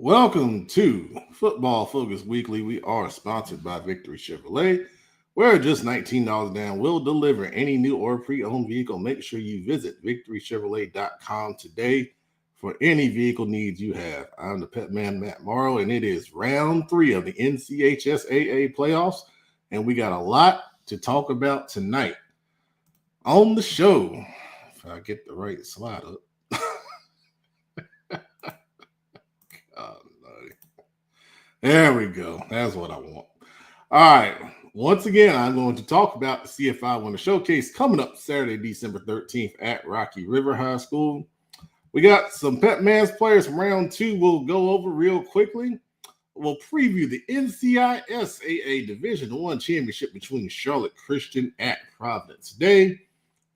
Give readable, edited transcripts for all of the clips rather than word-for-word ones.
Welcome to Football Focus Weekly. We are sponsored by Victory Chevrolet, where just $19 down will deliver any new or pre-owned vehicle. Make sure you visit victorychevrolet.com today for any vehicle needs you have. I'm the pet man, Matt Morrow, and it is round 3 of the NCHSAA playoffs, and we got a lot to talk about tonight. On the show, if I get the right slide up. There we go. That's what I want. All right. Once again, I'm going to talk about the CFI Winter Showcase coming up Saturday, December 13th at Rocky River High School. We got some Pet Man's players from round 2 we'll go over real quickly. We'll preview the NCHSAA Division I championship between Charlotte Christian at Providence Day.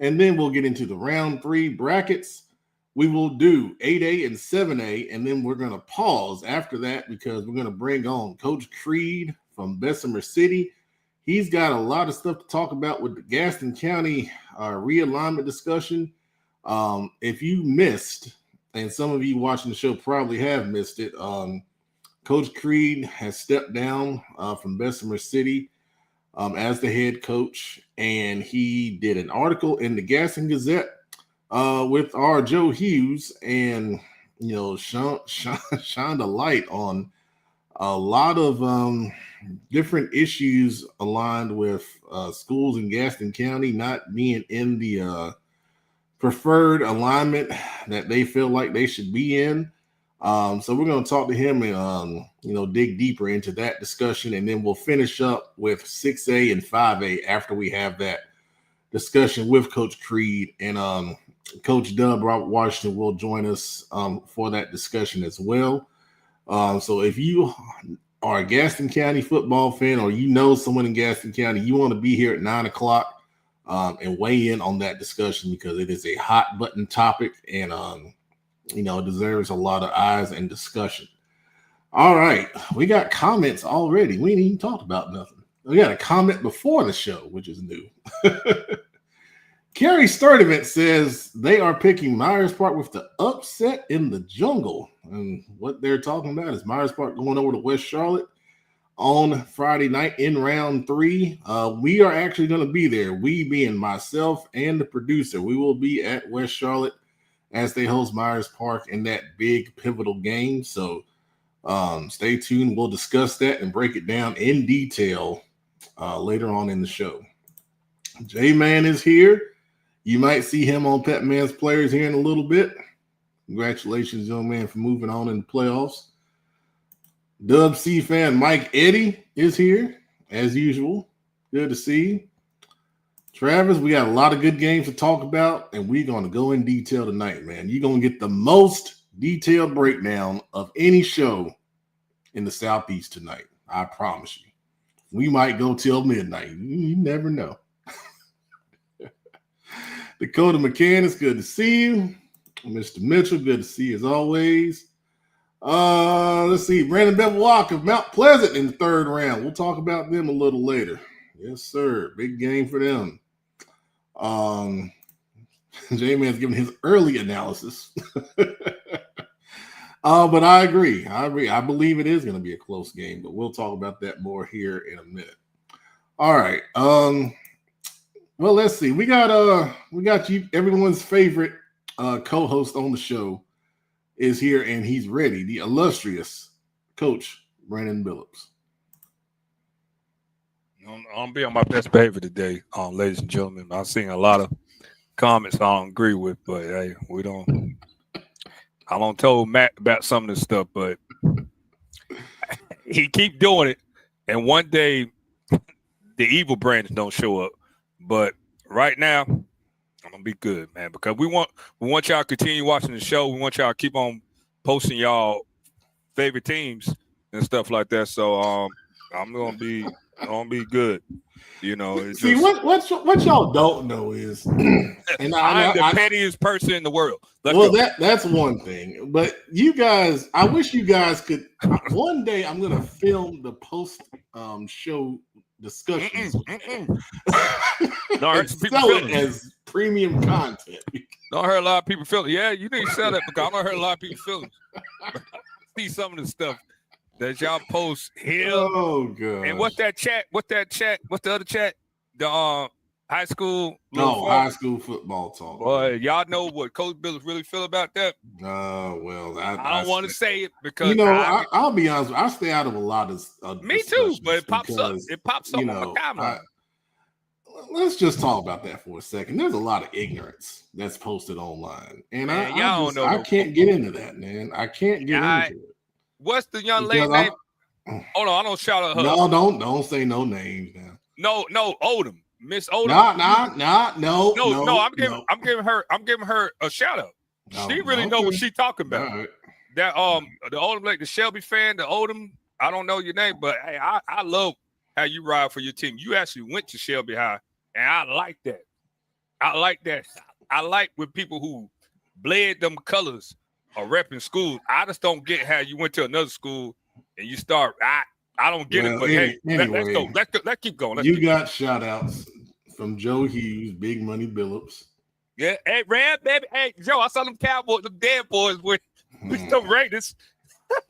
And then we'll get into the round 3 brackets. We will do 8A and 7A, and then we're going to pause after that because we're going to bring on Coach Creed from Bessemer City. He's got a lot of stuff to talk about with the Gaston County realignment discussion. If you missed, and some of you watching the show probably have missed it, Coach Creed has stepped down from Bessemer City as the head coach, and he did an article in the Gaston Gazette with our Joe Hughes, and shined a light on a lot of different issues aligned with schools in Gaston County not being in the preferred alignment that they feel like they should be in. So we're going to talk to him and dig deeper into that discussion, and then we'll finish up with 6A and 5A after we have that discussion with Coach Creed, and Coach Dub Robert Washington will join us for that discussion as well. So if you are a Gaston County football fan, or you know someone in Gaston County, you want to be here at 9 o'clock and weigh in on that discussion, because it is a hot button topic, and it deserves a lot of eyes and discussion. All right, we got comments already. We ain't even talked about nothing. We got a comment before the show, which is new. Kerry Sturdivant says they are picking Myers Park with the upset in the jungle. And what they're talking about is Myers Park going over to West Charlotte on Friday night in round 3. We are actually going to be there. We being myself and the producer. We will be at West Charlotte as they host Myers Park in that big pivotal game. So stay tuned. We'll discuss that and break it down in detail later on in the show. J-Man is here. You might see him on Pet Man's Players here in a little bit. Congratulations, young man, for moving on in the playoffs. Dub C fan Mike Eddy is here, as usual. Good to see you. Travis, we got a lot of good games to talk about, and we're going to go in detail tonight, man. You're going to get the most detailed breakdown of any show in the Southeast tonight. I promise you. We might go till midnight. You never know. Dakota McCann, it's good to see you. Mr. Mitchell, good to see you as always. Let's see. Brandon Bevelwalk of Mount Pleasant in the 3rd round. We'll talk about them a little later. Yes, sir. Big game for them. J-Man's giving his early analysis. But I agree. I believe it is going to be a close game, but we'll talk about that more here in a minute. All right. Well, let's see. We got you. Everyone's favorite co-host on the show is here, and he's ready. The illustrious Coach Brandon Billups. I'm gonna be on my best behavior today, ladies and gentlemen. I've seen a lot of comments I don't agree with, but hey, I don't tell Matt about some of this stuff, but he keep doing it, and one day the evil branch don't show up. But right now, I'm gonna be good, man, because we want y'all to continue watching the show. We want y'all to keep on posting y'all favorite teams and stuff like that. So I'm gonna be good. You know, it's see just, what y'all don't know is, and I'm the pettiest person in the world. That's one thing. But you guys, I wish you guys could. One day, I'm gonna film the post show discussions. And sell it as premium content. Don't hurt a lot of people feelings. Yeah, you need to sell that because I don't hurt a lot of people feelings. See some of the stuff that y'all post here. Oh god! And what's the other chat? The high school. High school football talk. Boy, y'all know what Coach Billups really feel about that. Well, I don't want to say it because I'll be honest. I stay out of a lot of. Me too, but it pops up. It pops up on my timeline. Let's just talk about that for a second. There's a lot of ignorance that's posted online, and I can't get into that, man. I can't get into it. What's the young lady name? Hold on, I don't shout out her. No, don't say no names now. No, Odom, Miss Odom. No. I'm giving her a shout out. She really know what she talking about. Right. That the Odom, like the Shelby fan, the Odom. I don't know your name, but hey, I love how you ride for your team. You actually went to Shelby High, and I like that. I like when people who bled them colors are repping schools. I just don't get how you went to another school and you start. I don't get it, but anyway, let's keep going. You got shout outs from Joe Hughes, Big Money Billups. Yeah, hey, Ram, baby. Hey, Joe, I saw them Cowboys, them dead boys with the Raiders.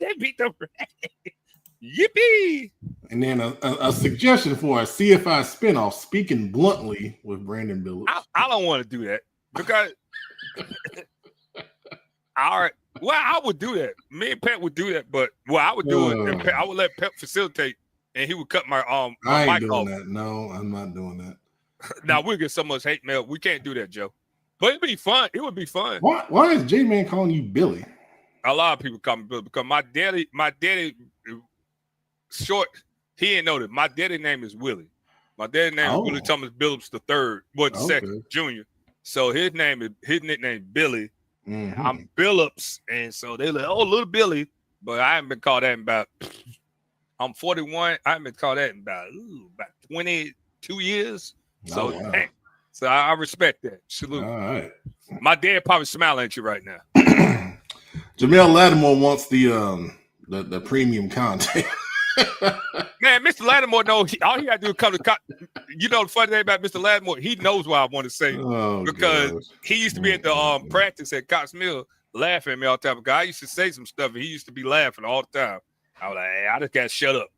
They beat the Raiders. Yippee! And then a suggestion for a CFI spinoff, Speaking Bluntly, with Brandon Billups. I don't want to do that because all right. Well, I would do that. Me and Pep would do that, but I would do it. And I would let Pep facilitate, and he would cut my I ain't mic doing off. that. No, I'm not doing that. Now we'll get so much hate mail. We can't do that, Joe. But it'd be fun. It would be fun. Why is J-Man calling you Billy? A lot of people call me Billy because my daddy short. He didn't know that. My daddy name is Willie. My daddy name is Willie Thomas Billups the third, the second, junior. So his nickname is Billy. Mm-hmm. I'm Billups, and so they're like, "Oh, little Billy," but I haven't been called that in about. I'm 41. I haven't been called that in about 22 years. So, so I respect that. Salute. All right. My dad probably smiling at you right now. Jamel Lattimore wants the premium content. Man, Mr. Lattimore knows all he got to do is come to. You know the funny thing about Mr. Lattimore, he knows what I want to say because he used to be at the practice at Cox Mill laughing at me all the time. Because I used to say some stuff and he used to be laughing all the time. I was like, hey, I just got to shut up.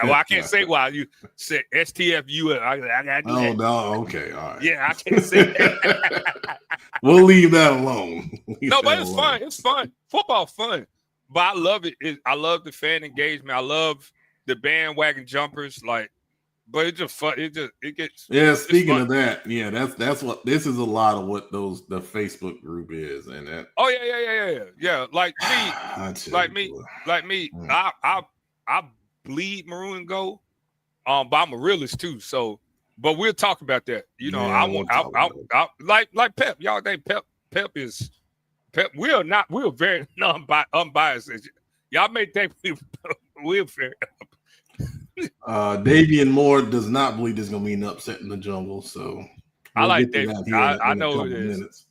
Well, I can't say why you said STFU. I got to do that. No, okay, all right. Yeah, I can't say that. We'll leave that alone. But it's fun. It's fun. Football fun. But I love it. I love the fan engagement. I love the bandwagon jumpers. But it's just fun. It gets. Yeah. Speaking of that, that's what this is. A lot of what the Facebook group is, and that. Oh yeah. Like me. I bleed maroon and gold. But I'm a realist too. So, but we'll talk about that. You know, I like Pep. Y'all think Pep is. Pep, we're very unbiased. Y'all may think we're very. Davian Moore does not believe there's gonna be an upset in the jungle, so I like that. I know it is. Minutes.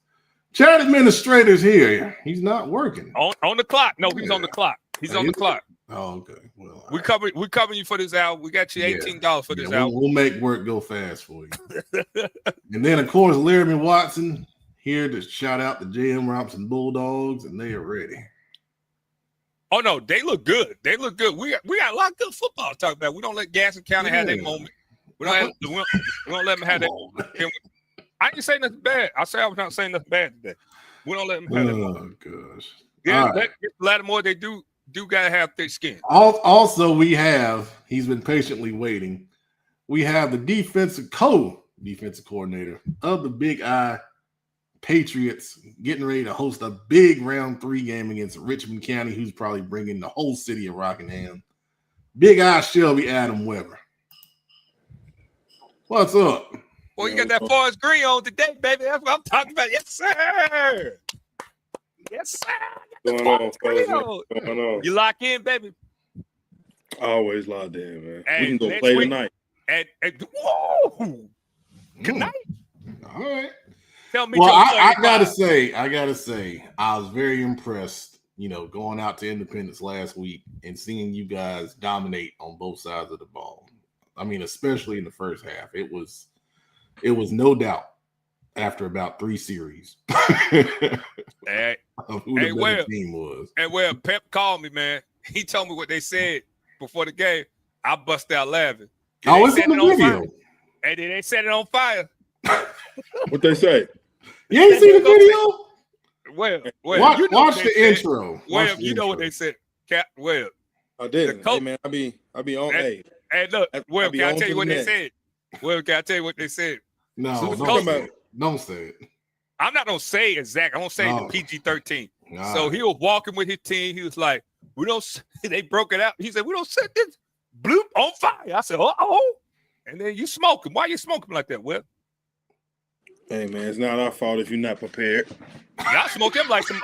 Chat administrator's here. He's not working on the clock. No, he's on the clock. He's on the clock. Oh, okay. Well, we covering you for this hour. We got you $18 for this hour. We'll make work go fast for you. And then of course, Laramie Watson here to shout out the J.M. Robinson Bulldogs, and they are ready. Oh no, they look good. They look good. We got a lot of good football to talk about. We don't let Gaston County have their moment. We don't let them have that. I didn't say nothing bad. I was not saying nothing bad today. We don't let them have that moment. Oh gosh. Yeah, Lattimore, they do gotta have thick skin. Also, he's been patiently waiting. we have the defensive coordinator of the Big I Patriots getting ready to host a big round 3 game against Richmond County, who's probably bringing the whole city of Rockingham. Big I Shelby Adam Weber. What's up? Well, you got that Forest Green on today, baby. That's what I'm talking about. Yes, sir. Yes, sir. What's going on? You lock in, baby. Always locked in, man. Hey, we can go play tonight. And whoa! Good night. All right. Tell me. Well, I gotta say, I was very impressed. Going out to Independence last week and seeing you guys dominate on both sides of the ball. I mean, especially in the first half, it was no doubt after about 3 series of who the better team was. And Pep called me, man. He told me what they said before the game. I bust out laughing. Oh, it's in the video. And then they set it on fire. What they say? You ain't see the video? Well, watch the intro. Well, you know what they said. Well, I did. Hey, man, I be on. Hey, look. Well, can I tell you what they said? Well, can I tell you what they said? No, don't say it. I'm not gonna say exact. I'm gonna say the PG-13. So he was walking with his team. He was like, "We don't." They broke it out. He said, "We don't set this bloop on fire." I said, "Oh," and then you smoking. Why you smoking like that, Will? Hey man, it's not our fault if you're not prepared. I smoked them like some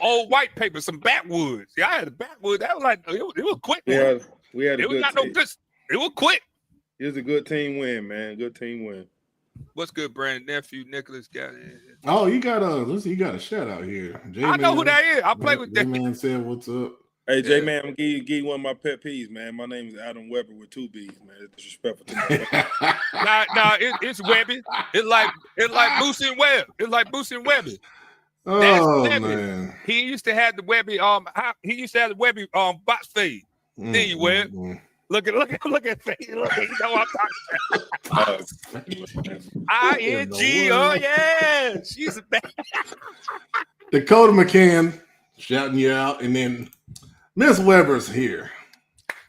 old white paper, some backwoods. Yeah, I had a backwood. That was like it was quick. Yeah, we had. It was not no good. It was quick. It was a good team win, man. Good team win. What's good, Brandon? Nephew Nicholas got it. Oh, you got a shout out here. I know who that is. I play with that. Man said, "What's up?" Hey, J-Man, I'm going to give you one of my pet peeves, man. My name is Adam Weber with 2 B's, man. It's disrespectful to me. It's Webby. It's like Boosie and Webb. It's like Boosie and Webby. Oh, man. He used to have the Webby box fade. There you Webb. Look at face. You know what I'm talking about. ING. Oh yeah. She's a bad. Dakota McCann shouting you out, and then Miss Weber's here.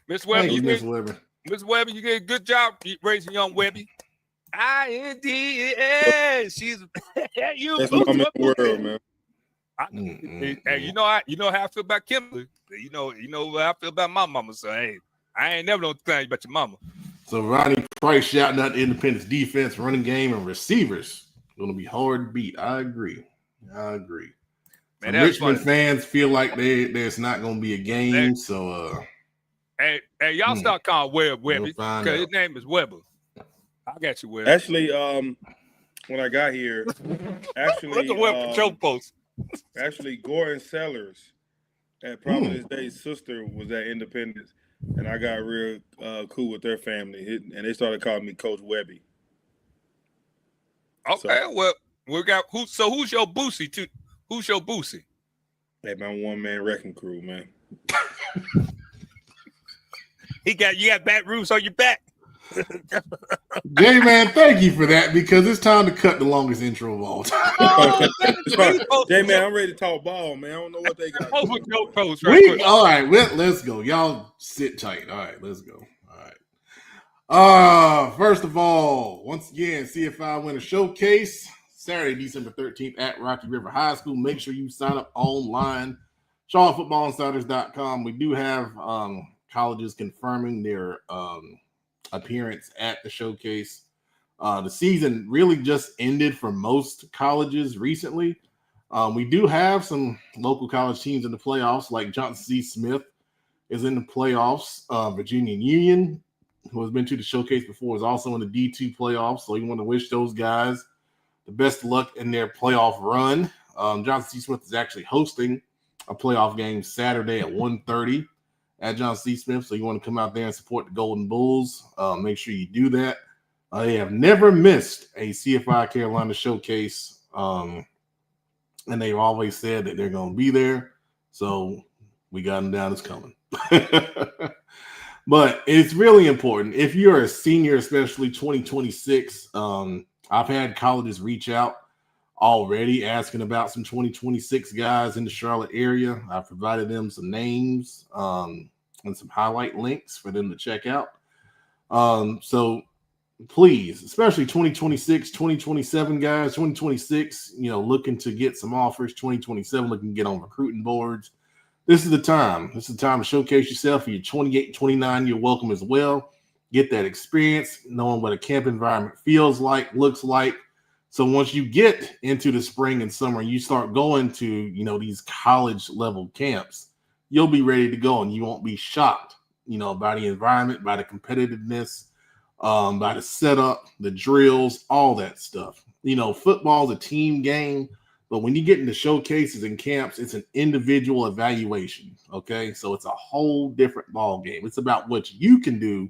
Miss Weber, Miss Weber. Miss Weber, you did a good job raising young Webby. IND. She's you. That's my man world, man. Hey, you know how I feel about Kimberly. You know how I feel about my mama. So hey, I ain't never know anything about your mama. So Ronnie Price shouting out the Independence defense, running game, and receivers. Going to be hard to beat. I agree. Man, Richmond fans feel like there's not going to be a game. Hey, y'all start calling Webby because his name is Weber. I got you, Webb. Actually, when I got here, look at Webb choke post. Actually, Gordon Sellers and Providence Day's sister was at Independence, and I got real cool with their family, and they started calling me Coach Webby. Okay, well, we got who's your Boosie too? Who's your Boosie? Hey, my one-man wrecking crew, man. You got back roofs on your back. J-Man, thank you for that because it's time to cut the longest intro of all time. J-Man, I'm ready to talk ball, man. I don't know what they got. All right, let's go. Y'all sit tight. All right, let's go. All right. First of all, once again, CFI Winter Showcase, Saturday, December 13th at Rocky River High School. Make sure you sign up online. SeanFootballInsiders.com. We do have colleges confirming their appearance at the showcase. The season really just ended for most colleges recently. We do have some local college teams in the playoffs, like Johnson C. Smith is in the playoffs. Virginia Union, who has been to the showcase before, is also in the D2 playoffs. So you want to wish those guys the best of luck in their playoff run. Johnson C. Smith is actually hosting a playoff game Saturday at 1:30 at Johnson C. Smith. So you want to come out there and support the Golden Bulls. Make sure you do that. They have never missed a CFI Carolina showcase. And they've always said that they're going to be there. So we got them down. It's coming. But it's really important. If you're a senior, especially 2026, I've had colleges reach out already asking about some 2026 guys in the Charlotte area. I've provided them some names and some highlight links for them to check out. So please, especially 2026, 2027 guys, 2026, looking to get some offers, 2027 looking to get on recruiting boards. This is the time. This is the time to showcase yourself. You're 28, 29, you're welcome as well. Get that experience, knowing what a camp environment feels like, looks like. So once you get into the spring and summer, you start going to, these college level camps, you'll be ready to go and you won't be shocked, by the environment, by the competitiveness, by the setup, the drills, all that stuff. Football is a team game, but when you get into showcases and camps, it's an individual evaluation. Okay, so it's a whole different ball game. It's about what you can do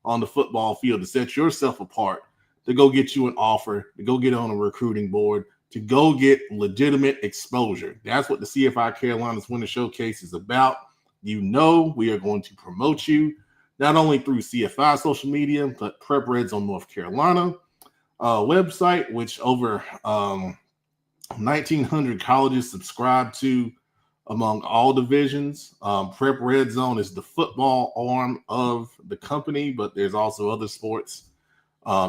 on the football field to set yourself apart, to go get you an offer, to go get on a recruiting board, to go get legitimate exposure. That's what the CFI Carolinas Winter Showcase is about. We are going to promote you not only through CFI social media, but Prep Reds on North Carolina website, which over 1,900 colleges subscribe to among all divisions. Prep Red Zone is the football arm of the company, but there's also other sports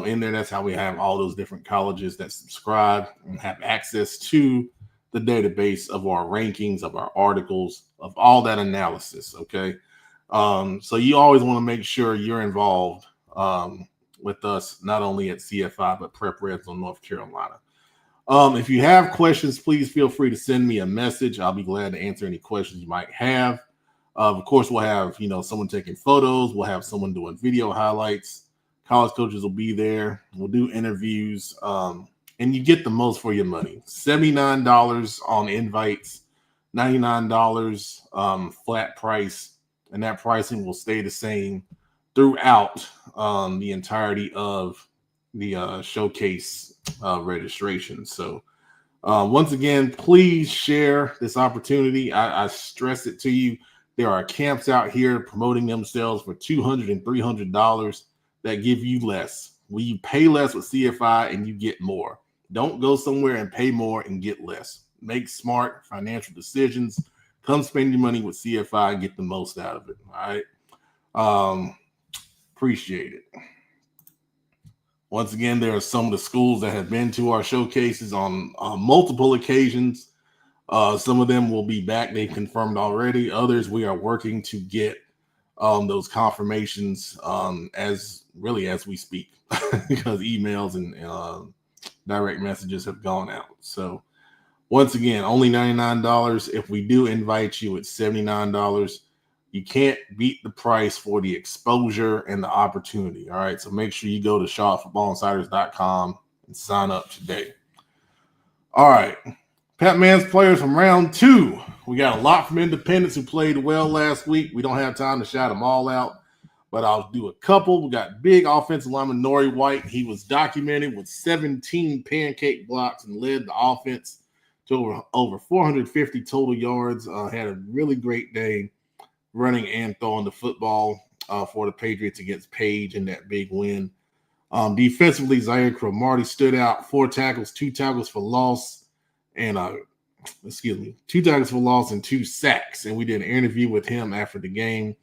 in there. That's how we have all those different colleges that subscribe and have access to the database of our rankings, of our articles, of all that analysis. Okay. So you always want to make sure you're involved with us, not only at CFI, but Prep Reds on North Carolina. If you have questions, please feel free to send me a message. I'll be glad to answer any questions you might have. Of course, we'll have, someone taking photos. We'll have someone doing video highlights. College coaches will be there. We'll do interviews. And you get the most for your money. $79 on invites, $99 flat price. And that pricing will stay the same throughout the entirety of the showcase registration. So once again, please share this opportunity. I stress it to you. There are camps out here promoting themselves for $200 and $300 that give you less. You pay less with CFI and you get more. Don't go somewhere and pay more and get less. Make smart financial decisions. Come spend your money with CFI and get the most out of it. All right. Appreciate it. Once again, there are some of the schools that have been to our showcases on multiple occasions. Some of them will be back. They've confirmed already. Others, we are working to get those confirmations as we speak because emails and direct messages have gone out. So once again, only $99. If we do invite you, it's $79. You can't beat the price for the exposure and the opportunity. All right. So make sure you go to ShawFootballInsiders.com and sign up today. All right. Pat Man's players from round 2. We got a lot from Independence who played well last week. We don't have time to shout them all out, but I'll do a couple. We got big offensive lineman Nori White. He was documented with 17 pancake blocks and led the offense to over 450 total yards. Had a really great day running and throwing the football for the Patriots against Page in that big win. Defensively, Zaire Cromartie stood out. 4 tackles, 2 tackles for loss, and 2 tackles for loss and 2 sacks. And we did an interview with him after the game.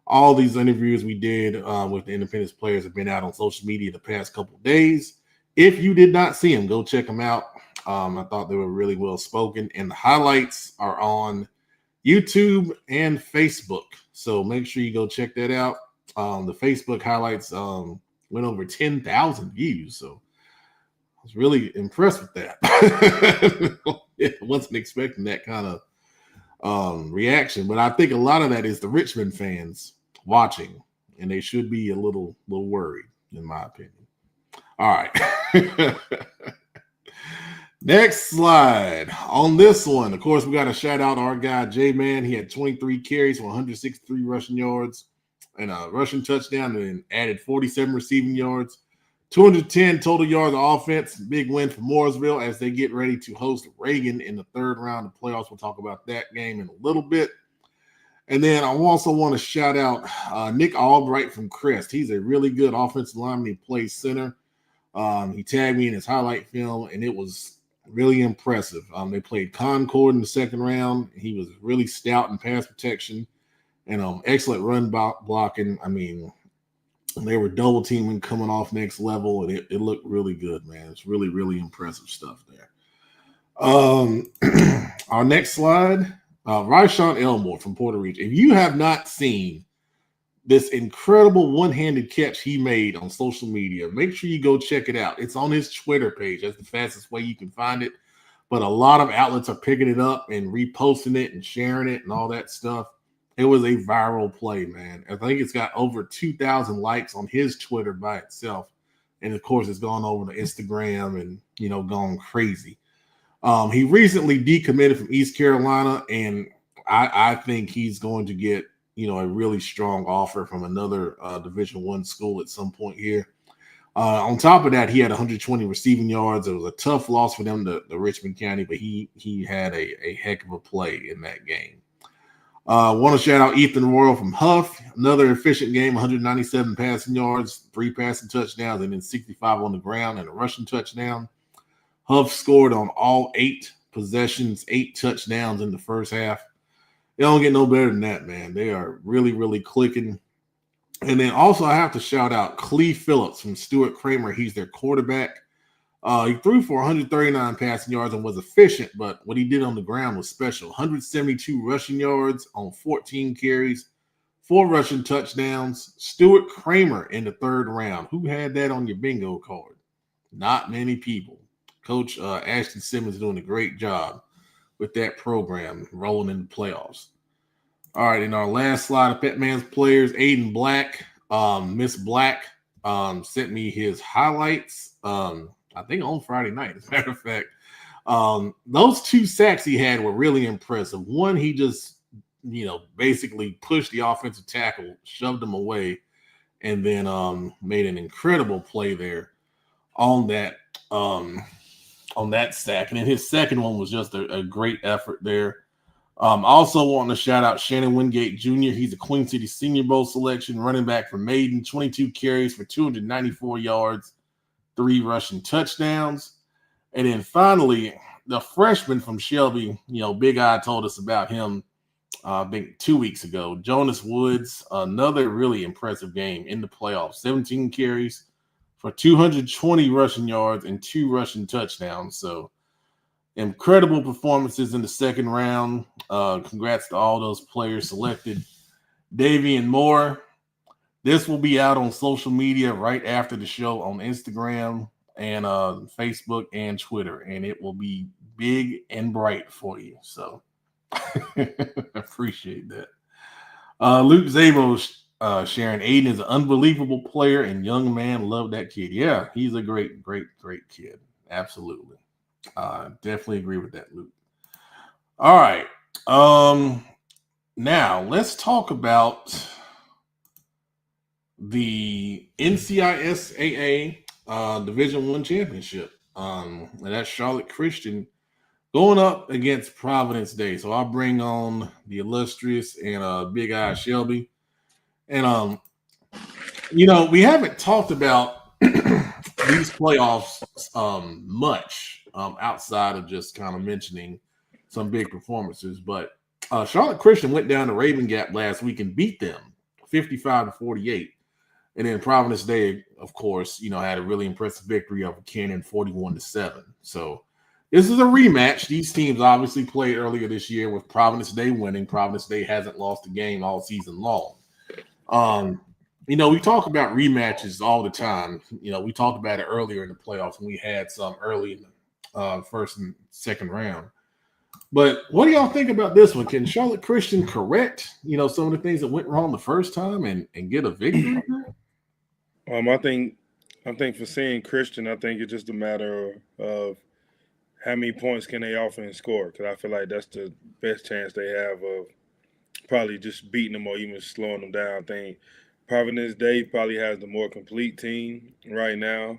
All these interviews we did with the Independence players have been out on social media the past couple of days. If you did not see them, go check them out. I thought they were really well spoken, and the highlights are on YouTube and Facebook. So make sure you go check that out. The Facebook highlights went over 10,000 views. So I was really impressed with that. I wasn't expecting that kind of reaction, but I think a lot of that is the Richmond fans watching, and they should be a little worried, in my opinion. All right. Next slide. On this one, of course, we got to shout out our guy, J-Man. He had 23 carries for 163 rushing yards and a rushing touchdown and added 47 receiving yards. 210 total yards of offense. Big win for Mooresville as they get ready to host Reagan in the 3rd round of playoffs. We'll talk about that game in a little bit. And then I also want to shout out Nick Albright from Crest. He's a really good offensive lineman. He plays center. He tagged me in his highlight film, and it was really impressive. They played Concord in the 2nd round. He was really stout in pass protection and excellent run blocking. I mean, And they were double teaming coming off next level, and it looked really good, man. It's really, really impressive stuff there. Our next slide, Ryshawn Elmore from Puerto Rico. If you have not seen this incredible one-handed catch he made on social media, make sure you go check it out. It's on his Twitter page. That's the fastest way you can find it. But a lot of outlets are picking it up and reposting it and sharing it and all that stuff. It was a viral play, man. I think it's got over 2,000 likes on his Twitter by itself. And, of course, it's gone over to Instagram and, gone crazy. He recently decommitted from East Carolina, and I think he's going to get, a really strong offer from another Division I school at some point here. On top of that, he had 120 receiving yards. It was a tough loss for them to Richmond County, but he had a heck of a play in that game. Want to shout out Ethan Royal from Huff. Another efficient game, 197 passing yards, 3 passing touchdowns, and then 65 on the ground and a rushing touchdown. Huff scored on all 8 possessions, 8 touchdowns in the first half. They don't get no better than that, man. They are really, really clicking. And then also I have to shout out Clee Phillips from Stuart Kramer. He's their quarterback. He threw for 139 passing yards and was efficient, but what he did on the ground was special. 172 rushing yards on 14 carries, 4 rushing touchdowns. Stuart Kramer in the 3rd round. Who had that on your bingo card? Not many people. Coach Ashton Simmons doing a great job with that program rolling in the playoffs. All right, in our last slide of Pet Man's players, Aiden Black, Miss Black sent me his highlights, I think on Friday night, as a matter of fact. Those 2 sacks he had were really impressive. One, he just, basically pushed the offensive tackle, shoved him away, and then made an incredible play there on that sack. And then his second one was just a great effort there. Also want to shout out Shannon Wingate Jr. He's a Queen City Senior Bowl selection, running back from Maiden, 22 carries for 294 yards, 3 rushing touchdowns. And then finally, the freshman from Shelby, Big Eye told us about him, I think 2 weeks ago. Jonas Woods, another really impressive game in the playoffs, 17 carries for 220 rushing yards and 2 rushing touchdowns. So incredible performances in the second round. Congrats to all those players selected. Davian Moore. This will be out on social media right after the show on Instagram and Facebook and Twitter, and it will be big and bright for you. So appreciate that. Luke Zabo sharing Aiden is an unbelievable player and young man. Love that kid. Yeah, he's a great, great, great kid. Absolutely. Definitely agree with that, Luke. All right. Now let's talk about the NCISAA Division I championship. And that's Charlotte Christian going up against Providence Day. So I'll bring on the illustrious and Big Eye Shelby. And we haven't talked about these playoffs much outside of just kind of mentioning some big performances. But Charlotte Christian went down to Raven Gap last week and beat them 55-48. And then Providence Day, of course, had a really impressive victory over Cannon 41-7. So this is a rematch. These teams obviously played earlier this year with Providence Day winning. Providence Day hasn't lost a game all season long. We talk about rematches all the time. We talked about it earlier in the playoffs when we had some early in the first and second round. But what do y'all think about this one? Can Charlotte Christian correct, some of the things that went wrong the first time and get a victory? I think for seeing Christian, I think it's just a matter of how many points can they offense score, because I feel like that's the best chance they have of probably just beating them or even slowing them down. I think Providence Day probably has the more complete team right now,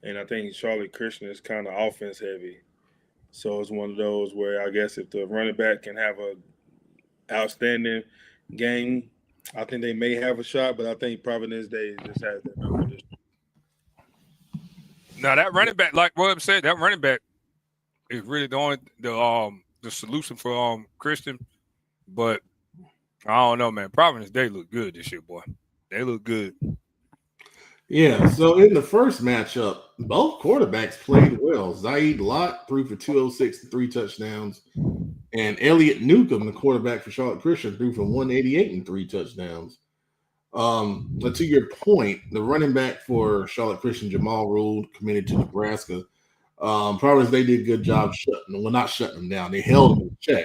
and I think Charlotte Christian is kind of offense heavy. So it's one of those where I guess if the running back can have a outstanding game, I think they may have a shot, but I think Providence Day just has that number. Now that running back, like William said, that running back is really the solution for Christian. But I don't know, man. Providence Day look good this year, boy. They look good. Yeah, so in the first matchup, both quarterbacks played well. Zaid Lott threw for 206 and 3 touchdowns. And Elliott Newcomb, the quarterback for Charlotte Christian, threw for 188 and 3 touchdowns. But to your point, the running back for Charlotte Christian, Jamal Ruled, committed to Nebraska. Probably they did a good job not shutting them down. They held them in check.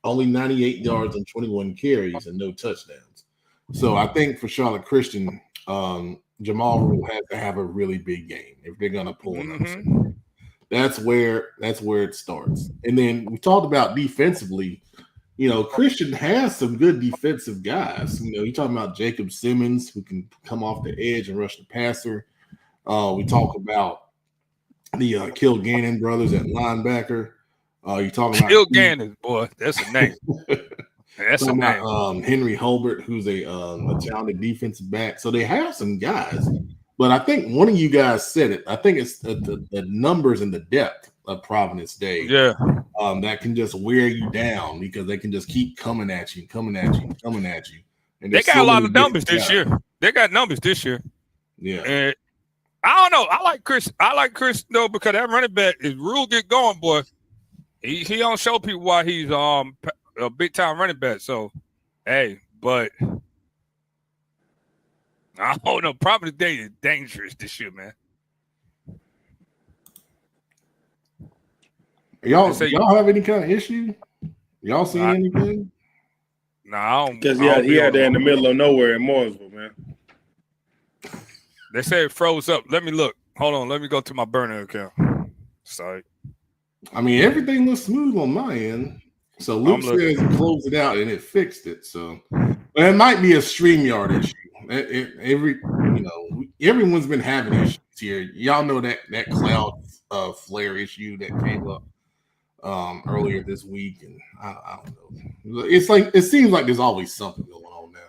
Only 98 yards and 21 carries and no touchdowns. So I think for Charlotte Christian, Jamal Rule has to have a really big game if they're going to pull an upset. That's where it starts. And then we talked about defensively. Christian has some good defensive guys. You're talking about Jacob Simmons, who can come off the edge and rush the passer. We talk about the Kilgannon brothers at linebacker. You talking about Kilgannon, boy, that's a name. That's a name. Henry Holbert, who's a talented defensive back. So they have some guys. But I think one of you guys said it. I think it's the numbers and the depth of Providence Day. Yeah. That can just wear you down because they can just keep coming at you. And they got a lot of numbers this year. They got numbers this year. Yeah. And I don't know. I like Chris though, because that running back is real get going, boy. He don't show people why he's a big time running back. So, hey, but I don't know. Providence Day is dangerous this year, man. Y'all have any kind of issue? Y'all seen anything? No, I don't. Because he had that in the middle of nowhere in Mooresville, man. They say it froze up. Let me look. Hold on. Let me go to my burner account. Sorry. I mean, everything looks smooth on my end. So Luke says he closed it out and it fixed it. So it might be a StreamYard issue. Everyone's been having issues here. Y'all know that cloud flare issue that came up earlier this week, and I don't know. It's like it seems like there's always something going on now.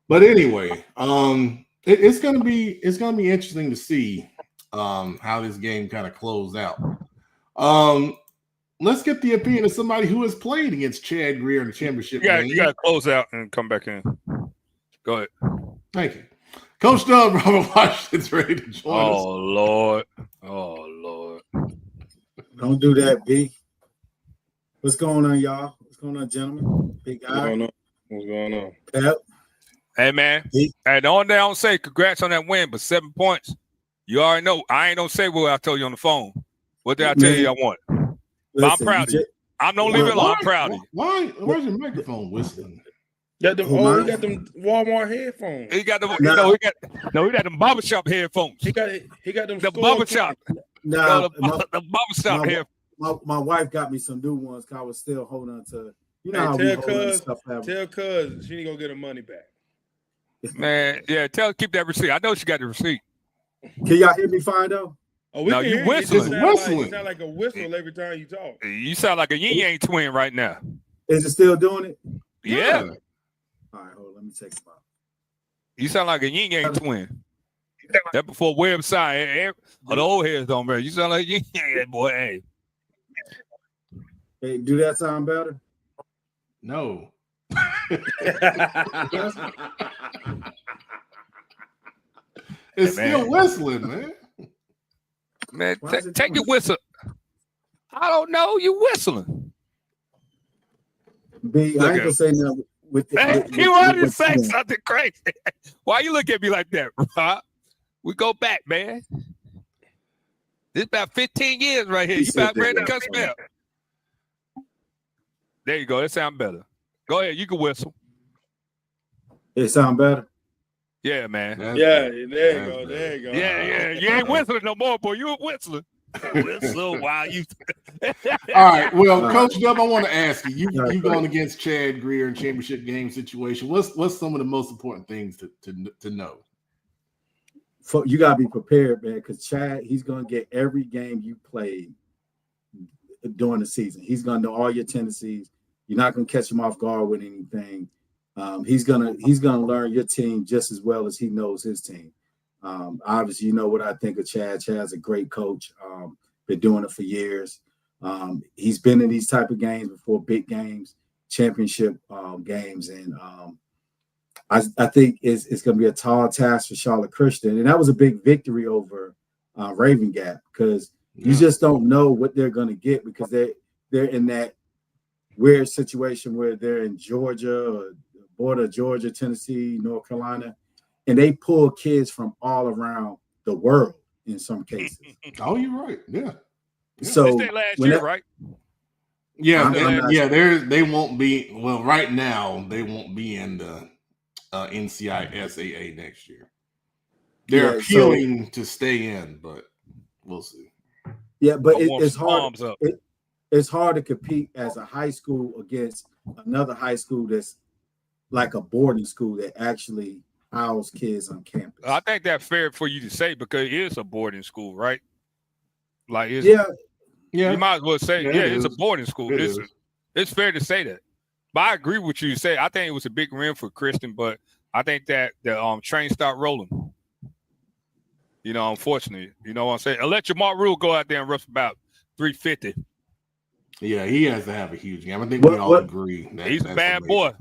But anyway, it's gonna be interesting to see how this game kind of closed out. Let's get the opinion of somebody who has played against Chad Greer in the championship game. You got to close out and come back in. Go ahead. Thank you. Coach Doug, Robert Washington's ready to join us. Oh, Lord. Don't do that, B. What's going on, y'all? What's going on, gentlemen? Big guy. What's going on? Pep. Hey, man. Hey, the only thing I don't say, congrats on that win, but 7 points. You already know. I ain't don't say what I told you on the phone. What did I tell you I want? Listen, I'm proud of you. I'm don't leave it alone. I'm proud of you. Where's your microphone whistling? He got them Walmart headphones. He got he got them barbershop headphones. He got them the barbershop. The barbershop headphones. My wife got me some new ones because I was still holding on to. Tell cuz she need to go get her money back. Man, yeah, keep that receipt. I know she got the receipt. Can y'all hear me fine though? Oh, we can you hear whistling. You sound like a whistle every time you talk. You sound like a yin yang twin right now. Is it still doing it? Yeah. All right, hold on. Let me check some out. You sound like a yin yang twin. That before website. The old heads don't matter. You sound like yin yang, boy. Hey, do that sound better? No. It's still whistling, man. Man, take your whistle. I don't know. You whistling. B, I ain't gonna say nothing with the. You want to say something crazy? Why you look at me like that, Rob? We go back, man. This about 15 years right here. You about ready to cuss me out? There you go. That sounds better. Go ahead. You can whistle. It sound better? Yeah, man. There you go. Yeah. You ain't whistling no more, boy. You whistling. Whistle while you. All right. Well, Coach Dub, I want to ask you. You going against Chad Greer in championship game situation. What's some of the most important things to know? You gotta be prepared, man, because Chad, he's gonna get every game you played during the season. He's gonna know all your tendencies. You're not gonna catch him off guard with anything. He's gonna learn your team just as well as he knows his team. Obviously, you know what I think of Chad. Chad's a great coach. Been doing it for years. He's been in these type of games before, big games, championship games, and I think it's going to be a tall task for Charlotte Christian, and that was a big victory over Raven Gap because you just don't know what they're going to get because they're in that weird situation where they're in Georgia or border of Georgia, Tennessee, North Carolina, and they pull kids from all around the world in some cases. Oh, you're right. Yeah. So it's their last year, right? Yeah, Sure. they won't be. Well, right now they won't be in the NCHSAA next year. They're appealing to stay in, but we'll see. Yeah, but it's hard. It's hard to compete as a high school against another high school that's like a boarding school that actually houses kids on campus. I think that's fair for you to say because it is a boarding school, right? Like, you might as well say, it's a boarding school. It's fair to say that. But I agree with you. Say, I think it was a big win for Christian, but I think that the train stopped rolling. You know, unfortunately, you know what I'm saying. Let Jamar Rule go out there and rush about 350. Yeah, he has to have a huge game. I think we all agree that he's a bad boy.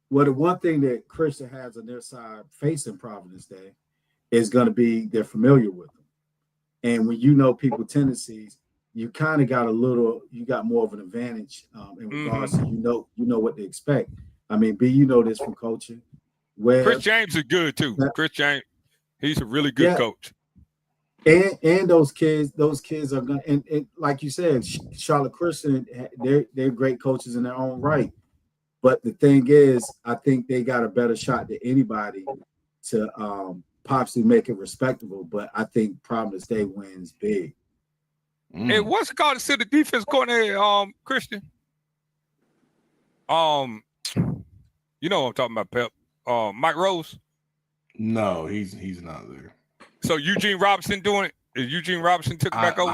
Well, the one thing that Christian has on their side facing Providence Day is going to be they're familiar with them. And when you know people's tendencies, you kind of got you got more of an advantage in regards to you know what to expect. I mean, B, you know this from coaching. Chris James is good too. Chris James, he's a really good coach. And those kids are gonna and like you said, Charlotte Christian, they're great coaches in their own right. But the thing is, I think they got a better shot than anybody to possibly make it respectable. But I think Providence Day wins big. Hey, what's it called to see the defense coordinator, Christian? You know what I'm talking about, Pep. Mike Rose? No, he's not there. So Eugene Robinson doing it? Is Eugene Robinson took it back over?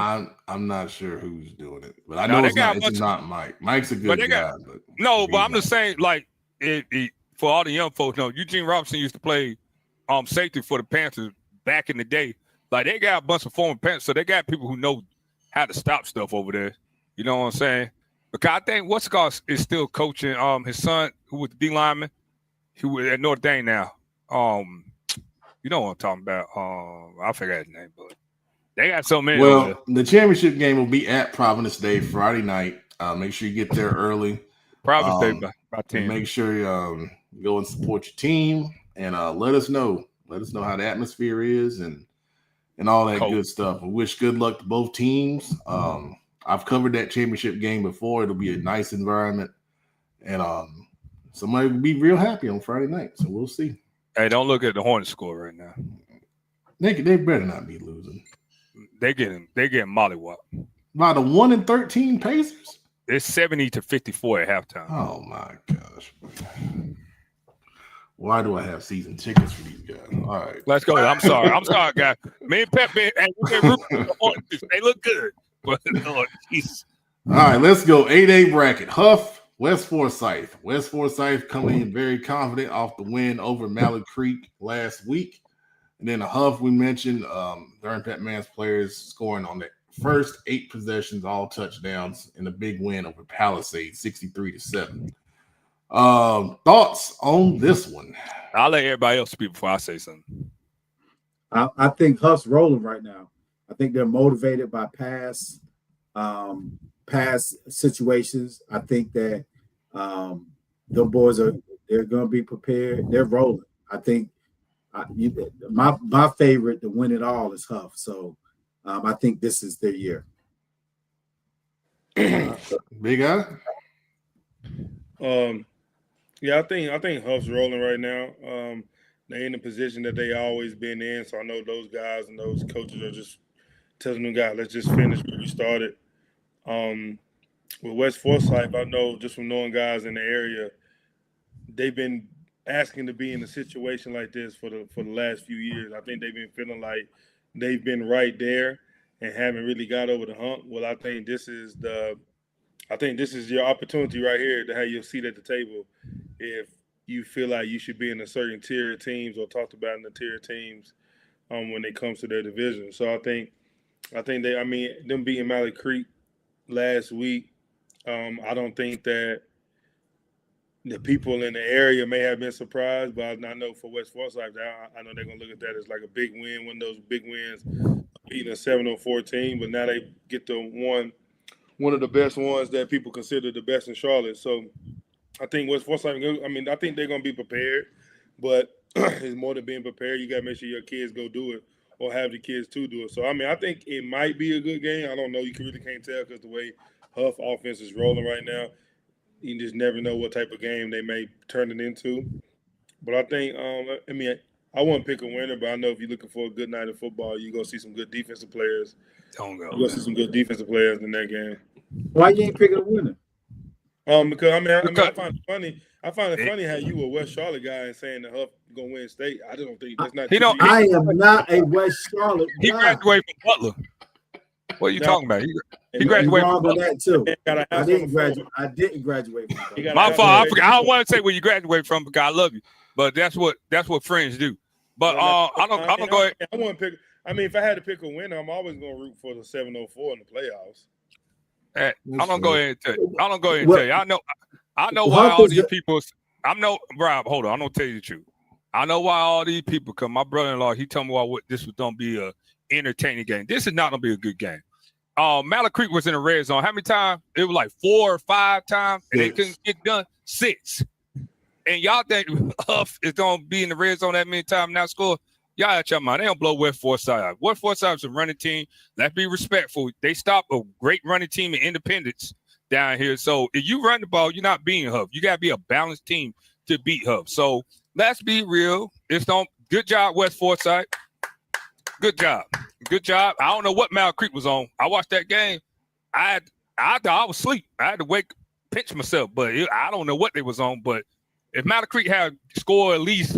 I'm not sure who's doing it, but I know it's not Mike. Mike's a good guy, but I'm just saying, like, for all the young folks, Eugene Robinson used to play safety for the Panthers back in the day. Like, they got a bunch of former Panthers, so they got people who know how to stop stuff over there. You know what I'm saying? Because I think What's is still coaching his son, who was the D lineman, who was at Notre Dame now. You know what I'm talking about? I forgot his name, but they got so many. Well, the championship game will be at Providence Day Friday night. Make sure you get there early. Providence Day by 10. Make sure you go and support your team and let us know. Let us know how the atmosphere is and all that good stuff. We wish good luck to both teams. I've covered that championship game before. It'll be a nice environment, and somebody will be real happy on Friday night. So we'll see. Hey, don't look at the Hornets score right now. They better not be losing. They getting mollywopped by the 1-13 Pacers. It's 70-54 at halftime. Oh my gosh! Why do I have season tickets for these guys? All right, let's go. I'm sorry, guys. Me and Pep, they look good, but Lord Jesus. All right, let's go. 8A bracket. Huff, West Forsyth. West Forsyth coming in very confident off the win over Mallard Creek last week. And then the Huff, we mentioned, Durham Pet Man's players scoring on the first 8 possessions, all touchdowns, in a big win over Palisade, 63-7. Thoughts on this one? I'll let everybody else speak before I say something. I think Huff's rolling right now. I think they're motivated by past situations. I think that the boys they're going to be prepared. They're rolling. I think my favorite to win it all is Huff. So I think this is their year. Big guy. Yeah, I think Huff's rolling right now. They're in the position that they always been in. So I know those guys and those coaches are just telling them, guys, let's just finish where we started. With West Forsyth, I know just from knowing guys in the area, they've been asking to be in a situation like this for the last few years. I think they've been feeling like they've been right there and haven't really got over the hump. Well, I think this is your opportunity right here to have your seat at the table if you feel like you should be in a certain tier of teams or talked about in the tier of teams when it comes to their division. So I think them beating Mallard Creek last week, I don't think that the people in the area may have been surprised, but I know for West Forsyth, I know they're gonna look at that as like a big win, one of those big wins, beating a 7-0-4 team. But now they get to one of the best ones that people consider the best in Charlotte. So I think West Forsyth, I mean, I think they're gonna be prepared, but it's more than being prepared. You gotta make sure your kids go do it or have the kids to do it. So I mean, I think it might be a good game. I don't know. You really can't tell because the way Huff offense is rolling right now. You just never know what type of game they may turn it into. But I think, I mean, I wouldn't pick a winner, but I know if you're looking for a good night of football, you're going to see some good defensive players. Don't go. You're going to see some good defensive players in that game. Why you ain't picking a winner? Because I find it funny. I find it funny how you a West Charlotte guy and saying the Huff gonna win state. I just don't think that's not. I am not a West Charlotte guy. He graduated from Butler. What are you talking about? He graduated from that too. I didn't graduate from Butler. My fault. I don't want to say where you graduate from because I love you, but that's what friends do. But I'm gonna go ahead. I want to pick. I mean, if I had to pick a winner, I'm always gonna root for the 704 in the playoffs. I'm gonna go ahead and tell you. I know why all these people. Rob. Hold on. I'm gonna tell you the truth. I know why all these people come. My brother-in-law, he told me why this was gonna be a entertaining game. This is not gonna be a good game. Mallard Creek was in the red zone. How many times? It was like 4 or 5 times, and they couldn't get done. 6. And y'all think Huff is gonna be in the red zone that many times and not score? Y'all out your mind. They don't blow West Forsyth out. West Forsyth is a running team. Let's be respectful. They stop a great running team in Independence down here. So if you run the ball, you're not beating Huff. You gotta be a balanced team to beat Huff. So let's be real. Good job, West Forsyth. Good job. Good job. I don't know what Mallard Creek was on. I watched that game. I thought I was asleep. I had to pinch myself, but I don't know what they was on. But if Mallard Creek had scored at least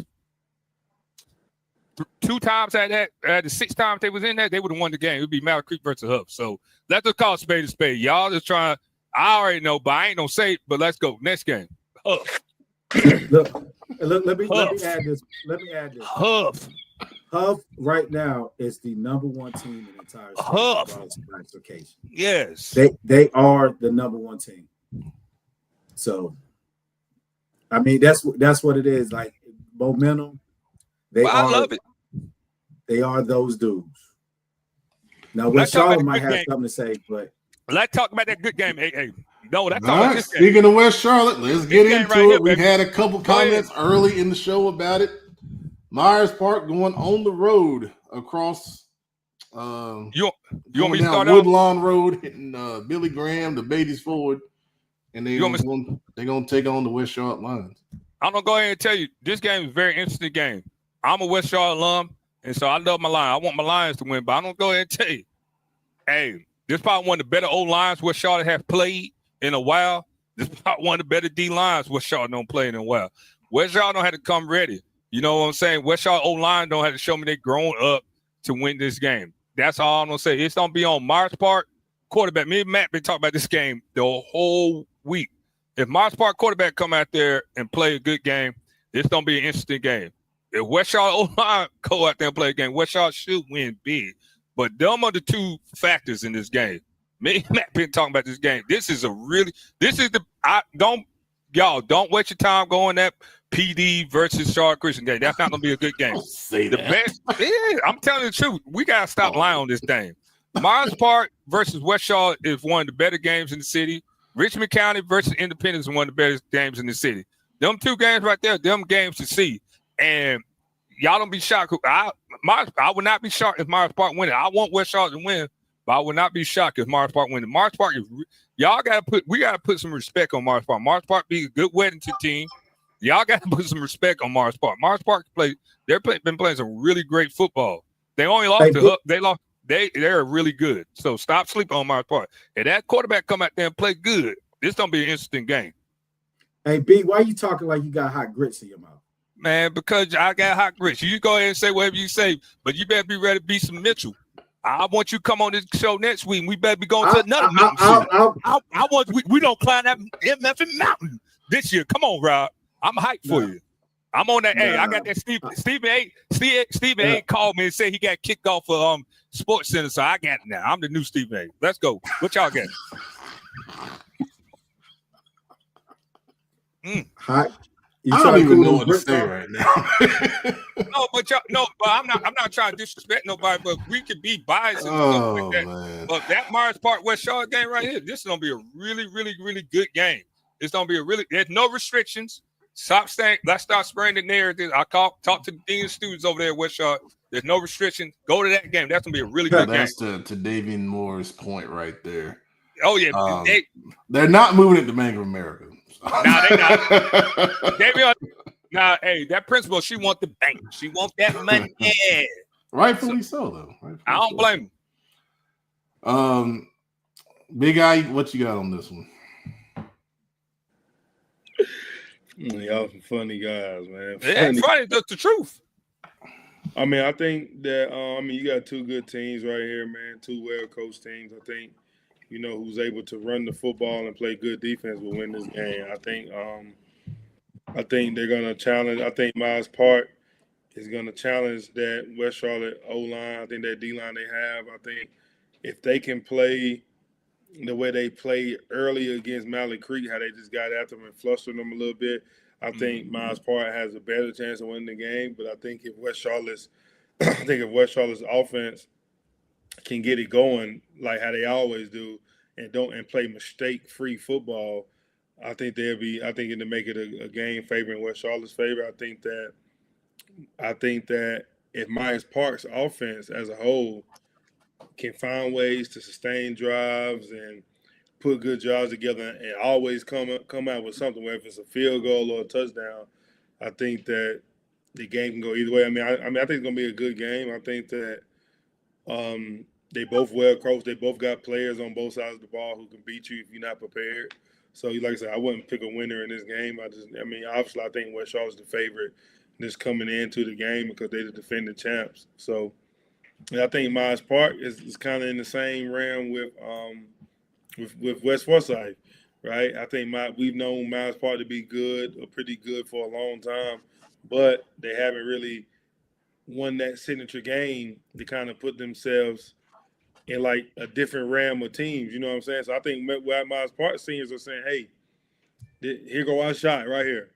2 times at the 6 times they was in that, they would have won the game. It would be Mallard Creek versus Huff. So let's just call spade a spade. Y'all just trying. I already know, but I ain't gonna say it. But let's go next game. Huff. Let me add this. Huff. Huff right now is the number 1 team in the entire state. Huff. Classification. Yes. They are the number 1 team. So, I mean, that's what it is. Like momentum. I love it. They are those dudes. Now, West Charlotte might have something to say, but let's talk about that good game. Hey. No, that's all right. Speaking of West Charlotte, let's get into it. We've had a couple comments early in the show about it. Myers Park going on the road across you want me to start Woodlawn Road, hitting Billy Graham to Beatties Ford, and they're going to take on the West Charlotte Lions. I'm going to go ahead and tell you, this game is a very interesting game. I'm a West Charlotte alum, and so I love my Lions. I want my Lions to win, but I'm going to go ahead and tell you, hey, this is probably one of the better O-lines West Charlotte has played in a while. This is probably one of the better D-lines West Charlotte don't play in a while. West Charlotte don't have to come ready. You know what I'm saying? West Charlotte O-line don't have to show me they're grown up to win this game. That's all I'm going to say. It's going to be on Myers Park quarterback. Me and Matt been talking about this game the whole week. If Myers Park quarterback come out there and play a good game, it's going to be an interesting game. If West Charlotte O-line go out there and play a game, West Charlotte should win big. But them are the 2 factors in this game. Me and Matt been talking about this game. Don't waste your time going that PD versus Charlotte Christian game. That's not going to be a good game. I'm telling you the truth. We got to stop lying on this thing. Myers Park versus West Charlotte is one of the better games in the city. Richmond County versus Independence is one of the better games in the city. Them 2 games right there, them games to see. And y'all don't be shocked. I would not be shocked if Myers Park win it. I want West Charlotte to win, but I would not be shocked if Myers Park win it. Myers Park is we gotta put some respect on Myers Park. Myers Park be a good Weddington team. Y'all gotta put some respect on Myers Park. Myers Park been playing some really great football. They only lost to Huff. They lost. They're really good. So stop sleeping on Myers Park. If that quarterback come out there and play good, this gonna be an interesting game. Hey B, why you talking like you got hot grits in your mouth? Man, because I got hot grits. You go ahead and say whatever you say, but you better be ready to beat some Mitchell. I want you to come on this show next week. We better be going to another mountain. We don't climb that MFing mountain this year. Come on, Rob. I'm hyped for you. I'm on that. Hey, I got that Stephen A called me and said he got kicked off of Sports Center, so I got it now. I'm the new Stephen A. Let's go. What y'all got? Hot. You I try don't to even cool know them what to bricks say off? right now. But I'm not trying to disrespect nobody, but we could be biased and stuff like Oh that. man. But that Myers Park West Charlotte game right here, this is gonna be a really, really, really good game. It's gonna be there's no restrictions. Let's start spreading the narrative. Talk to the dean of students over there at West Charlotte. There's no restrictions. Go to that game. That's gonna be a really good game. That's to Davian Moore's point right there. Oh yeah, they're not moving it to Bank of America. Nah, they not. Davion, hey, that principal, she want the bank. She want that money. Rightfully so, though. I don't blame him. Big Eye, what you got on this one? Y'all some funny guys, man. It's funny. That's the truth. I mean, I think that you got two good teams right here, man. Two well-coached teams. I think, who's able to run the football and play good defense will win this game. I think they're gonna challenge. I think Myers Park is gonna challenge that West Charlotte O-line. I think that D-line they have. I think if they can play the way they played early against Malley Creek, how they just got after them and flustered them a little bit, I think Myers Park has a better chance of winning the game. But I think if West Charlotte's offense can get it going like how they always do and play mistake-free football, I think it'll make it a game favoring West Charlotte's favor. I think that if Myers Park's offense as a whole can find ways to sustain drives and put good jobs together and always come out with something, whether it's a field goal or a touchdown, I think that the game can go either way. I think it's gonna be a good game. I think that they both well coached. They both got players on both sides of the ball who can beat you if you're not prepared. So, like I said, I wouldn't pick a winner in this game. Obviously, I think West Charlotte's the favorite just coming into the game because they're the defending champs. So, I think Myers Park is kind of in the same realm with West Forsyth, right? I think we've known Myers Park to be good or pretty good for a long time, but they haven't really won that signature game to kind of put themselves in like a different realm of teams. You know what I'm saying? So I think what Myers Park seniors are saying, hey, here go our shot right here.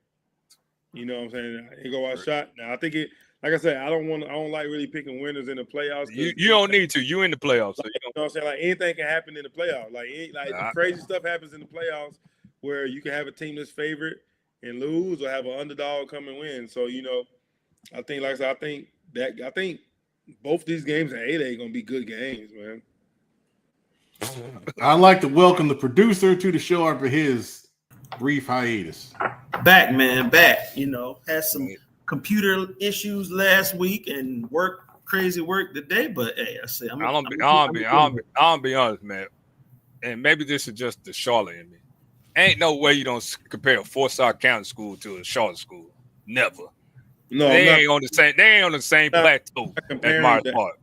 You know what I'm saying? Here go our shot. Now I think like I said, I don't like really picking winners in the playoffs. You don't need to. You in the playoffs. So you know what I'm saying? Like anything can happen in the playoffs. Like crazy stuff happens in the playoffs where you can have a team that's favorite and lose or have an underdog come and win. So, I think, like I said, I think both these games in 8A are going to be good games, man. I'd like to welcome the producer to the show after his brief hiatus. Back. Had some computer issues last week and crazy work today, but hey, I'll be honest, man. And maybe this is just the Charlotte in me. Ain't no way you don't compare a Forsyth County school to a Charlotte school. Never. No, they ain't on the same plateau as Myers Park.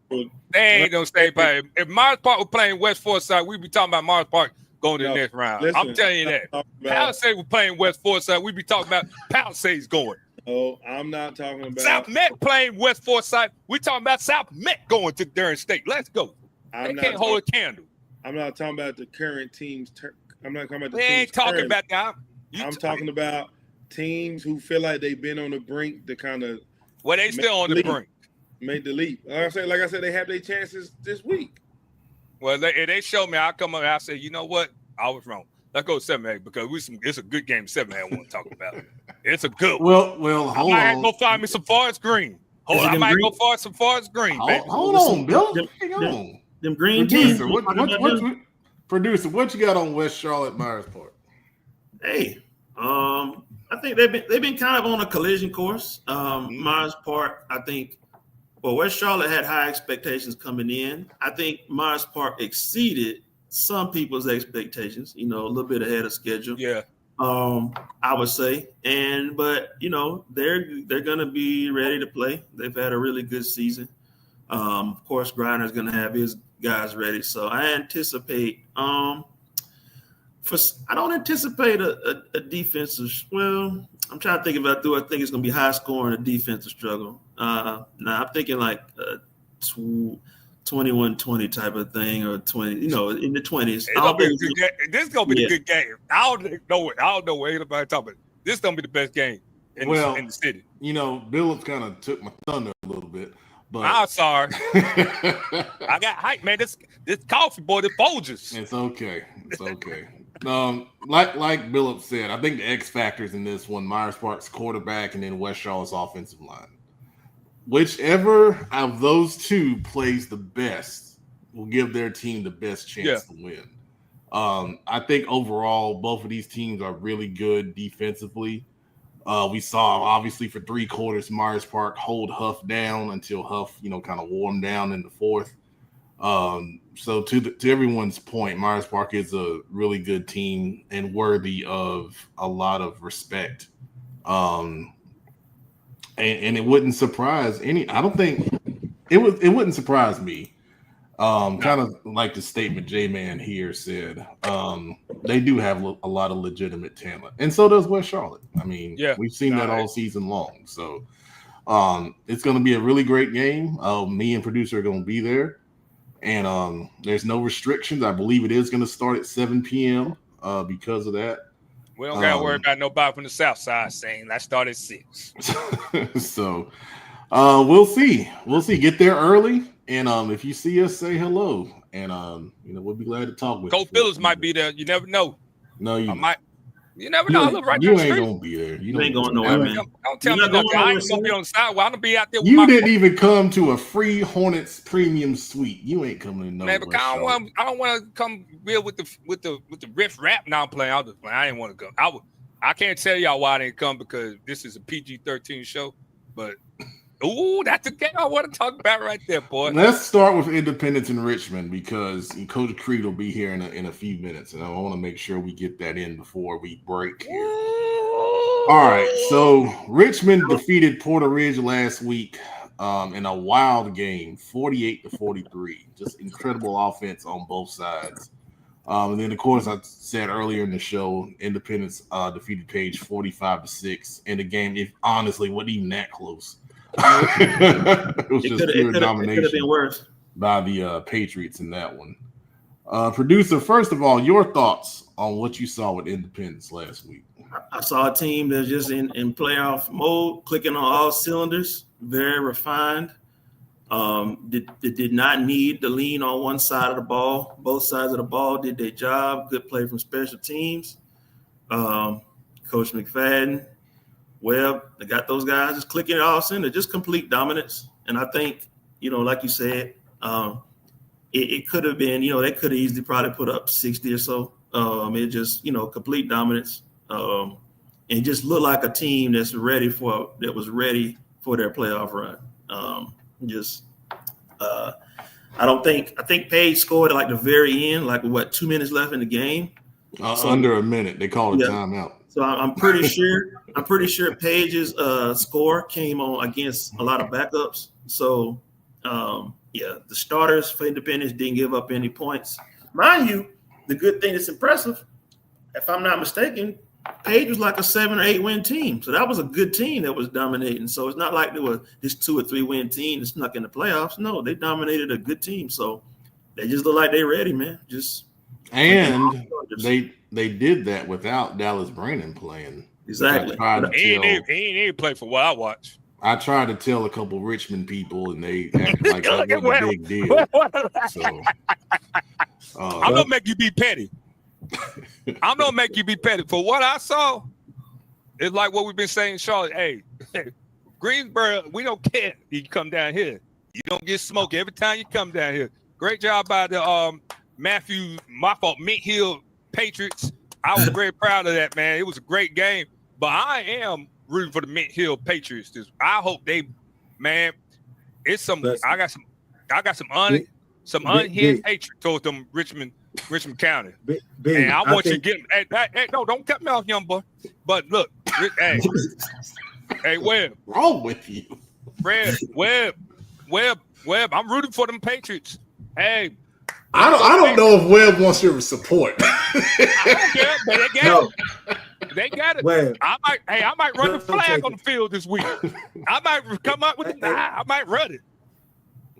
They ain't on the same plateau. If Myers Park were playing West Forsyth, we'd be talking about Myers Park going to the next round. Listen, I'm telling you that. Palisades were playing West Forsyth, we'd be talking about Palisades going. Oh, I'm not talking about South Met playing West Forsyth. We're talking about South Met going to Durham State. Let's go. They can't hold a candle. I'm not talking about the current teams. I'm not talking about the teams. They ain't talking about that. I'm talking about teams who feel like they've been on the brink to kind of. Well, they still on the brink. Make the leap. Like I said, they have their chances this week. Well, they showed me. I come up and I say, you know what? I was wrong. Let's go 7-8 because it's a good game. 7-8 I want to talk about. It's a good one. Well, hold on. I on. Go find me some Forest Green. I might go find some Forest Green, baby. Hold on, Bill. Hang on. Them green producer, teams. Producer, what you got on West Charlotte Myers Park? Hey, I think they've been kind of on a collision course. Myers Park, I think. Well, West Charlotte had high expectations coming in. I think Myers Park exceeded some people's expectations, a little bit ahead of schedule. Yeah. I would say. But they're gonna be ready to play. They've had a really good season. Of course, Griner's gonna have his guys ready. So I anticipate I don't anticipate a defensive. Well, I'm trying to think about do I think it's gonna be high scoring, a defensive struggle. I'm thinking like 21-20 type of thing, or 20, in the 20s. This is gonna be a good game. I don't know what anybody talking about. This gonna be the best game in the city. You know, Billups kind of took my thunder a little bit, but I'm sorry. I got hype, man. This coffee, boy, the Folgers. It's okay. It's okay. Like Billups said, I think the X factors in this one: Myers Park's quarterback and then West Charlotte's offensive line. Whichever of those two plays the best will give their team the best chance to win. I think overall, both of these teams are really good defensively. We saw, obviously, for 3 quarters, Myers Park hold Huff down until Huff, kind of wore him down in the fourth. So to everyone's point, Myers Park is a really good team and worthy of a lot of respect. And it wouldn't surprise I don't think it wouldn't surprise me. Kind of like the statement J-Man here said, they do have a lot of legitimate talent, and so does West Charlotte. I mean, we've seen that all season long. So it's going to be a really great game. Me and producer are going to be there, and there's no restrictions. I believe it is going to start at 7 p.m. Because of that. We don't got to worry about nobody from the South Side saying that start at 6. So we'll see. Get there early. And if you see us, say hello, and we'll be glad to talk with you. Coach Phillips might be there. You never know. No, you might. You never know. I live right you down the ain't street. gonna be there. You ain't going nowhere, man. Don't tell me nothing. I ain't gonna be on the sidewalk. I'm gonna be out there. With you didn't even come to a free Hornets premium suite. You ain't coming to nowhere. Man, but I don't want to come real with the riff rap. Now I'm playing. I didn't want to come. I can't tell y'all why I didn't come because this is a PG-13 show, but. Ooh, that's the game I want to talk about right there, boy. Let's start with Independence in Richmond because Coach Creed will be here in a few minutes, and I want to make sure we get that in before we break here. All right, so Richmond defeated Porter Ridge last week in a wild game, 48-43. Just incredible offense on both sides. And then, of course, I said earlier in the show, Independence defeated Page 45-6 in the game. If honestly, wasn't even that close. It was just pure domination. It could have been worse by the Patriots in that one. Producer, first of all, your thoughts on what you saw with Independence last week? I saw a team that's just in playoff mode, clicking on all cylinders, very refined. Did not need to lean on one side of the ball. Both sides of the ball did their job. Good play from special teams. Coach McFadden, Webb, they got those guys just clicking it all center, just complete dominance. And I think, like you said, it could have been, they could have easily probably put up 60 or so. It just, complete dominance. And just looked like a team that was ready for their playoff run. I think Page scored at like the very end, 2 minutes left in the game. Under a minute, they called a timeout. So I'm pretty sure Page's score came on against a lot of backups. So the starters for Independence didn't give up any points. Mind you, the good thing that's impressive, if I'm not mistaken, Page was like a 7 or 8 win team. So that was a good team that was dominating. So it's not like there was this 2 or 3 win team that snuck in the playoffs. No, they dominated a good team. So they just look like they're ready, man. They did that without Dallas Brandon playing. Exactly. He ain't even play for what I watch. I tried to tell a couple Richmond people, and they acted like that was a big deal. So, I'm gonna make you be petty. I'm gonna make you be petty. For what I saw, it's like what we've been saying, Charlotte. Hey, Greensboro, we don't care. You come down here, you don't get smoked every time you come down here. Great job by the Mint Hill Patriots. I was very proud of that, man. It was a great game. But I am rooting for the Mint Hill Patriots. I hope they, man. It's some. I got some unhinged hatred towards them Richmond County. And I want you to get them. Hey, no, don't cut me off, young boy. But look, hey, Webb. Wrong with you, Webb. I'm rooting for them Patriots. Hey. I don't know if Webb wants your support. I don't care, but they got it. They got it. Webb. I might run the flag on the field this week. I might come up with I might run it.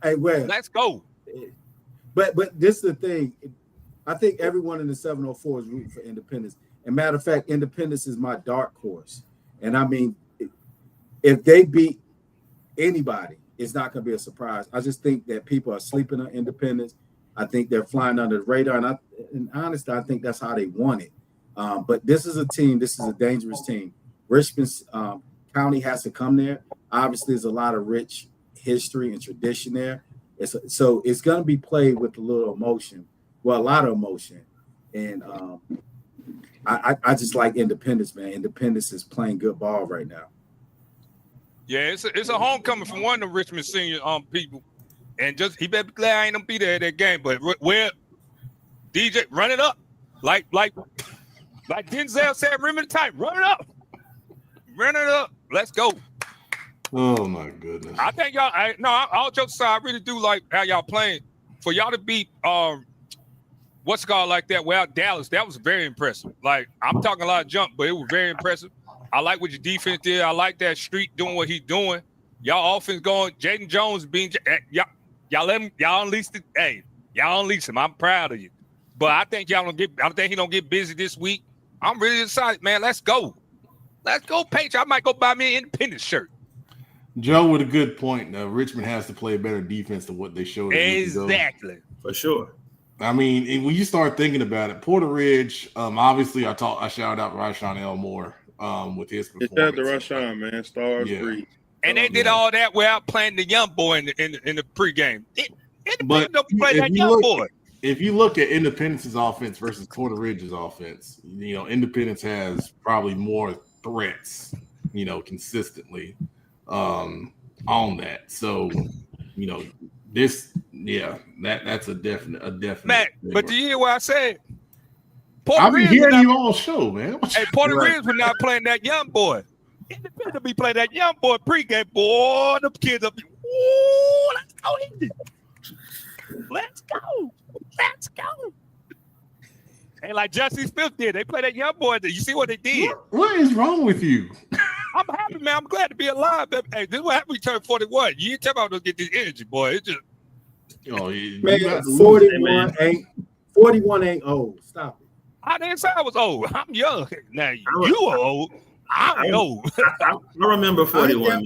Hey, Webb. Let's go. But this is the thing. I think everyone in the 704 is rooting for Independence. And matter of fact, Independence is my dark horse. And I mean, if they beat anybody, it's not going to be a surprise. I just think that people are sleeping on Independence. I think they're flying under the radar. And honestly, I think that's how they want it. But this is a team. This is a dangerous team. Richmond County has to come there. Obviously, there's a lot of rich history and tradition there. So it's going to be played with a little emotion. Well, a lot of emotion. And I just like Independence, man. Independence is playing good ball right now. Yeah, it's a homecoming from one of the Richmond senior people. And just he better be glad I ain't gonna be there at that game. But where DJ run it up. Like Denzel said, remember the time, run it up. Run it up. Let's go. Oh my goodness. I think y'all all jokes aside, I really do like how y'all playing. For y'all to beat what's it called like that without Dallas, that was very impressive. Like I'm talking a lot of jump, but it was very impressive. I like what your defense did. I like that Street doing what he's doing. Y'all offense going, Jaden Jones being y'all let him, y'all unleash the y'all unleash him. I'm proud of you. But I think I think he don't get busy this week. I'm really excited, man. Let's go. Let's go, Paige. I might go buy me an Independence shirt. Joe with a good point. Richmond has to play better defense than what they showed. Exactly. For sure. I mean, when you start thinking about it, Porter Ridge, obviously I shouted out Rashawn Elmore with his performance. Shout out to Rashawn, man. Stars breathe. And they did all that without playing the young boy in the pregame. But don't play that young boy. If you look at Independence's offense versus Porter Ridge's offense, Independence has probably more threats, consistently on that. So, that's a definite. Matt, but do you hear what I said? I've been hearing you all show, man. Hey, Porter Ridge was not playing that young boy. Independence be playing that young boy pregame. Boy, them kids up. Ooh, let's go, Indy. Let's go. Let's go. And like Jesse Smith did, they played that young boy. You see what they did? What is wrong with you? I'm happy, man. I'm glad to be alive. Hey, this is what happened when you turn 41. You ain't tell me I was get this energy, boy. It's just man, 41 ain't old. Stop it. I didn't say I was old. I'm young. Now you are old. I'm old. I remember 41, man.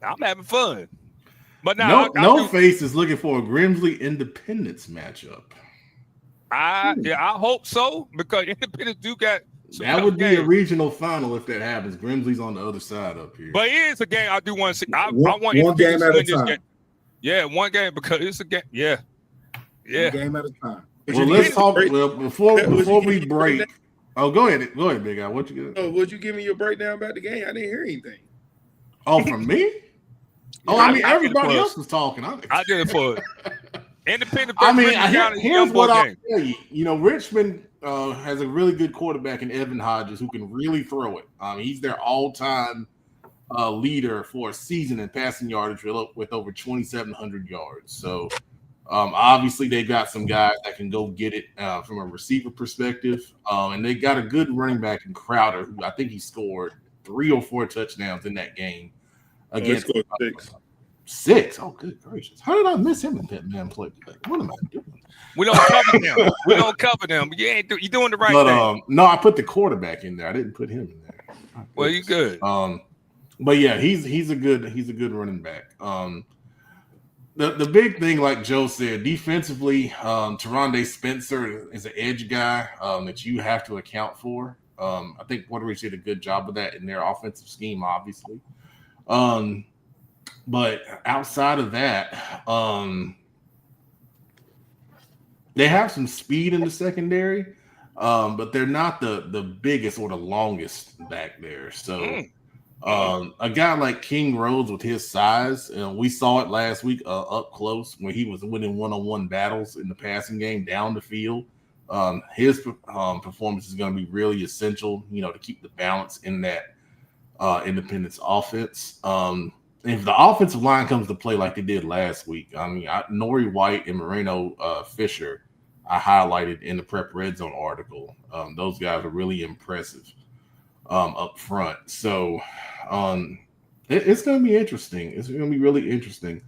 I'm having fun. But now no face is looking for a Grimsley Independence matchup. I hope so, because Independence do got that would be a regional final if that happens. Grimsley's on the other side up here. But it is a game I do want to see. I want one game at a time. Game. Yeah, one game because it's a game. Yeah. One game at a time. Well, let's talk. Well, before we break. Oh, go ahead, Big Guy. What you got? Oh, would you give me your breakdown about the game? I didn't hear anything. Oh, from me? Oh, I mean, everybody else was talking. I did it for Independent. I mean, here's what I'll tell you. Richmond has a really good quarterback in Evan Hodges who can really throw it. He's their all-time leader for a season in passing yardage with over 2,700 yards. So, obviously, they got some guys that can go get it from a receiver perspective. And they got a good running back in Crowder, who I think he scored 3 or 4 touchdowns in that game. Against 6. Oh, good gracious! How did I miss him in that man play? What am I doing? We don't cover them. We don't cover them. You're doing the right thing. No, I put the quarterback in there. I didn't put him in there. Well, you good. But yeah, he's a good running back. The big thing, like Joe said, defensively, Teronde Spencer is an edge guy that you have to account for. I think Puerto Rico did a good job of that in their offensive scheme, obviously. But outside of that, they have some speed in the secondary, but they're not the biggest or the longest back there. So a guy like King Rhodes with his size, we saw it last week up close when he was winning one-on-one battles in the passing game down the field. His performance is going to be really essential, to keep the balance in that Independence offense. If the offensive line comes to play like they did last week, Nori White and Moreno Fisher, I highlighted in the Prep Red Zone article. Those guys are really impressive up front. So it's going to be interesting. It's going to be really interesting.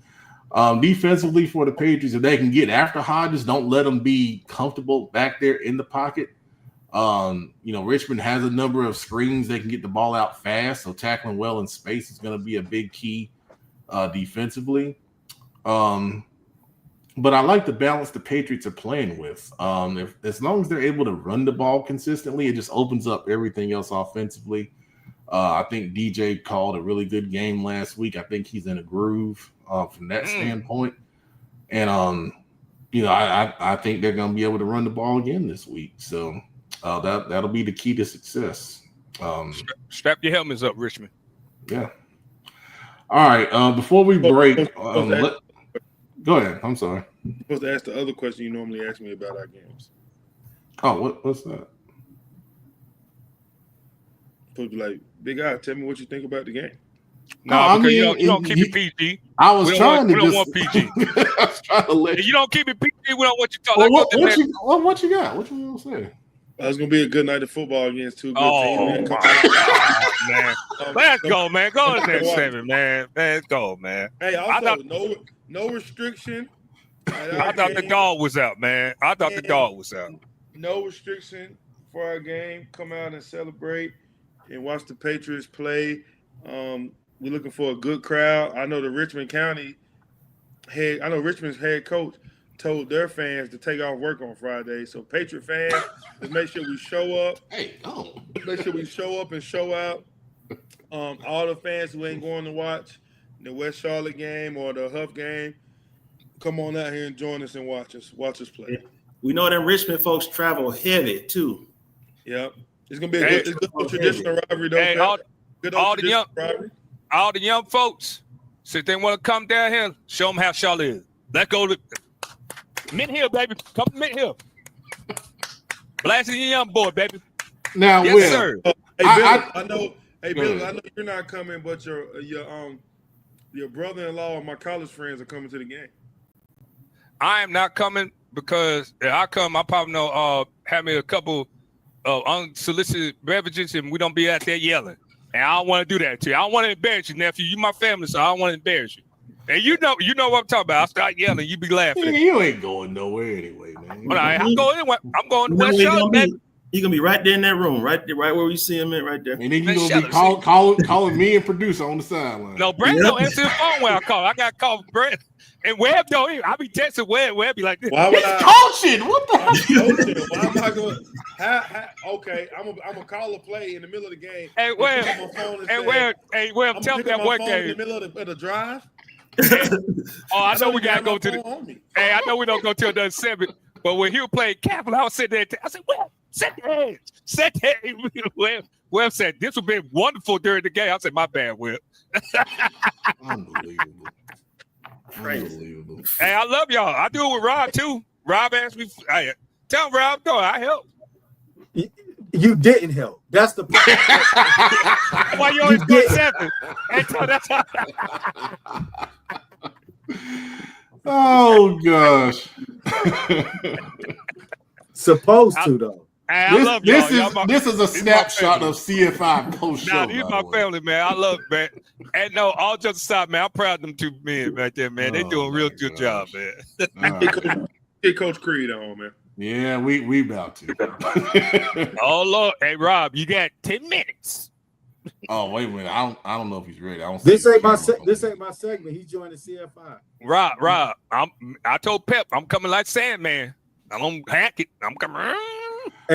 Defensively for the Patriots, if they can get after Hodges, don't let them be comfortable back there in the pocket. Richmond has a number of screens they can get the ball out fast, so tackling well in space is going to be a big key defensively. But I like the balance the Patriots are playing with. As long as they're able to run the ball consistently, it just opens up everything else offensively. I think DJ called a really good game last week. I think he's in a groove from that standpoint. And, I think they're going to be able to run the ball again this week. So that'll be the key to success. Strap your helmets up, Richmond. Yeah. All right. Before we break, go ahead. I'm sorry. You're supposed to ask the other question you normally ask me about our games. Oh, what's that? Supposed to be like, Big Eye, tell me what you think about the game. No, because you don't keep it PG. I was trying to we don't want PG. I was trying to let you don't keep it PG. We don't want you talking. Well, what you got? What you want to say? It's going to be a good night of football against two good teams. Man. Let's go, man. Go to that 7, man. Let's go, man. Hey, also, no restriction. I thought the dog was out, man. The dog was out. No restriction for our game. Come out and celebrate and watch the Patriots play. We're looking for a good crowd. I know Richmond's head coach told their fans to take off work on Friday. So Patriot fans, let's make sure we show up. Make sure we show up and show out. All the fans who ain't going to watch the West Charlotte game or the Huff game, come on out here and join us and watch us play. We know that Richmond folks travel heavy too. Yep. It's gonna be a good traditional rivalry, though. Hey, all the young folks, so if they want to come down here, show them how Charlotte is. Let's go to Mint Hill, baby. Come to Mint Hill. Blasting your young boy, baby. Now, yes, sir. Hey, I know you're not coming, but your brother-in-law and my college friends are coming to the game. I am not coming because if I come, I probably know have me a couple of unsolicited beverages and we don't be out there yelling. And I don't want to do that to you. I don't want to embarrass you, nephew. You my family, so I don't want to embarrass you. And you know what I'm talking about. I start yelling, you be laughing. Yeah, you ain't going nowhere anyway, man. All right, I'm going anyway. I'm going to West Charlotte, man. You're gonna be right there in that room, right where we see him at, right there. And then you're gonna be calling me and producer on the sideline. No, Brandon don't answer the phone when I call. I got to call Brandon. And Webb don't even. I be texting Webb. Webb be like this. Why would coaching? What the hell? Why am I going? Okay, I'm gonna call a play in the middle of the game. Hey, Webb. Hey, Webb. Tell me that one game in the middle of the drive. I know we gotta go to the. Hey, I know we don't go till the 7. But when he was playing Capital, I was sitting there. I said, "Well, set the edge." Webb said, "This would be wonderful during the game." I said, "My bad, Webb." Unbelievable. Hey, I love y'all. I do it with Rob too. Rob asked me. Tell Rob, no, I help. You didn't help. That's the point. Why you always go 7? Oh gosh. Supposed to though. Hey, I love y'all. This is a snapshot of CFI post show. These my family, man. I love it, man. And no, all jokes aside, man, I'm proud of them 2 men right there, man. They doing a real good job, man. Get Coach Creed on, man. Yeah, we about to. Oh Lord, hey Rob, you got 10 minutes. Oh wait a minute, I don't know if he's ready. This ain't my segment. He joined the CFI. Rob, I told Pep I'm coming like Sandman. I don't hack it. I'm coming.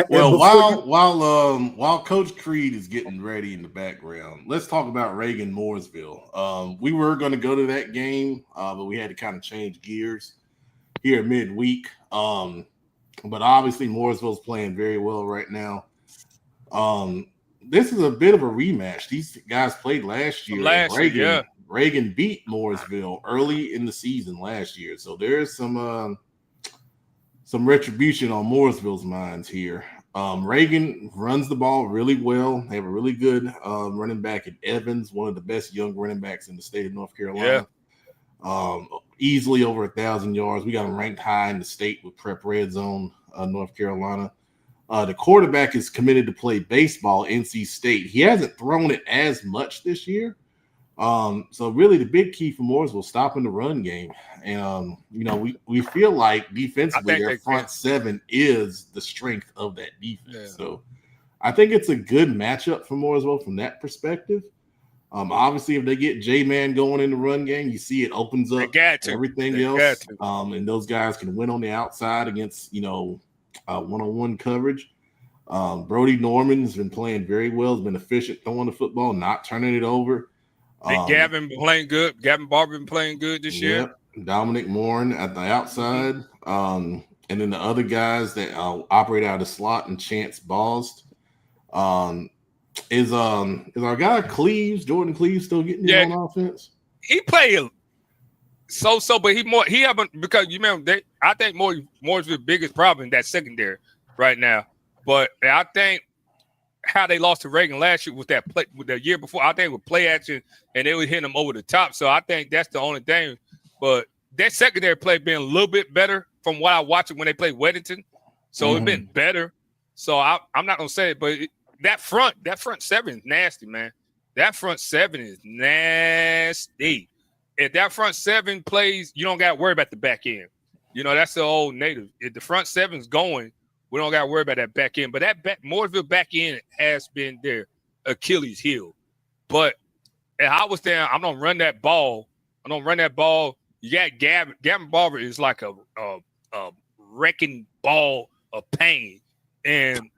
Well, while Coach Creed is getting ready in the background, let's talk about Reagan Mooresville. We were going to go to that game, but we had to kind of change gears here midweek. But obviously Mooresville's playing very well right now. This is a bit of a rematch. These guys played last year. Reagan beat Mooresville early in the season last year, so there's some retribution on Mooresville's minds here. Reagan runs the ball really well. They have a really good running back in Evans, one of the best young running backs in the state of North Carolina. Easily over 1,000 yards. We got him ranked high in the state with Prep Red Zone, North Carolina. The quarterback is committed to play baseball, NC State. He hasn't thrown it as much this year, So really the big key for Mooresville stopping the run game. And we feel like defensively their front seven is the strength of that defense. Yeah. So I think it's a good matchup for Mooresville from that perspective. Obviously, if they get J-Man going in the run game, you see it opens up everything else. And those guys can win on the outside against, one-on-one coverage. Brody Norman's been playing very well. Has been efficient throwing the football, not turning it over. Gavin been playing good. Gavin Barber been playing good this year. Dominic Morin at the outside. And then the other guys that operate out of the slot and Chance Balls. Is our guy Jordan Cleves still getting on offense? He played so, but he haven't, because you remember I think Moore's biggest problem in that secondary right now. But I think how they lost to Reagan last year was that play with the year before. I think with play action and they were hitting them over the top. So I think that's the only thing. But that secondary play been a little bit better from what I watched when they played Weddington. So it's been better. So I'm not gonna say it, but that front seven is nasty, man. That front seven is nasty. If that front seven plays, you don't got to worry about the back end. That's the old native. If the front seven's going, we don't got to worry about that back end. But that Mooresville back end has been their Achilles heel. But if I was there, I'm gonna run that ball. You got Gavin Barber is like a wrecking ball of pain, and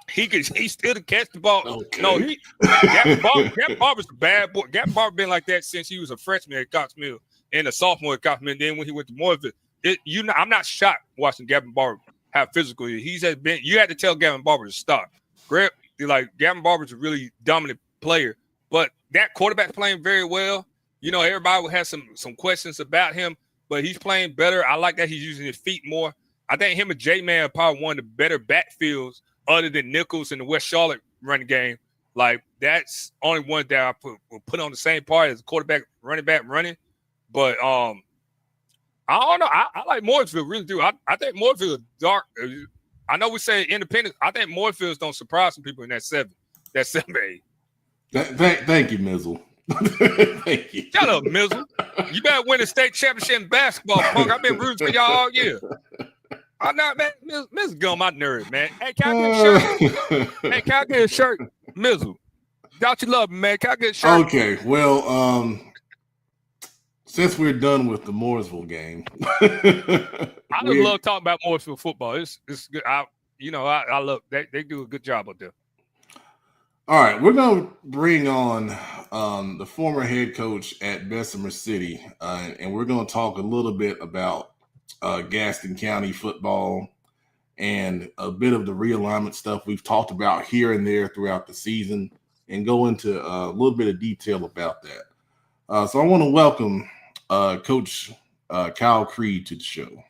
he still to catch the ball. Okay. No, Gavin Barber's a bad boy. Gavin Barber been like that since he was a freshman at Cox Mill and a sophomore at Cox Mill. Then when he went to Mooresville, I'm not shocked watching Gavin Barber how physical he has been. You had to tell Gavin Barber to stop. Gavin Barber's a really dominant player, but that quarterback playing very well. Everybody will have some questions about him, but he's playing better. I like that he's using his feet more. I think him and J-Man are probably one of the better backfields other than Nichols in the West Charlotte running game. Like, that's only one that I will put on the same part as quarterback, running back running. But I don't know. I like Mooresville, really do. I think Mooresville is dark. I know we say independent. I think Mooresville's don't surprise some people in that 7. That 7-8. Thank you, Mizzle. Thank you. Shut up, Mizzle. You better win a state championship in basketball, punk. I've been rooting for y'all all year. I'm not, man. Mizzle get on my nerves, man. Hey, can I get a shirt? Hey, can I get a shirt? Mizzle. Don't you love me, man? Can I get a shirt? Okay, well, since we're done with the Mooresville game, I just love talking about Mooresville football. It's good. I love they do a good job up there. All right, we're going to bring on the former head coach at Bessemer City, and we're going to talk a little bit about Gaston County football and a bit of the realignment stuff we've talked about here and there throughout the season, and go into a little bit of detail about that. So I want to welcome Coach Kyle Creed to the show.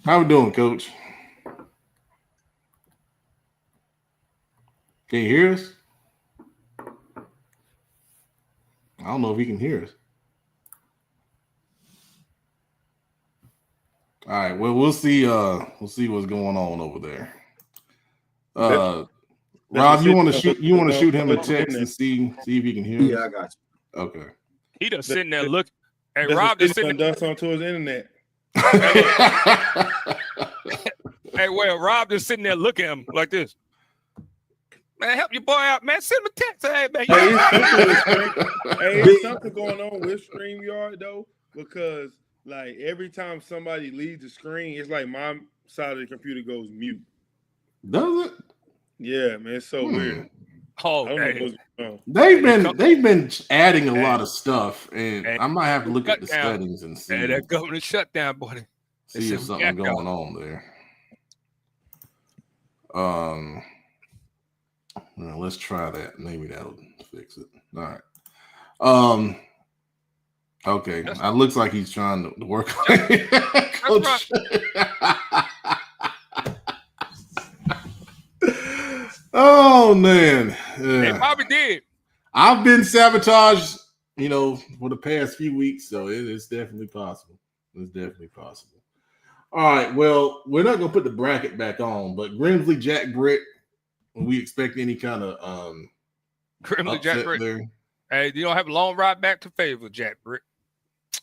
How we doing, Coach? Can you hear us? I don't know if he can hear us. All right. Well, we'll see what's going on over there. Rob, you want to shoot him a text and see if he can hear us? Yeah, I got you. Okay. He just sitting there looking. Hey, Rob just sitting there. Done something to his internet. Hey, well, Rob just sitting there looking at him like this. Man, help your boy out, man. Send him a text. Hey, man. It's something going on with StreamYard, though, because, like, every time somebody leaves the screen, it's like my side of the computer goes mute. Does it? Yeah, man. It's so weird. Oh, they've been adding a lot of stuff, and I might have to look at the settings and see. Hey, that government shutdown, buddy. See if something going on there. Well, let's try that. Maybe that'll fix it. All right. Okay. It looks like he's trying to work on it. Coach. Oh man. They probably did. I've been sabotaged, for the past few weeks, so it's definitely possible. It's definitely possible. All right. Well, we're not gonna put the bracket back on, but Grimsley, Jack Britt, when we expect any kind of Grimley, Jack Upset Brick. there. Hey, you don't have a long ride back to favor, Jack Brick.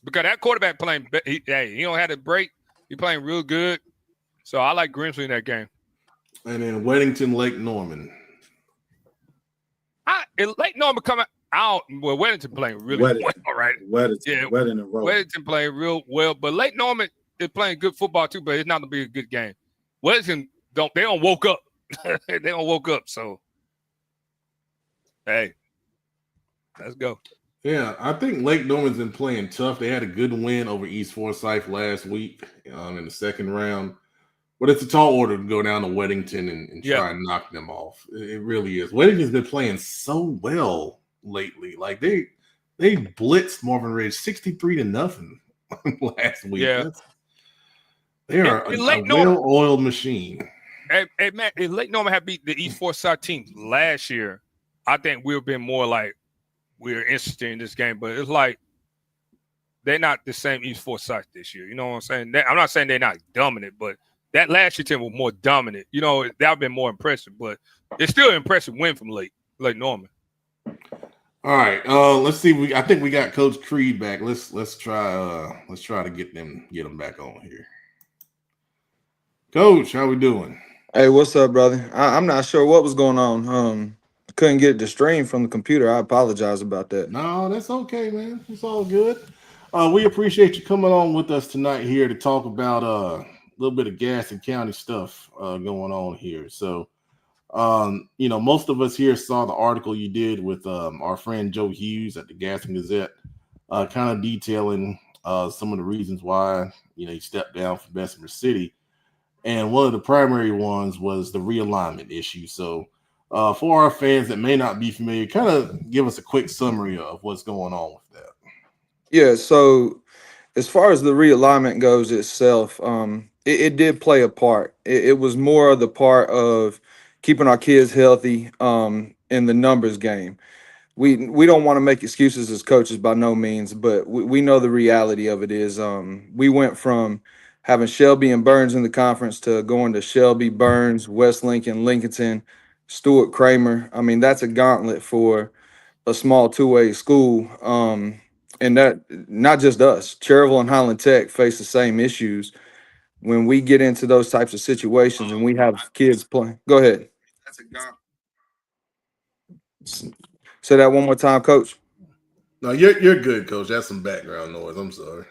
Because that quarterback playing, he don't have a break. He playing real good. So I like Grimsley in that game. And then Weddington, Lake Norman. Lake Norman coming out. Well, Weddington playing really well, right? Weddington playing real well. But Lake Norman is playing good football too, but it's not going to be a good game. Weddington, they don't woke up. They don't woke up. So, hey, let's go. Yeah, I think Lake Norman's been playing tough. They had a good win over East Forsyth last week in the second round. But it's a tall order to go down to Weddington and try and knock them off. It really is. Weddington's been playing so well lately. Like they blitzed Marvin Ridge 63-0 last week. Yeah. They are a well-oiled machine. Hey, Matt, if Lake Norman had beat the East Forsyth team last year, I think we would have been more like we're interested in this game. But it's like they're not the same East Forsyth this year. You know what I'm saying? I'm not saying they're not dominant, but that last year team was more dominant. You know, that would have been more impressive. But it's still an impressive win from Lake Norman. All right. Let's see. I think we got Coach Creed back. Let's try to get them back on here. Coach, how we doing? Hey, what's up, brother? I'm not sure what was going on. Couldn't get the stream from the computer. I apologize about that. No, that's okay, man. It's all good. We appreciate you coming on with us tonight here to talk about a little bit of Gaston County stuff going on here. So, most of us here saw the article you did with our friend Joe Hughes at the Gaston Gazette, kind of detailing some of the reasons why he stepped down from Bessemer City. And one of the primary ones was the realignment issue. So for our fans that may not be familiar, kind of give us a quick summary of what's going on with that. Yeah, so as far as the realignment goes itself, it did play a part. It was more of the part of keeping our kids healthy in the numbers game. We don't want to make excuses as coaches by no means, but we know the reality of it is we went from having Shelby and Burns in the conference to going to Shelby, Burns, West Lincoln, Lincolnton, Stuart Kramer. I mean, that's a gauntlet for a small two-way school. And that not just us, Cherryville and Highland Tech face the same issues when we get into those types of situations and we have kids playing. Go ahead. That's a gauntlet. Say that one more time, Coach. No, you're good, Coach. That's some background noise. I'm sorry.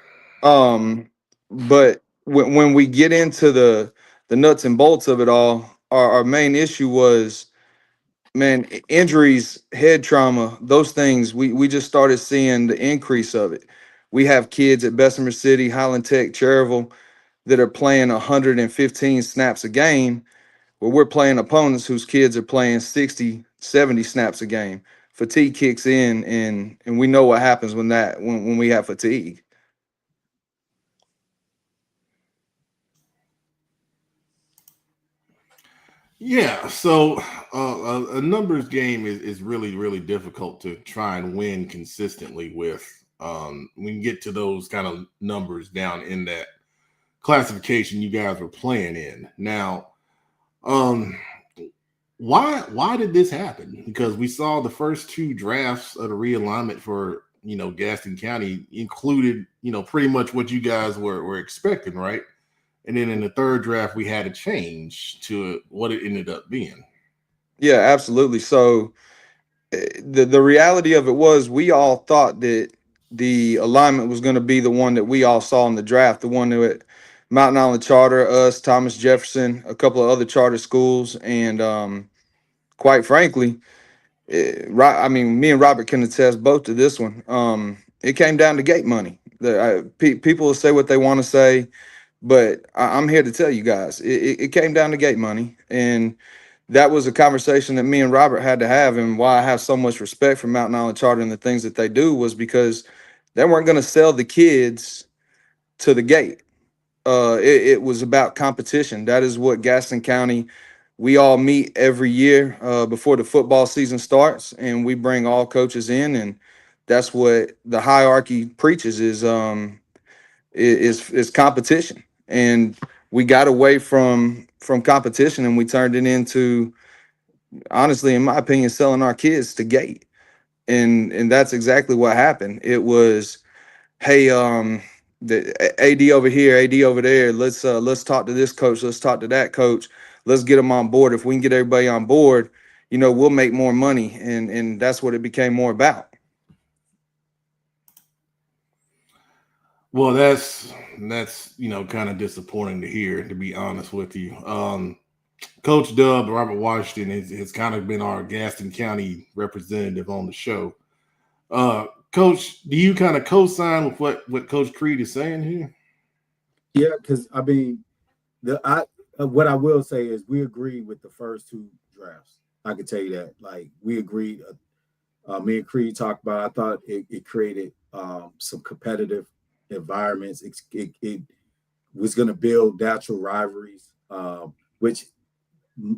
But when we get into the nuts and bolts of it all, our main issue was, man, injuries, head trauma, those things, we just started seeing the increase of it. We have kids at Bessemer City, Highland Tech, Cherryville that are playing 115 snaps a game, where we're playing opponents whose kids are playing 60, 70 snaps a game. Fatigue kicks in, and we know what happens when we have fatigue. Yeah, so a numbers game is really, really difficult to try and win consistently with. When you get to those kind of numbers down in that classification you guys were playing in. Now, why did this happen? Because we saw the first two drafts of the realignment for Gaston County included pretty much what you guys were expecting, right? And then in the third draft, we had a change to what it ended up being. Yeah, absolutely. So the reality of it was we all thought that the alignment was going to be the one that we all saw in the draft, the one that Mountain Island Charter, us, Thomas Jefferson, a couple of other charter schools. And quite frankly, me and Robert can attest both to this one. It came down to gate money. People will say what they want to say, but I'm here to tell you guys, it came down to gate money. And that was a conversation that me and Robert had to have. And why I have so much respect for Mountain Island Charter and the things that they do was because they weren't going to sell the kids to the gate. It was about competition. That is what Gaston County, we all meet every year before the football season starts, and we bring all coaches in, and that's what the hierarchy preaches is competition. And we got away from competition, and we turned it into honestly, in my opinion, selling our kids to Gate. And that's exactly what happened. It was, hey, the AD over here, AD over there. Let's talk to this coach. Let's talk to that coach. Let's get them on board. If we can get everybody on board, we'll make more money. And that's what it became more about. Well, that's kind of disappointing to hear, to be honest with you. Coach Dub, Robert Washington, has kind of been our Gaston County representative on the show. Coach, do you kind of co-sign with what Coach Creed is saying here? Yeah, because I mean, what I will say is we agreed with the first two drafts. I can tell you that. Like we agreed. Me and Creed talked about. I thought it created some competitive environments. It was going to build natural rivalries, which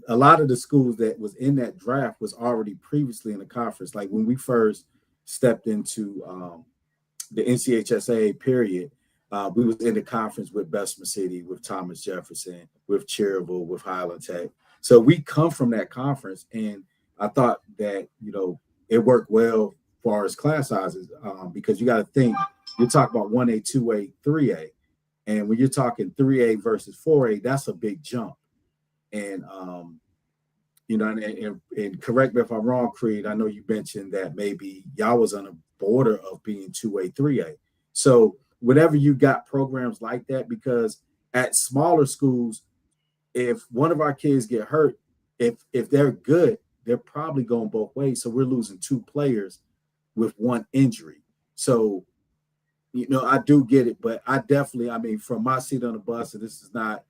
a lot of the schools that was in that draft was already previously in the conference. Like when we first stepped into the NCHSAA period, we was in the conference with Bessemer City, with Thomas Jefferson, with Cherryville, with Highland Tech. So we come from that conference, and I thought that it worked well for our class sizes because you got to think you're talking about 1A, 2A, 3A, and when you're talking 3A versus 4A, that's a big jump. And and correct me if I'm wrong, Creed. I know you mentioned that maybe y'all was on the border of being 2A, 3A. So whenever you got programs like that, because at smaller schools, if one of our kids get hurt, if they're good, they're probably going both ways. So we're losing two players with one injury. So, I do get it, but I mean, from my seat on the bus, and this is not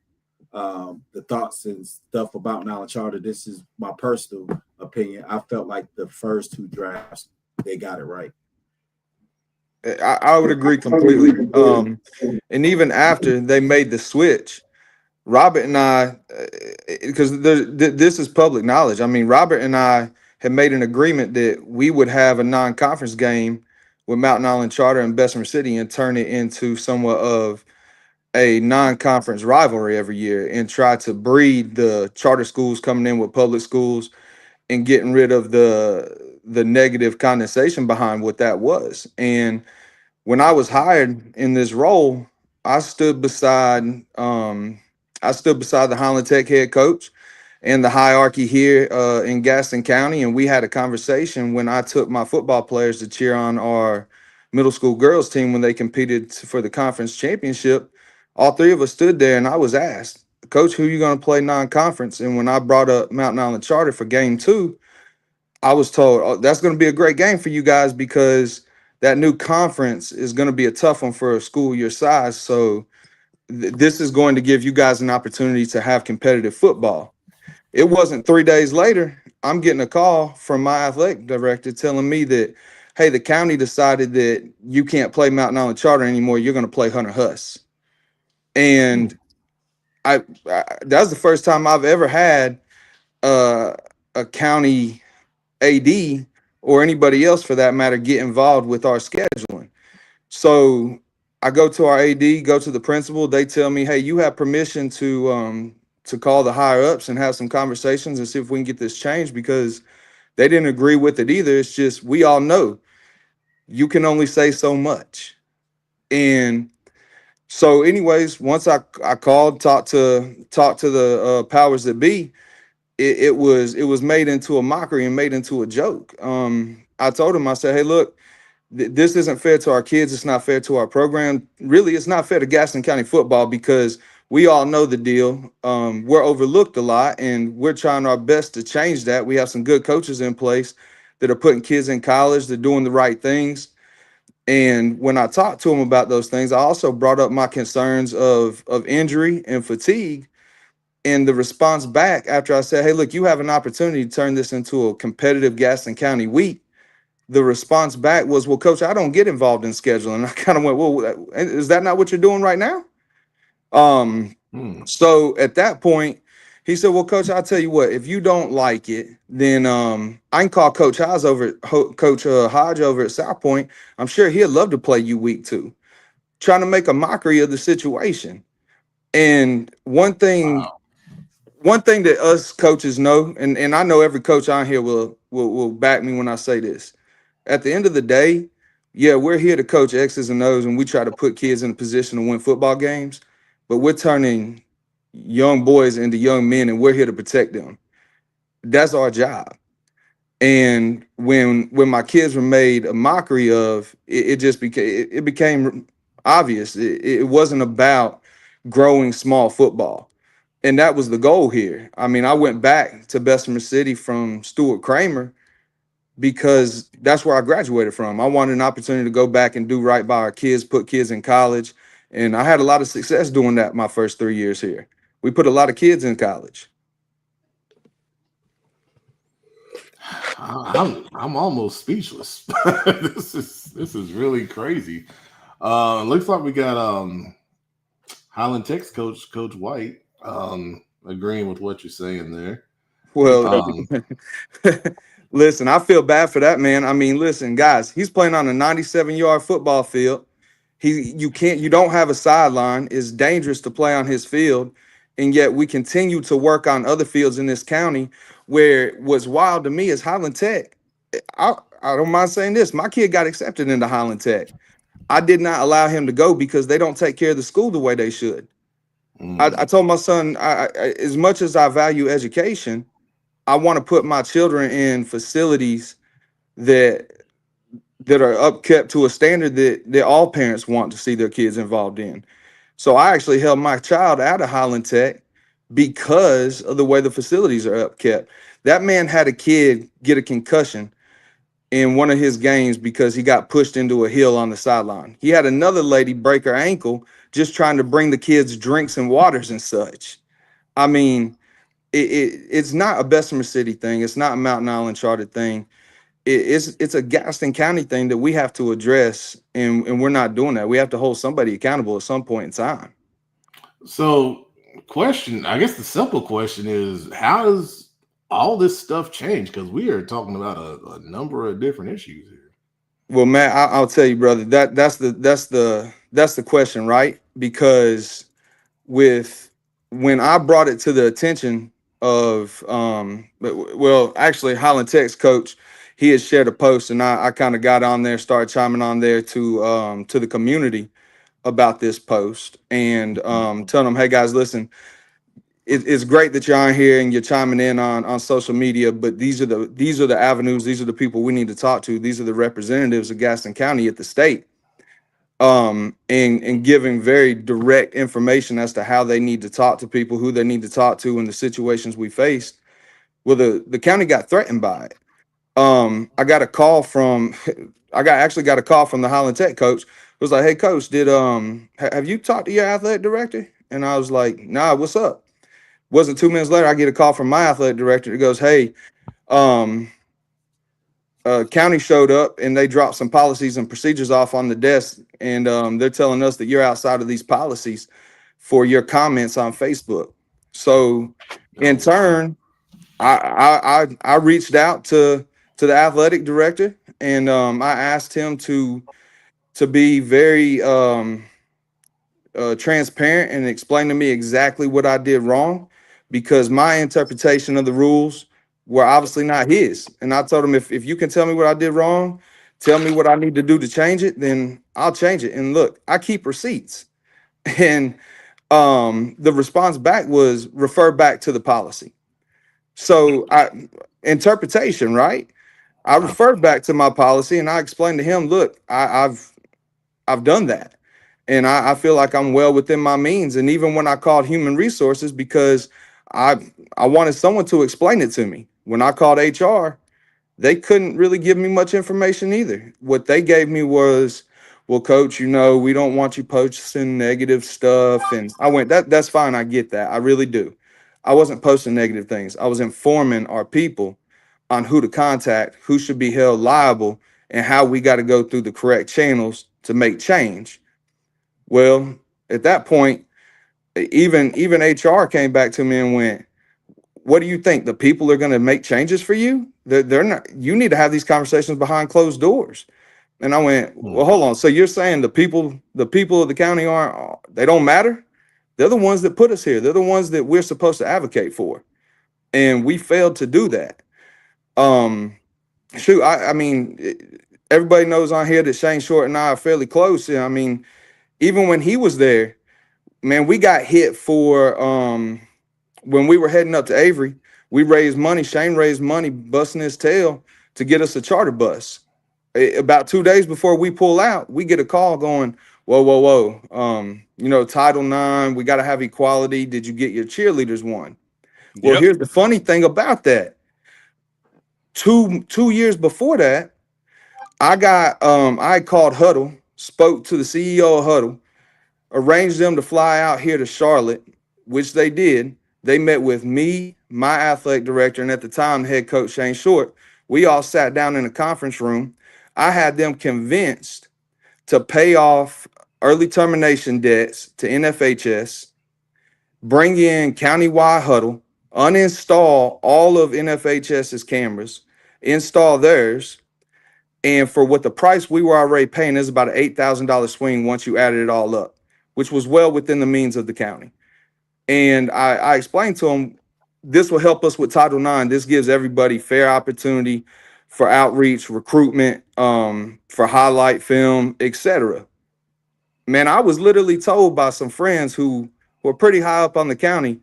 the thoughts and stuff about Knowledge Charter. This is my personal opinion. I felt like the first two drafts, they got it right. I would agree completely. And even after they made the switch, Robert and I, because this is public knowledge. I mean, Robert and I had made an agreement that we would have a non-conference game with Mountain Island Charter and Bessemer City and turn it into somewhat of a non-conference rivalry every year and try to breed the charter schools coming in with public schools and getting rid of the negative condensation behind what that was. And when I was hired in this role, I stood beside the Highland Tech head coach and the hierarchy here in Gaston County, and we had a conversation when I took my football players to cheer on our middle school girls team when they competed for the conference championship. All three of us stood there, and I was asked, Coach, who are you going to play non-conference? And when I brought up Mountain Island Charter for game 2, I was told, oh, that's going to be a great game for you guys because that new conference is going to be a tough one for a school your size. So this is going to give you guys an opportunity to have competitive football. It wasn't 3 days later, I'm getting a call from my athletic director telling me that, hey, the county decided that you can't play Mountain Island Charter anymore. You're going to play Hunter Huss. And I that was the first time I've ever had a county AD or anybody else for that matter get involved with our scheduling. So I go to our AD, go to the principal. They tell me, hey, you have permission to call the higher ups and have some conversations and see if we can get this changed because they didn't agree with it either. It's just we all know you can only say so much. And so, anyways, once I called, talked to the powers that be, it was made into a mockery and made into a joke. I told him, I said, hey, look, this isn't fair to our kids. It's not fair to our program. Really, it's not fair to Gaston County football because we all know the deal. We're overlooked a lot, and we're trying our best to change that. We have some good coaches in place that are putting kids in college. They're doing the right things. And when I talked to him about those things, I also brought up my concerns of injury and fatigue. And the response back after I said, hey, look, you have an opportunity to turn this into a competitive Gaston County week. The response back was, well, Coach, I don't get involved in scheduling. I kind of went, well, is that not what you're doing right now? So at that point, he said, well, Coach, I'll tell you what, if you don't like it, then I can call Coach Hodge over at South Point. I'm sure he'd love to play you week 2, trying to make a mockery of the situation. And one thing one thing that us coaches know, and I know every coach on here will back me when I say this. At the end of the day, yeah, we're here to coach X's and O's, and we try to put kids in a position to win football games, but we're turning young boys into young men, and we're here to protect them. That's our job. And when my kids were made a mockery of, it just became obvious. It wasn't about growing small football. And that was the goal here. I mean, I went back to Bessemer City from Stuart Kramer because that's where I graduated from. I wanted an opportunity to go back and do right by our kids, put kids in college. And I had a lot of success doing that my first 3 years here. We put a lot of kids in college. I'm almost speechless. This is really crazy. Looks like we got Highland Tech's Coach White agreeing with what you're saying there. Well, listen, I feel bad for that man. I mean, listen, guys, he's playing on a 97-yard football field. You don't have a sideline. It's dangerous to play on his field. And yet we continue to work on other fields in this county where what's wild to me is Highland Tech. I don't mind saying this. My kid got accepted into Highland Tech. I did not allow him to go because they don't take care of the school the way they should. I told my son, as much as I value education, I want to put my children in facilities that are upkept to a standard that all parents want to see their kids involved in. So I actually held my child out of Highland Tech because of the way the facilities are upkept. That man had a kid get a concussion in one of his games because he got pushed into a hill on the sideline. He had another lady break her ankle just trying to bring the kids drinks and waters and such. I mean, it's not a Bessemer City thing. It's not a Mountain Island chartered thing. It's a Gaston County thing that we have to address, and we're not doing that. We have to hold somebody accountable at some point in time. So, I guess the simple question is, how does all this stuff change? Because we are talking about a number of different issues here. Well, Matt, I'll tell you, brother, that's the question, right? Because when I brought it to the attention of actually Highland Tech's coach, he had shared a post, and I kind of got on there, started chiming on there to the community about this post, and telling them, hey guys, listen, it's great that you're on here and you're chiming in on social media, but these are the avenues, these are the people we need to talk to. These are the representatives of Gaston County at the state, and giving very direct information as to how they need to talk to people, who they need to talk to in the situations we faced. Well, the county got threatened by it. I got a call from the Highland Tech coach. It was like, hey coach, have you talked to your athletic director? And I was like, nah, what's up? Wasn't 2 minutes later, I get a call from my athletic director. It goes, hey, county showed up and they dropped some policies and procedures off on the desk, and they're telling us that you're outside of these policies for your comments on Facebook. So in turn, I reached out to the athletic director, and I asked him to be very transparent and explain to me exactly what I did wrong, because my interpretation of the rules were obviously not his. And I told him, if you can tell me what I did wrong, tell me what I need to do to change it, then I'll change it. And look, I keep receipts. And the response back was refer back to the policy. So interpretation, right? I referred back to my policy and I explained to him, look, I've done that. And I feel like I'm well within my means. And even when I called human resources, because I wanted someone to explain it to me. When I called HR, they couldn't really give me much information either. What they gave me was, well, coach, we don't want you posting negative stuff. And I went, that's fine. I get that. I really do. I wasn't posting negative things. I was informing our people on who to contact, who should be held liable, and how we got to go through the correct channels to make change. Well, at that point, even HR came back to me and went, what do you think? The people are going to make changes for you? They're not. You need to have these conversations behind closed doors. And I went, well, hold on. So you're saying the people of the county they don't matter? They're the ones that put us here. They're the ones that we're supposed to advocate for. And we failed to do that. Shoot, I mean, everybody knows on here that Shane Short and I are fairly close. I mean, even when he was there, man, we got hit for when we were heading up to Avery. We raised money. Shane raised money, busting his tail to get us a charter bus. About 2 days before we pull out, we get a call going, whoa. You know, Title IX, we got to have equality. Did you get your cheerleaders one? Well, Yep. here's the funny thing about that. Two years before that, I called Huddle, spoke to the CEO of Huddle, arranged them to fly out here to Charlotte, which they did. They met with me, my athletic director, and at the time, head coach Shane Short. We all sat down in a conference room. I had them convinced to pay off early termination debts to NFHS, bring in countywide Huddle, uninstall all of NFHS's cameras, install theirs, and for what the price we were already paying is about an $8,000 swing once you added it all up, which was well within the means of the county. And I explained to them, this will help us with Title IX. This gives everybody fair opportunity for outreach, recruitment, for highlight film, etc. Man, I was literally told by some friends who were pretty high up on the county,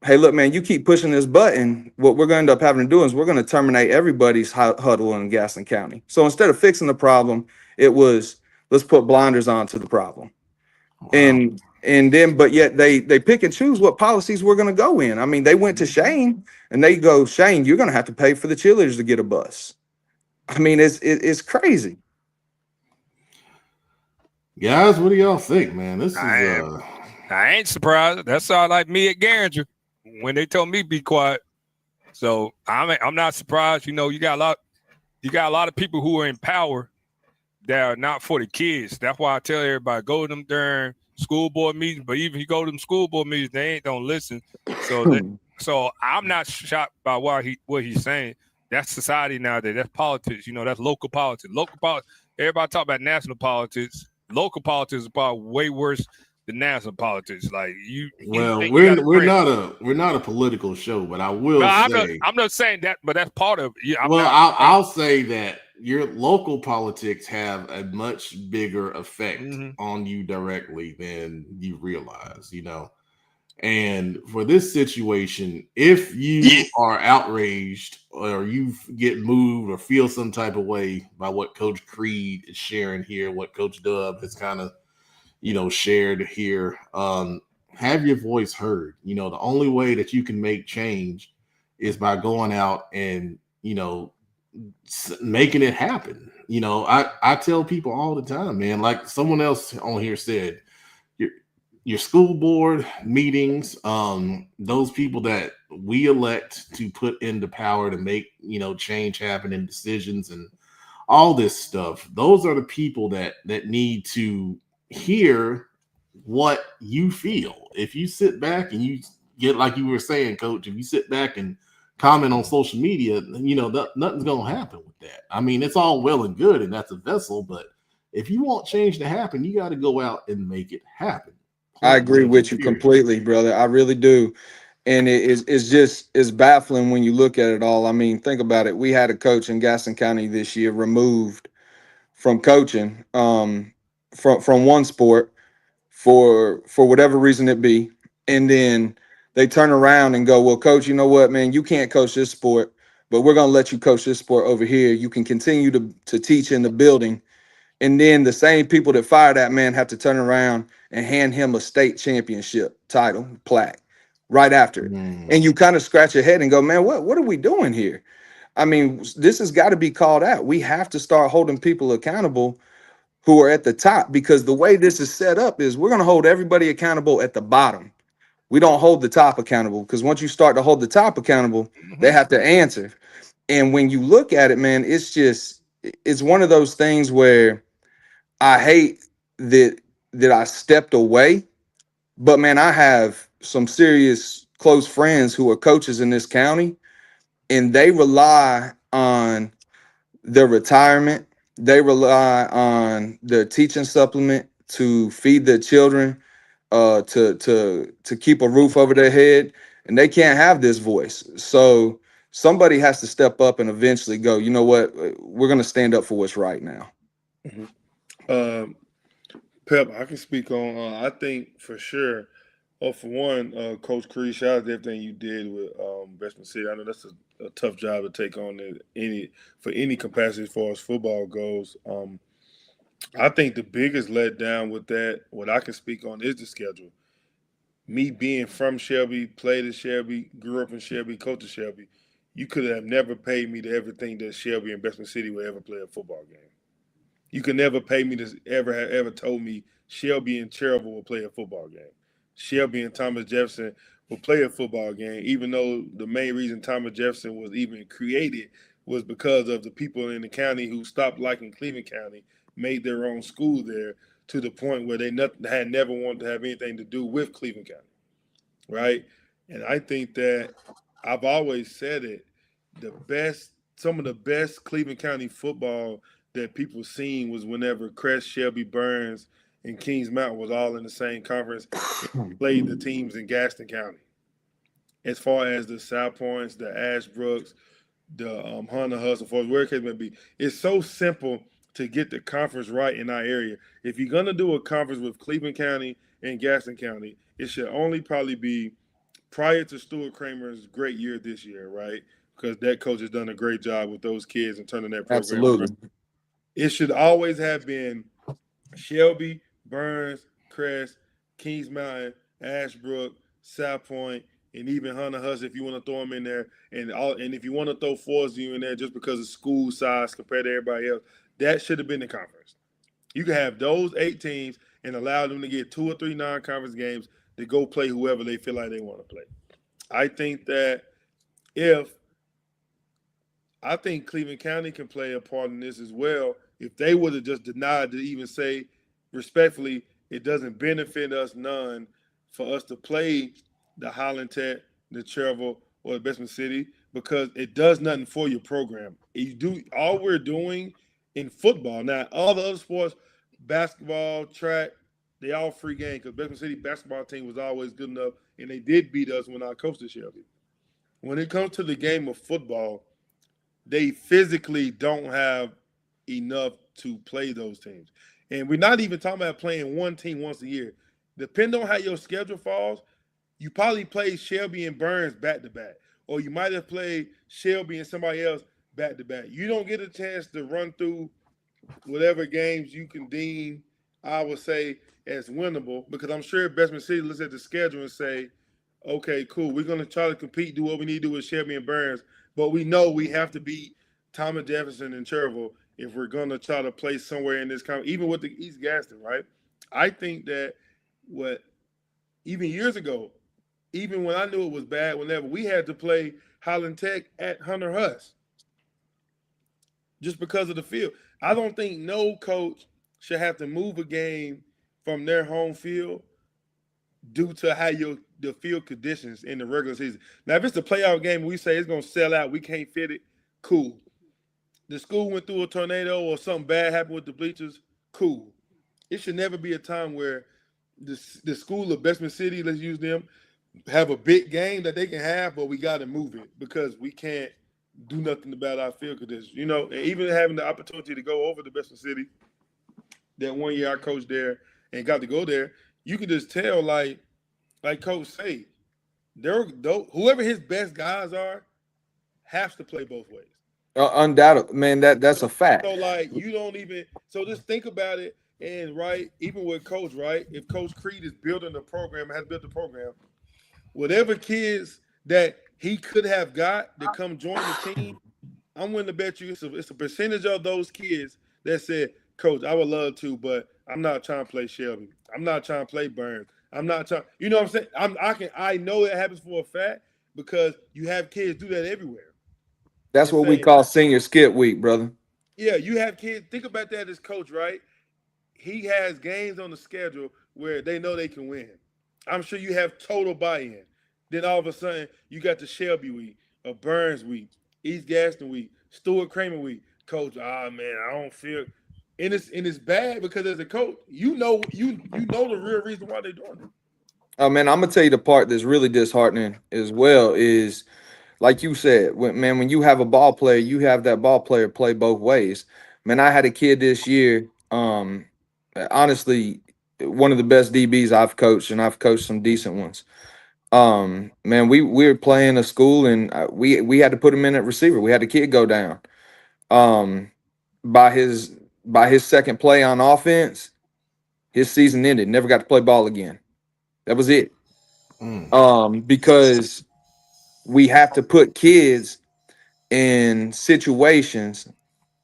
hey, look, man, you keep pushing this button, what we're going to end up having to do is we're going to terminate everybody's Huddle in Gaston County. So instead of fixing the problem, it was, let's put blinders on to the problem. Wow. And then, but yet they pick and choose what policies we're going to go in. I mean, they went to Shane and they go, Shane, you're going to have to pay for the cheerleaders to get a bus. I mean, it's crazy. Guys, what do y'all think, man? This is I ain't surprised. That's all like me at Garinger when they told me be quiet. So I'm not surprised. You know, you got a lot of people who are in power that are not for the kids. That's why I tell everybody, go to them during school board meetings. But even if you go to them school board meetings, they don't listen. So I'm not shocked by what he's saying. That's society nowadays. That's politics. You know, that's local politics. Everybody talk about national politics. Local politics is probably way worse than national politics. Like we're not a political show, but I will say I'm not saying that, but that's part of it. Yeah, I'll say that your local politics have a much bigger effect on you directly than you realize, you know. And for this situation, if you are outraged or you get moved or feel some type of way by what Coach Creed is sharing here, what Coach Dub has kind of, you know, shared here, have your voice heard. You know, the only way that you can make change is by going out and, you know, making it happen. You know, I tell people all the time, man, like someone else on here said, your school board meetings, those people that we elect to put into power to make, you know, change happen in decisions and all this stuff, those are the people that need to hear what you feel. If you sit back and you get, like you were saying, Coach, if you sit back and comment on social media, you know, nothing's going to happen with that. I mean, it's all well and good, and that's a vessel, but if you want change to happen, you got to go out and make it happen. I agree with you completely, brother. I really do. And it's baffling when you look at it all. I mean, think about it. We had a coach in Gaston County this year removed from coaching from one sport for whatever reason it be. And then they turn around and go, well, coach, you know what, man, you can't coach this sport, but we're going to let you coach this sport over here. You can continue to teach in the building. And then the same people that fired that man have to turn around and hand him a state championship title plaque right after it. And you kind of scratch your head and go, man, what are we doing here? I mean, this has got to be called out. We have to start holding people accountable who are at the top, because the way this is set up is we're going to hold everybody accountable at the bottom. We don't hold the top accountable, because once you start to hold the top accountable, they have to answer. And when you look at it, man, it's one of those things where I hate that I stepped away, but man, I have some serious close friends who are coaches in this county, and they rely on their retirement. They rely on their teaching supplement to feed their children. to keep a roof over their head, and they can't have this voice. So somebody has to step up and eventually go, you know what, we're going to stand up for what's right now. Mm-hmm. Pep, I can speak on. I think for sure. For one, Coach Creed, shout out to everything you did with Bestman City. I know that's a tough job to take on for any capacity as far as football goes. I think the biggest letdown with that, what I can speak on, is the schedule. Me being from Shelby, played at Shelby, grew up in Shelby, coached at Shelby, you could have never paid me to ever think that Shelby and Bestman City would ever play a football game. You could never pay me to ever told me Shelby and Cherville will play a football game. Shelby and Thomas Jefferson will play a football game, even though the main reason Thomas Jefferson was even created was because of the people in the county who stopped liking Cleveland County, made their own school there to the point where they had never wanted to have anything to do with Cleveland County, right? And I think that I've always said it, some of the best Cleveland County football that people seen was whenever Crest, Shelby, Burns, and Kings Mountain was all in the same conference and played the teams in Gaston County. As far as the South Points, the Ashbrooks, the Hunter Hustle, for where it case may be, it's so simple to get the conference right in our area. If you're gonna do a conference with Cleveland County and Gaston County, it should only probably be prior to Stuart Kramer's great year this year, right? Because that coach has done a great job with those kids and turning that program Absolutely. around. It should always have been Shelby, Burns, Crest, Kings Mountain, Ashbrook, South Point, and even Hunter Hustle if you want to throw them in there. And if you want to throw Forzu in there just because of school size compared to everybody else, that should have been the conference. You can have those 8 teams and allow them to get 2 or 3 non-conference games to go play whoever they feel like they want to play. I think that I think Cleveland County can play a part in this as well. If they would have just denied to even say respectfully, it doesn't benefit us none for us to play the Highland Tech, the Cherville, or the Bestman City because it does nothing for your program. You do all we're doing in football. Now, all the other sports, basketball, track, they all free game because Bestman City basketball team was always good enough, and they did beat us when I coached at Shelby. When it comes to the game of football, they physically don't have enough to play those teams. And we're not even talking about playing one team once a year. Depending on how your schedule falls, you probably play Shelby and Burns back to back, or you might have played Shelby and somebody else back to back. You don't get a chance to run through whatever games you can deem, I would say, as winnable, because I'm sure Bestman City looks at the schedule and say, okay, cool, we're going to try to compete, do what we need to do with Shelby and Burns, but we know we have to beat Thomas Jefferson and Cherville if we're going to try to play somewhere in this even with the East Gaston, right? I think that even years ago, even when I knew it was bad, whenever we had to play Highland Tech at Hunter Huss, just because of the field. I don't think no coach should have to move a game from their home field due to how the field conditions in the regular season. Now, if it's a playoff game and we say it's going to sell out, we can't fit it, cool. The school went through a tornado or something bad happened with the bleachers, cool. It should never be a time where the school of Bestman City, let's use them, have a big game that they can have, but we got to move it because we can't do nothing about our field conditions. You know, and even having the opportunity to go over to Bestman City, that one year I coached there and got to go there, you can just tell, like Coach say, whoever his best guys are has to play both ways. Undoubtedly, man, that's a fact. So, like, you don't even – so just think about it. And, right, even with Coach, right, if Coach Creed is building a program, has built a program, whatever kids that he could have got to come join the team, I'm willing to bet you it's a percentage of those kids that said, Coach, I would love to, but I'm not trying to play Shelby. I'm not trying to play Burns. I'm not trying – you know what I'm saying? I know it happens for a fact because you have kids do that everywhere. That's what we call senior skip week, brother. Yeah, you have kids. Think about that as coach, right? He has games on the schedule where they know they can win. I'm sure you have total buy-in. Then all of a sudden, you got the Shelby week, a Burns week, East Gaston week, Stuart Kramer week. Coach, man, I don't feel. And it's bad because as a coach, you know the real reason why they're doing it. Oh man, I'm gonna tell you the part that's really disheartening as well is, like you said, when you have a ball player, you have that ball player play both ways. Man, I had a kid this year. Honestly, one of the best DBs I've coached, and I've coached some decent ones. Man, we were playing a school, and we had to put him in at receiver. We had the kid go down. Um, by his second play on offense, his season ended. Never got to play ball again. That was it. Mm. Because we have to put kids in situations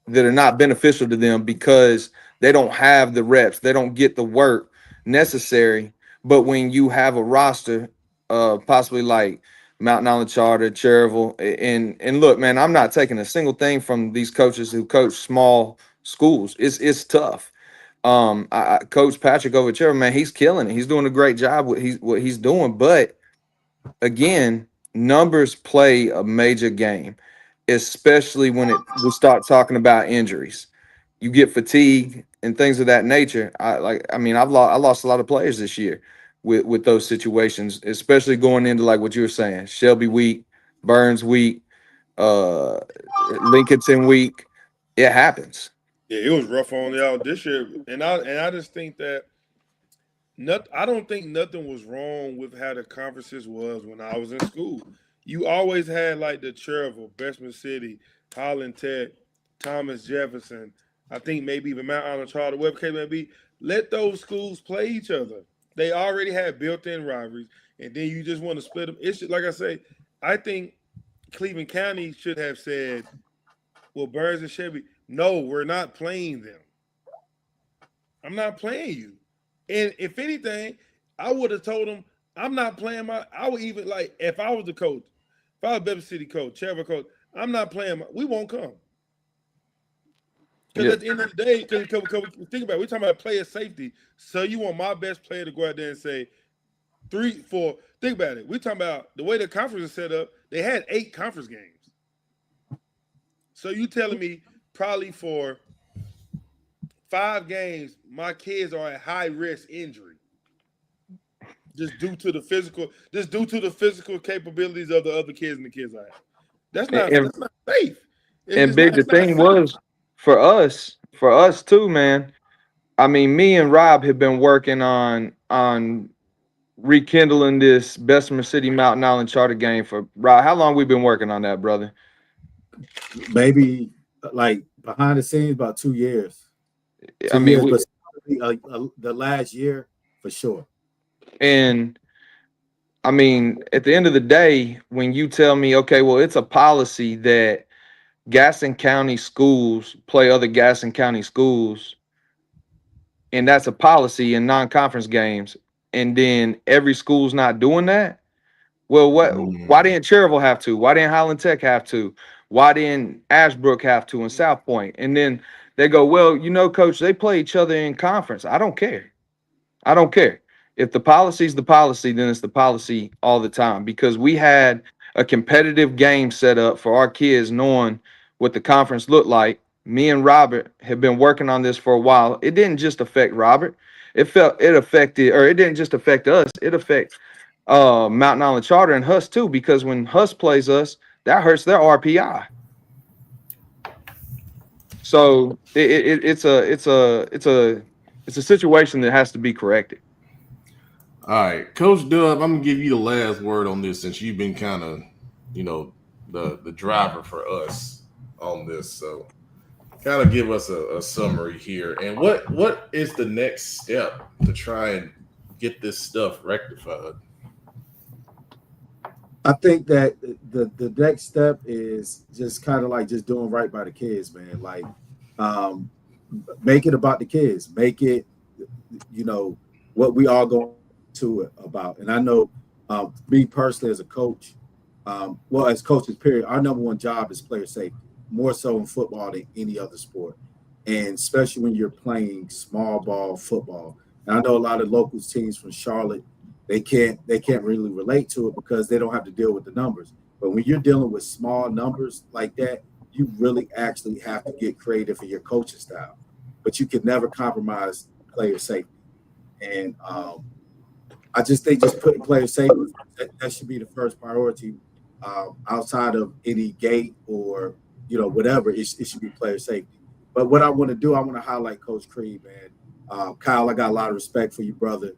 that are not beneficial to them because they don't have the reps, they don't get the work necessary. But when you have a roster, possibly like Mountain Island Charter, Cherville, and look, man, I'm not taking a single thing from these coaches who coach small schools. It's tough. Coach Patrick over at Cherville, man, he's killing it. He's doing a great job with what he's doing, but again, numbers play a major game, especially when we start talking about injuries. You get fatigue and things of that nature. I lost a lot of players this year with those situations, especially going into like what you were saying, Shelby weak, Burns weak, uh, Lincolnton weak. It happens. Yeah, it was rough on y'all this year, and I just think that I don't think nothing was wrong with how the conferences was when I was in school. You always had like the Cherville, Bessemer City, Holland Tech, Thomas Jefferson. I think maybe even Mount Island Charter, whatever case may be. Let those schools play each other. They already had built-in rivalries, and then you just want to split them. It's just, like I say, I think Cleveland County should have said, "Well, Burns and Shelby, no, we're not playing them. I'm not playing you." And if anything, I would have told them I'm not playing I would even like if I was the coach, if I was Bedford City coach, Cherville coach, I'm not playing we won't come. Because Yeah. at the end of the day, because think about it, we're talking about player safety. So you want my best player to go out there and say 3, 4. Think about it. We're talking about the way the conference is set up, they had 8 conference games. So you telling me probably for 5 games, my kids are at high risk injury. Just due to the physical capabilities of the other kids and the kids I have. And, That's not safe. and big, the It's not thing safe. was for us too, man. I mean, me and Rob have been working on rekindling this Bessemer City Mountain Island Charter game for Rob. How long we been working on that, brother? Maybe like behind the scenes about 2 years. I 2 mean, years, but the last year for sure. and I mean, at the end of the day, when you tell me, okay, well, it's a policy that Gaston County schools play other Gaston County schools, and that's a policy in non-conference games, and then every school's not doing that. Well, why Mm. didn't Cherville have to? Why didn't Highland Tech have to? Why didn't Ashbrook have to in South Point? And then they go, well, coach, they play each other in conference. I don't care. I don't care. If the policy's the policy, then it's the policy all the time, because we had a competitive game set up for our kids knowing what the conference looked like. Me and Robert have been working on this for a while. It didn't just affect Robert. It didn't just affect us. It affects Mountain Island Charter and Huss too, because when Huss plays us, that hurts their RPI. So it's a situation that has to be corrected. All right, Coach Dub, I'm gonna give you the last word on this since you've been kind of, the driver for us on this. So, kind of give us a summary here, and what is the next step to try and get this stuff rectified? I think that the next step is just kind of like just doing right by the kids, man. Like, make it about the kids. Make it, what we all go to it about. And I know, me personally as a coach, as coaches, period, our number one job is player safety, more so in football than any other sport, and especially when you're playing small ball football. And I know a lot of local teams from Charlotte, they can't really relate to it because they don't have to deal with the numbers. But when you're dealing with small numbers like that, you really actually have to get creative in your coaching style. But you can never compromise player safety. And I I just think just putting player safety, that should be the first priority. Outside of any gate or whatever, it should be player safety. But what I want to do, I want to highlight Coach Creed, man. Kyle, I got a lot of respect for you, brother.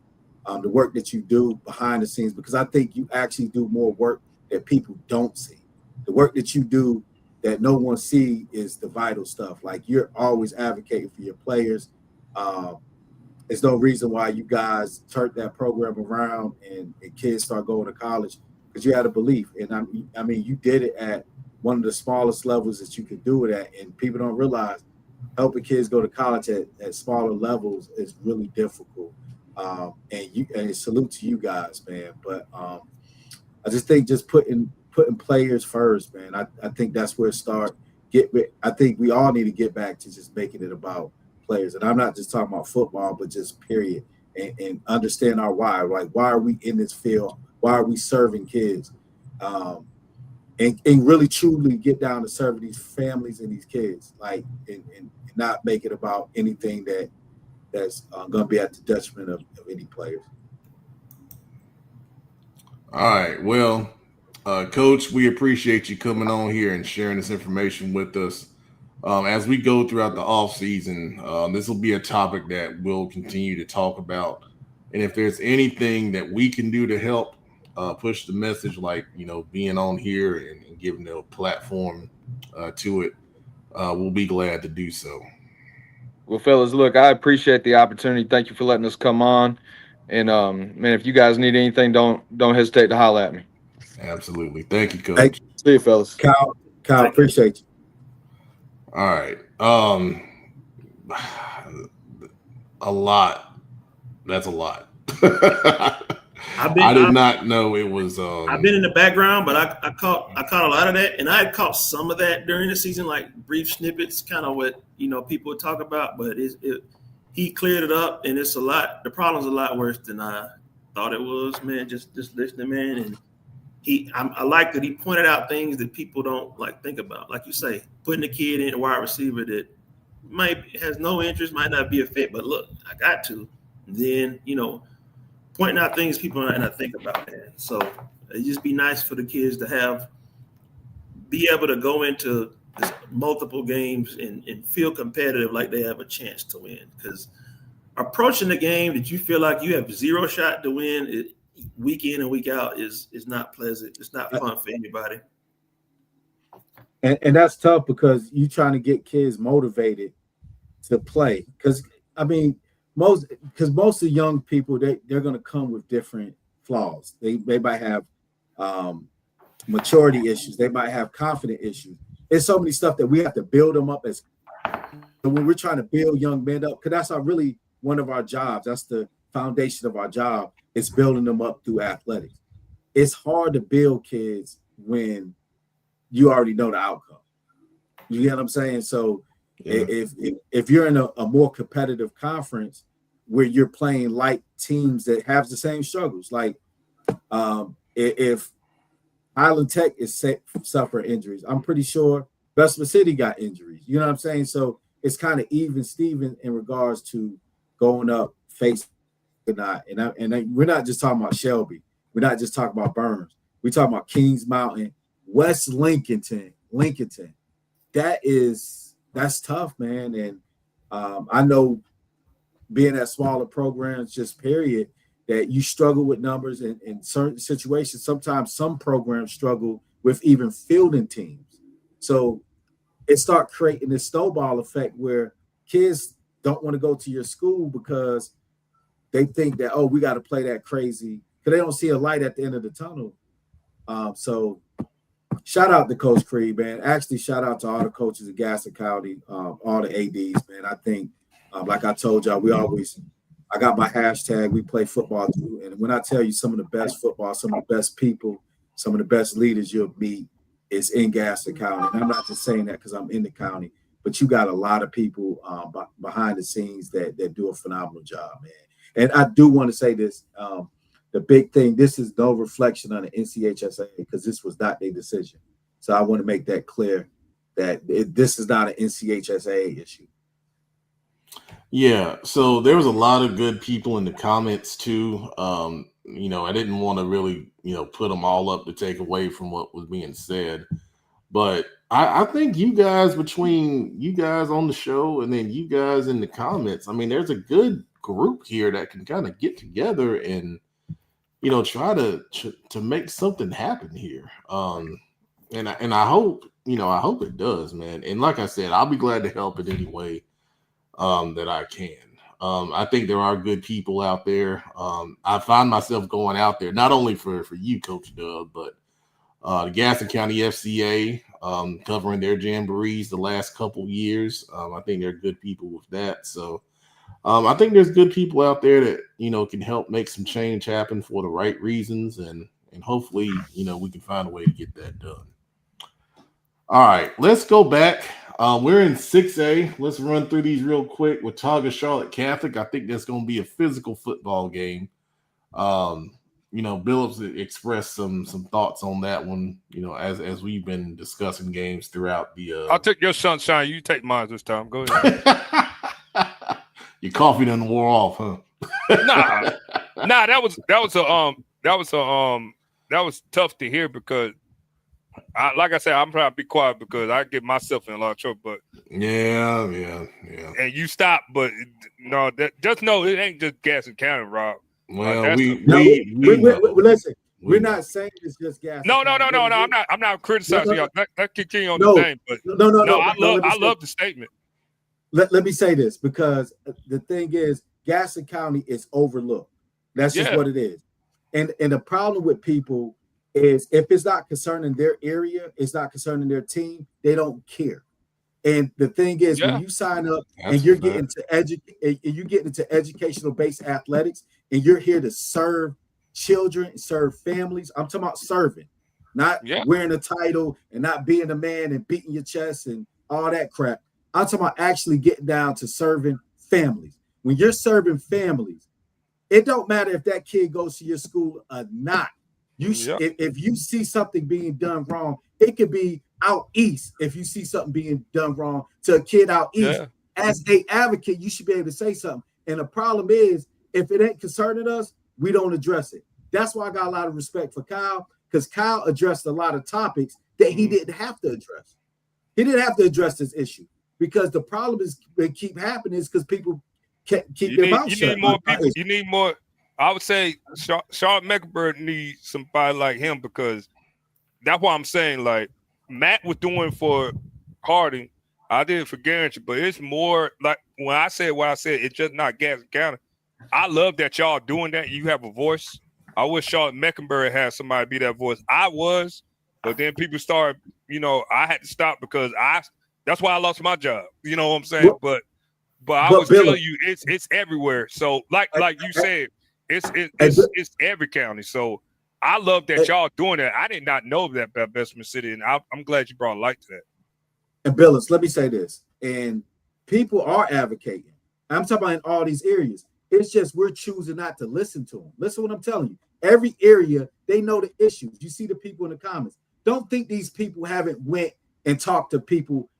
The work that you do behind the scenes, because I think you actually do more work that people don't see. The work that you do that no one see is the vital stuff. Like, you're always advocating for your players. There's no reason why you guys turned that program around and kids start going to college, because you had a belief. And I mean, you did it at one of the smallest levels that you could do it at. And people don't realize helping kids go to college at smaller levels is really difficult. And salute to you guys, man. But I just think just putting players first, man. I think that's where it starts. I think we all need to get back to just making it about players. And I'm not just talking about football, but just period. And understand our why. Like, why are we in this field? Why are we serving kids? And really truly get down to serving these families and these kids, like, and not make it about anything that's going to be at the detriment of any players. All right. Well, Coach, we appreciate you coming on here and sharing this information with us. As we go throughout the off season, this will be a topic that we'll continue to talk about. And if there's anything that we can do to help push the message, like, being on here and giving a platform to it, we'll be glad to do so. Well, fellas, look, I appreciate the opportunity. Thank you for letting us come on. And man, if you guys need anything, don't hesitate to holler at me. Absolutely. Thank you, Coach. Hey, see you, fellas. Kyle, appreciate you. All right. A lot. That's a lot. I did not know it was. I've been in the background, but I caught a lot of that, and I had caught some of that during the season, like brief snippets, kind of what people would talk about. But he cleared it up, and it's a lot. The problem's a lot worse than I thought it was, man. Just listening, man, and I like that he pointed out things that people don't think about, like you say, putting a kid in a wide receiver that has no interest, might not be a fit, but look, I got to. And then pointing out things people might not think about, man. So it just be nice for the kids to be able to go into multiple games and feel competitive, like they have a chance to win. Because approaching the game that you feel like you have zero shot to win week in and week out is not pleasant. It's not fun for anybody. And that's tough, because you're trying to get kids motivated to play. Because most of young people, they're going to come with different flaws. They might have maturity issues. They might have confidence issues. There's so many stuff that we have to build them up as. And when we're trying to build young men up, because that's really one of our jobs. That's the foundation of our job. It's building them up through athletics. It's hard to build kids when you already know the outcome. You get what I'm saying? So yeah. If you're in a more competitive conference where you're playing like teams that have the same struggles, like if Highland Tech is suffer injuries, I'm pretty sure Bessemer City got injuries. You know what I'm saying? So it's kind of even Steven in regards to going up face or not. And we're not just talking about Shelby. We're not just talking about Burns. We're talking about Kings Mountain, West Lincolnton. That's tough, man. And I know being at smaller programs, just period, that you struggle with numbers in certain situations. Sometimes some programs struggle with even fielding teams. So it starts creating this snowball effect where kids don't want to go to your school because they think that, we got to play that crazy, because they don't see a light at the end of the tunnel. So shout out to Coach Creed, man. Actually, shout out to all the coaches at Gaston County, all the ADs, man. I think, like I told y'all, I got my hashtag, we play football too. And when I tell you some of the best football, some of the best people, some of the best leaders you'll meet is in Gaston County. And I'm not just saying that because I'm in the county, but you got a lot of people behind the scenes that do a phenomenal job, man. And I do want to say this, the big thing, this is no reflection on the NCHSAA, because this was not their decision. So I want to make that clear, that this is not an NCHSAA issue. Yeah, so there was a lot of good people in the comments too. I didn't want to really, put them all up to take away from what was being said. But I think you guys, between you guys on the show and then you guys in the comments, I mean, there's a good group here that can kind of get together and try to make something happen here. And I hope it does, man. And like I said, I'll be glad to help in any way that I can. I think there are good people out there. I find myself going out there not only for you, Coach Dub, but the Gaston County FCA, covering their jamborees the last couple years. I think they're good people with that. So I think there's good people out there that can help make some change happen for the right reasons, and hopefully we can find a way to get that done. All right, let's go back. We're in 6A. Let's run through these real quick. Watauga Charlotte Catholic. I think that's going to be a physical football game. Billups expressed some thoughts on that one, as we've been discussing games throughout the I'll take your sunshine, you take mine this time. Go ahead. Your coffee done wore off, huh? Nah, that was tough to hear because like I said, I'm trying to be quiet because I get myself in a lot of trouble. But yeah. And you stop, but no, just know it ain't just Gaston County, Rob. Well, listen. We're not saying it's just Gaston. No. I'm not criticizing y'all. That continue on the name, but I love the statement. Let me say this, because the thing is, Gaston County is overlooked. That's just what it is. And the problem with people is, if it's not concerning their area, it's not concerning their team, they don't care. And the thing is, when you sign up and you're getting into educational based athletics, and you're here to serve children, serve families. I'm talking about serving, not wearing a title and not being a man and beating your chest and all that crap. I'm talking about actually getting down to serving families. When you're serving families, it don't matter if that kid goes to your school or not. If you see something being done wrong, it could be out east. If you see something being done wrong to a kid out east, as an advocate, you should be able to say something. And the problem is, if it ain't concerning us, we don't address it. That's why I got a lot of respect for Kyle, because Kyle addressed a lot of topics that he didn't have to address. He didn't have to address this issue, because the problem is that keep happening is because people can't keep their mouth shut. You need more people. You need more. I would say Charlotte Mecklenburg needs somebody like him, because that's why I'm saying, like Matt was doing for Harding, I did it for Garrett, but it's more like when I said what I said, it's just not Gaston County. I love that y'all doing that. You have a voice. I wish Charlotte Mecklenburg had somebody be that voice. I was, but then people started, I had to stop because that's why I lost my job. You know what I'm saying? But I was telling you, it's everywhere. So like you said, it's every county. So I love that y'all doing that. I did not know that about Bessemer City, and I'm glad you brought light to that. And Billups, let me say this, and people are advocating. I'm talking about in all these areas. It's just we're choosing not to listen to them. Listen to what I'm telling you. Every area, they know the issues. You see the people in the comments. Don't think these people haven't went and talked to people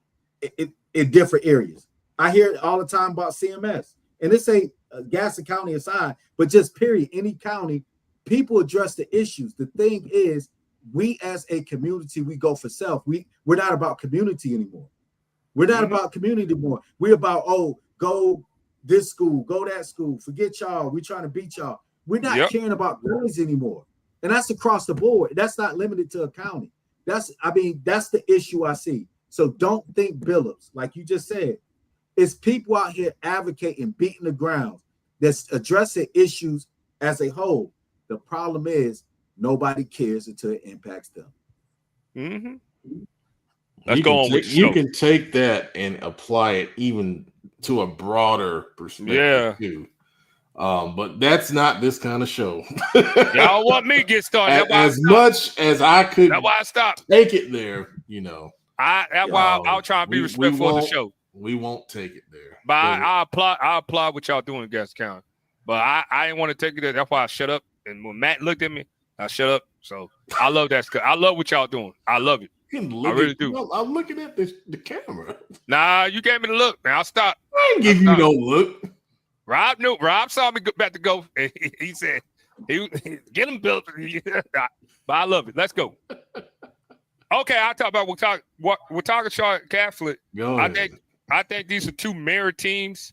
in different areas. I hear it all the time about CMS. And this ain't Gaston County aside, but just period. Any county, people address the issues. The thing is, we as a community, we go for self. We're not about community anymore. We're not about community anymore. We're about, go this school, go that school. Forget y'all. We're trying to beat y'all. We're not caring about grades anymore. And that's across the board. That's not limited to a county. That's the issue I see. So don't think Billups, like you just said. It's people out here advocating, beating the ground, that's addressing issues as a whole. The problem is nobody cares until it impacts them. Mm-hmm. You can take that and apply it even to a broader perspective too. But that's not this kind of show. Y'all want me to get started. As much as I could, that's why I stopped. Take it there, That's why I'll try to be respectful of the show. We won't take it there. But I applaud what y'all doing in Gaston County. But I didn't want to take it there. That's why I shut up. And when Matt looked at me, I shut up. So I love that. I love what y'all doing. I love it. I really do. I'm looking at the camera. Nah, you gave me the look. Now I'll stop. I didn't give you no look. Rob knew. Rob saw me about to go. And he said, "Get him built." But I love it. Let's go. Okay, I'll talk about Watauga Charlotte Catholic. Go ahead. I think these are two mirror teams.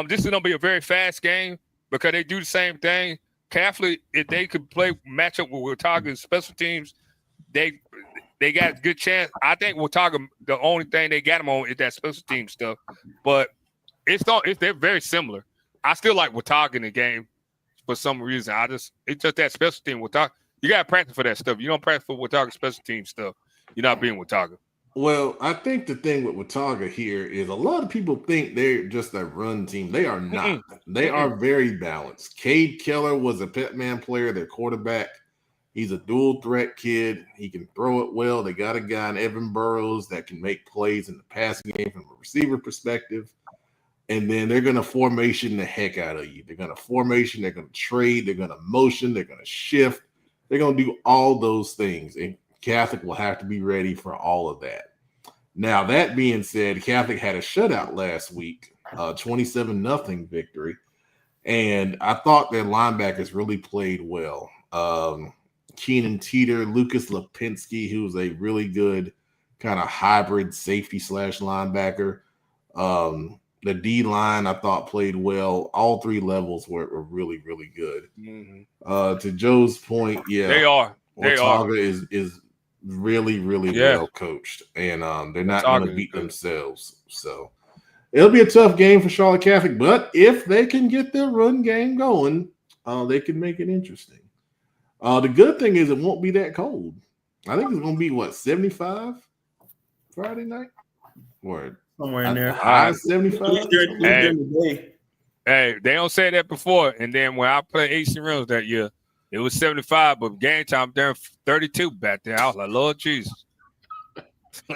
This is gonna be a very fast game because they do the same thing. Catholic, if they could match up with Watauga's special teams, they got a good chance. I think Watauga, the only thing they got them on is that special team stuff. But they're very similar. I still like Watauga in the game for some reason. It's just that special team Watauga. You gotta practice for that stuff. You don't practice for Watauga special team stuff, you're not being Watauga. Well, I think the thing with Watauga here is a lot of people think they're just a run team. They are not. They are very balanced. Cade Keller was a Petman player, their quarterback. He's a dual threat kid. He can throw it well. They got a guy in Evan Burrows that can make plays in the passing game from a receiver perspective. And then they're going to formation the heck out of you. They're going to formation. They're going to trade. They're going to motion. They're going to shift. They're going to do all those things. And Catholic will have to be ready for all of that. Now, that being said, Catholic had a shutout last week, 27-0 victory. And I thought their linebackers really played well. Keenan Teeter, Lucas Lipinski, who's a really good kind of hybrid safety / linebacker. The D-line, I thought, played well. All three levels were really, really good. To Joe's point, yeah. They are. Watauga is really, really well coached. And they're not going to beat themselves. So it'll be a tough game for Charlotte Catholic. But if they can get their run game going, they can make it interesting. The good thing is it won't be that cold. I think it's going to be, 75 Friday night? Or somewhere in there. High 75? Hey, they don't say that before. And then when I played AC Rims that year, it was 75, but game time there 32 back there. I was like, Lord Jesus.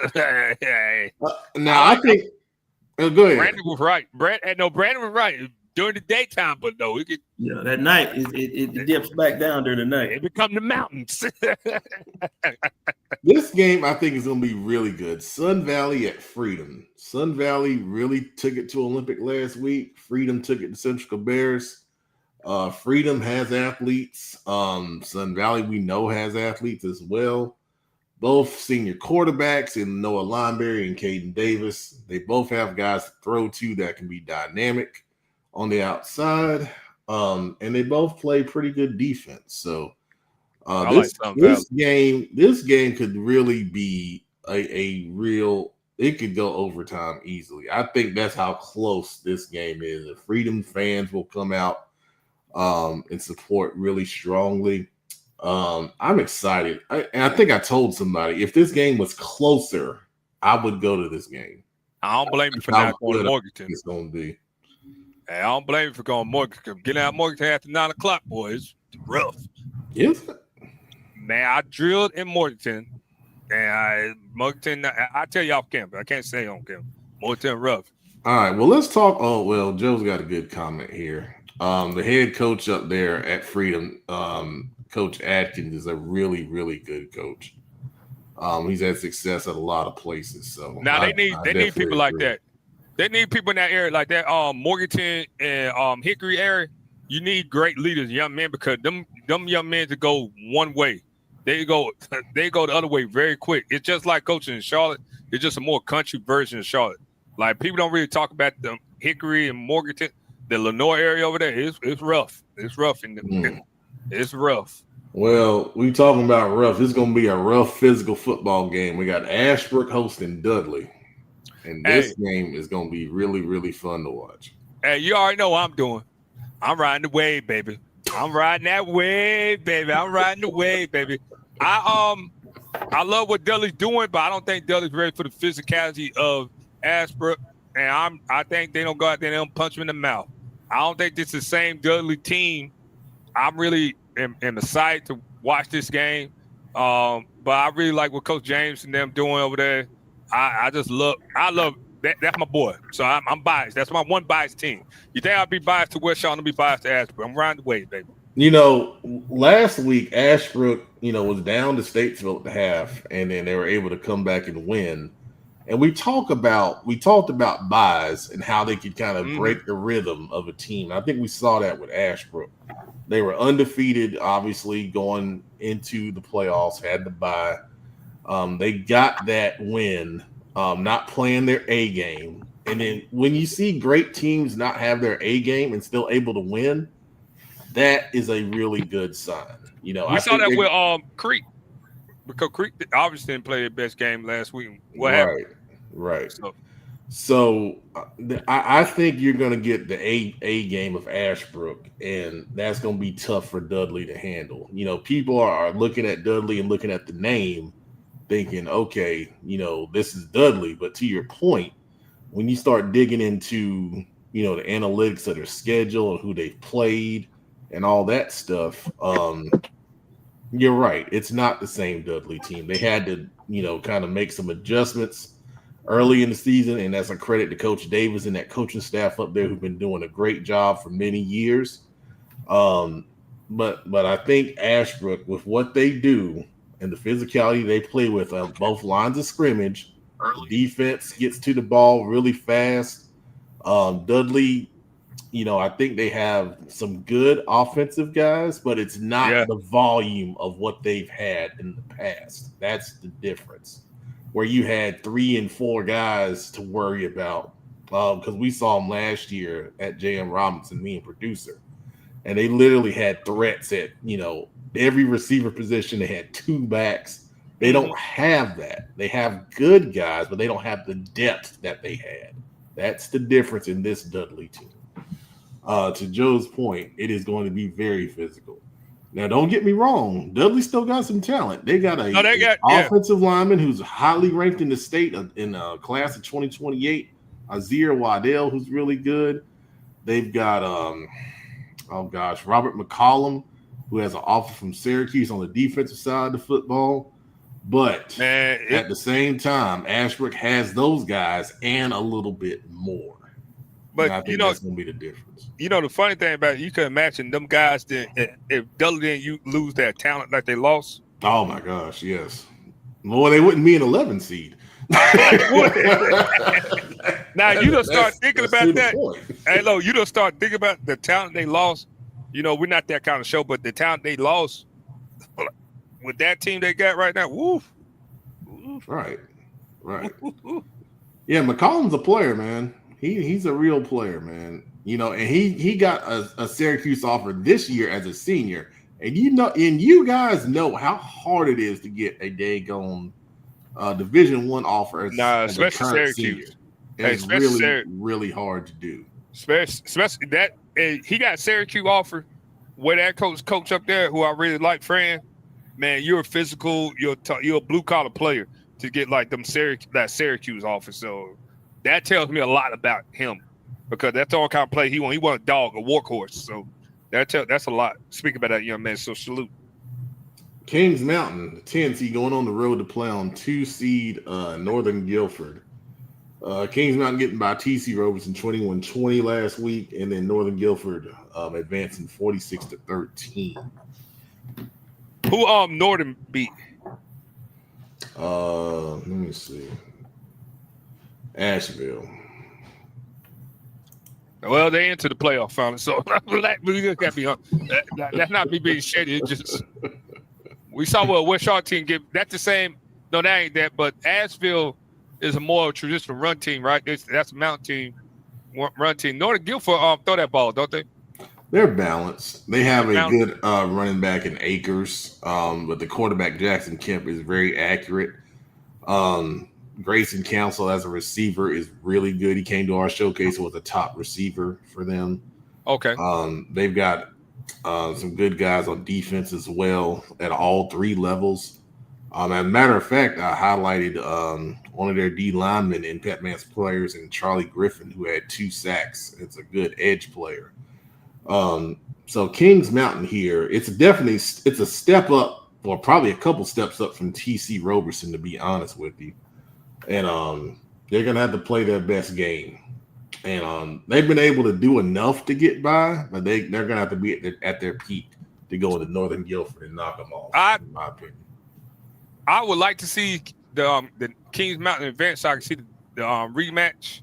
Now I think go ahead. Brandon was right. Brandon was right during the daytime, but no, that night it dips back down during the night. It become the mountains. This game I think is going to be really good. Sun Valley at Freedom. Sun Valley really took it to Olympic last week. Freedom took it to Central Bears. Freedom has athletes. Sun Valley we know has athletes as well. Both senior quarterbacks in Noah Lineberry and Caden Davis. They both have guys to throw to that can be dynamic on the outside. And they both play pretty good defense. So this game could really be a real, it could go overtime easily. I think that's how close this game is. The Freedom fans will come out and support really strongly. I'm excited. I think I told somebody if this game was closer, I would go to this game. I don't blame you for not going to Morganton. It's going to be. Hey, I don't blame you for going to Morganton. Getting out of Morganton after 9 o'clock, boys, rough. Is it? Man, I drilled in Morganton, and I tell you off camera. I can't say on camera. Morganton rough. All right, well, let's talk. Oh, well, Joe's got a good comment here. The head coach up there at Freedom, Coach Atkins, is a really, really good coach. He's had success at a lot of places. So now they need people like that. They need people in that area like that. Morganton and Hickory area. You need great leaders, young men, because them young men to go one way. They go the other way very quick. It's just like coaching in Charlotte. It's just a more country version of Charlotte. Like people don't really talk about the Hickory and Morganton, the Lenore area over there. It's rough. It's rough it's rough. Well, we talking about rough. This is going to be a rough physical football game. We got Ashbrook hosting Dudley. And this game is going to be really, really fun to watch. Hey, you already know what I'm doing. I'm riding the wave, baby. I'm riding that wave, baby. I'm riding the wave, baby. I love what Dudley's doing, but I don't think Dudley's ready for the physicality of Ashbrook. And I think they don't go out there and they don't punch him in the mouth. I don't think this is the same Dudley team. I'm really am excited to watch this game. But I really like what Coach James and them doing over there. I love that. That's my boy. So I'm biased. That's my one biased team. You think I'd be biased to West Shaw and be biased to Ashbrook? I'm riding the wave, baby. Last week Ashbrook, was down to Statesville at the half, and then they were able to come back and win. And we talked about buys and how they could kind of break the rhythm of a team. I think we saw that with Ashbrook. They were undefeated, obviously, going into the playoffs, had to buy. They got that win, not playing their A game. And then when you see great teams not have their A game and still able to win, that is a really good sign. We saw that with Creek, because Creek obviously didn't play their best game last week. What happened? Right. So I think you're going to get the A game of Ashbrook, and that's going to be tough for Dudley to handle. People are looking at Dudley and looking at the name, thinking, okay, this is Dudley. But to your point, when you start digging into the analytics of their schedule and who they've played and all that stuff, you're right. It's not the same Dudley team. They had to, kind of make some adjustments early in the season, and that's a credit to Coach Davis and that coaching staff up there who've been doing a great job for many years. But I think Ashbrook, with what they do and the physicality they play with on both lines of scrimmage, defense gets to the ball really fast. Dudley, I think they have some good offensive guys, but it's not the volume of what they've had in the past. That's the difference. Where you had 3 and 4 guys to worry about, because we saw them last year at J.M. Robinson, me and producer, and they literally had threats at every receiver position. They had 2 backs. They don't have that. They have good guys, but they don't have the depth that they had. That's the difference in this Dudley team. To Joe's point, it is going to be very physical. Now, don't get me wrong. Dudley still got some talent. They got an offensive lineman who's highly ranked in the state in class of 2028, Azir Waddell, who's really good. They've got, Robert McCollum, who has an offer from Syracuse on the defensive side of the football. But at the same time, Ashbrook has those guys and a little bit more. But I think that's going to be the difference. The funny thing about it, you can imagine them guys if Dudley didn't lose their talent like they lost. Oh my gosh, yes. Well, they wouldn't be an 11 seed. Now you don't start thinking about that. Hey, Lo, you don't start thinking about the talent they lost. We're not that kind of show, but the talent they lost with that team they got right now, woof. Right. Yeah, McCollum's a player, man. He's a real player, man. And he got a Syracuse offer this year as a senior. And you guys know how hard it is to get a daggone Division I offer as a current senior. It's really hard to do. Especially that he got Syracuse offer where that coach up there, who I really like, Fran. Man, you're physical. You're a blue collar player to get like that Syracuse offer. So that tells me a lot about him, because that's all kind of play he want. He want a dog, a workhorse. So that's a lot. Speaking about that young man, so salute. Kings Mountain, the 10 seed, going on the road to play on 2 seed Northern Guilford. Kings Mountain getting by TC Robertson 21-20 last week, and then Northern Guilford advancing 46-13. Who Northern beat? Let me see. Asheville. Well, they into the playoff finally, so that's not me being shady. It's just we saw what West Shaw team get. That's the same. No, that ain't that. But Asheville is a more traditional run team, right? That's a mountain team, run team. Northern Guilford throw that ball, don't they? They're balanced. They have a good running back in Akers, but the quarterback Jackson Kemp is very accurate. Grayson Council as a receiver is really good. He came to our showcase and was a top receiver for them. Okay. They've got some good guys on defense as well at all 3 levels. As a matter of fact, I highlighted one of their D linemen in Pet Man's players, and Charlie Griffin, who had 2 sacks. It's a good edge player. So Kings Mountain here, it's a step up, or probably a couple steps up from TC Roberson, to be honest with you. And they're gonna have to play their best game. And they've been able to do enough to get by, but they're gonna have to be at their peak to go into Northern Guilford and knock them off. In my opinion, I would like to see the Kings Mountain event so I can see the rematch.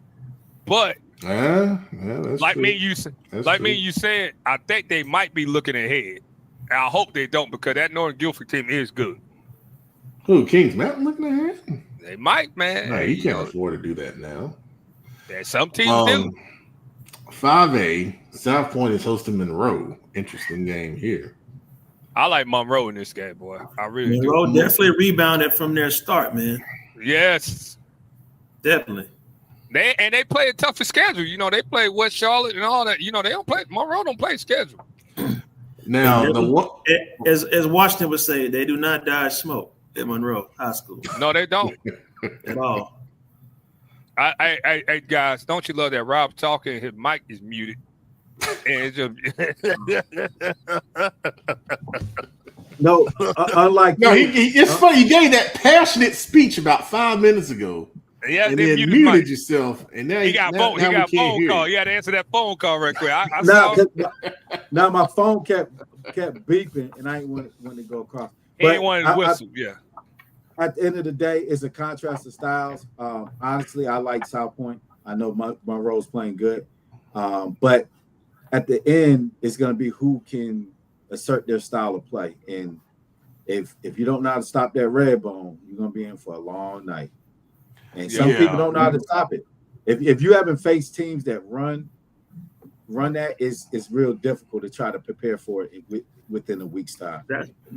But that's like true. me, you said, I think they might be looking ahead. And I hope they don't because that Northern Guilford team is good. Who, Kings Mountain looking ahead? They might, man. No, you can't afford to do that now. Some teams do. 5A, South Point is hosting Monroe. Interesting game here. I like Monroe in this game, boy. I really do. Monroe definitely rebounded from their start, man. Yes. Definitely. They play a tougher schedule. You know, they play West Charlotte and all that. You know, Monroe don't play schedule. Now, as Washington would say, they do not dodge smoke at Monroe High School. No, they don't. At all. Hey, guys, don't you love that Rob talking? His mic is muted. And it's just no, unlike it's funny. You gave that passionate speech about 5 minutes ago. Yeah, and then muted yourself, and now he got phone call. You had to answer that phone call right quick. Now my phone kept beeping, and I ain't want to go across. He ain't wanted to whistle. At the end of the day, it's a contrast of styles. Honestly, I like South Point. I know Monroe's playing good, but at the end, it's going to be who can assert their style of play. And if you don't know how to stop that red bone, you're going to be in for a long night. And some people don't know how to stop it. If you haven't faced teams that run that, it's real difficult to try to prepare for it within a week's time.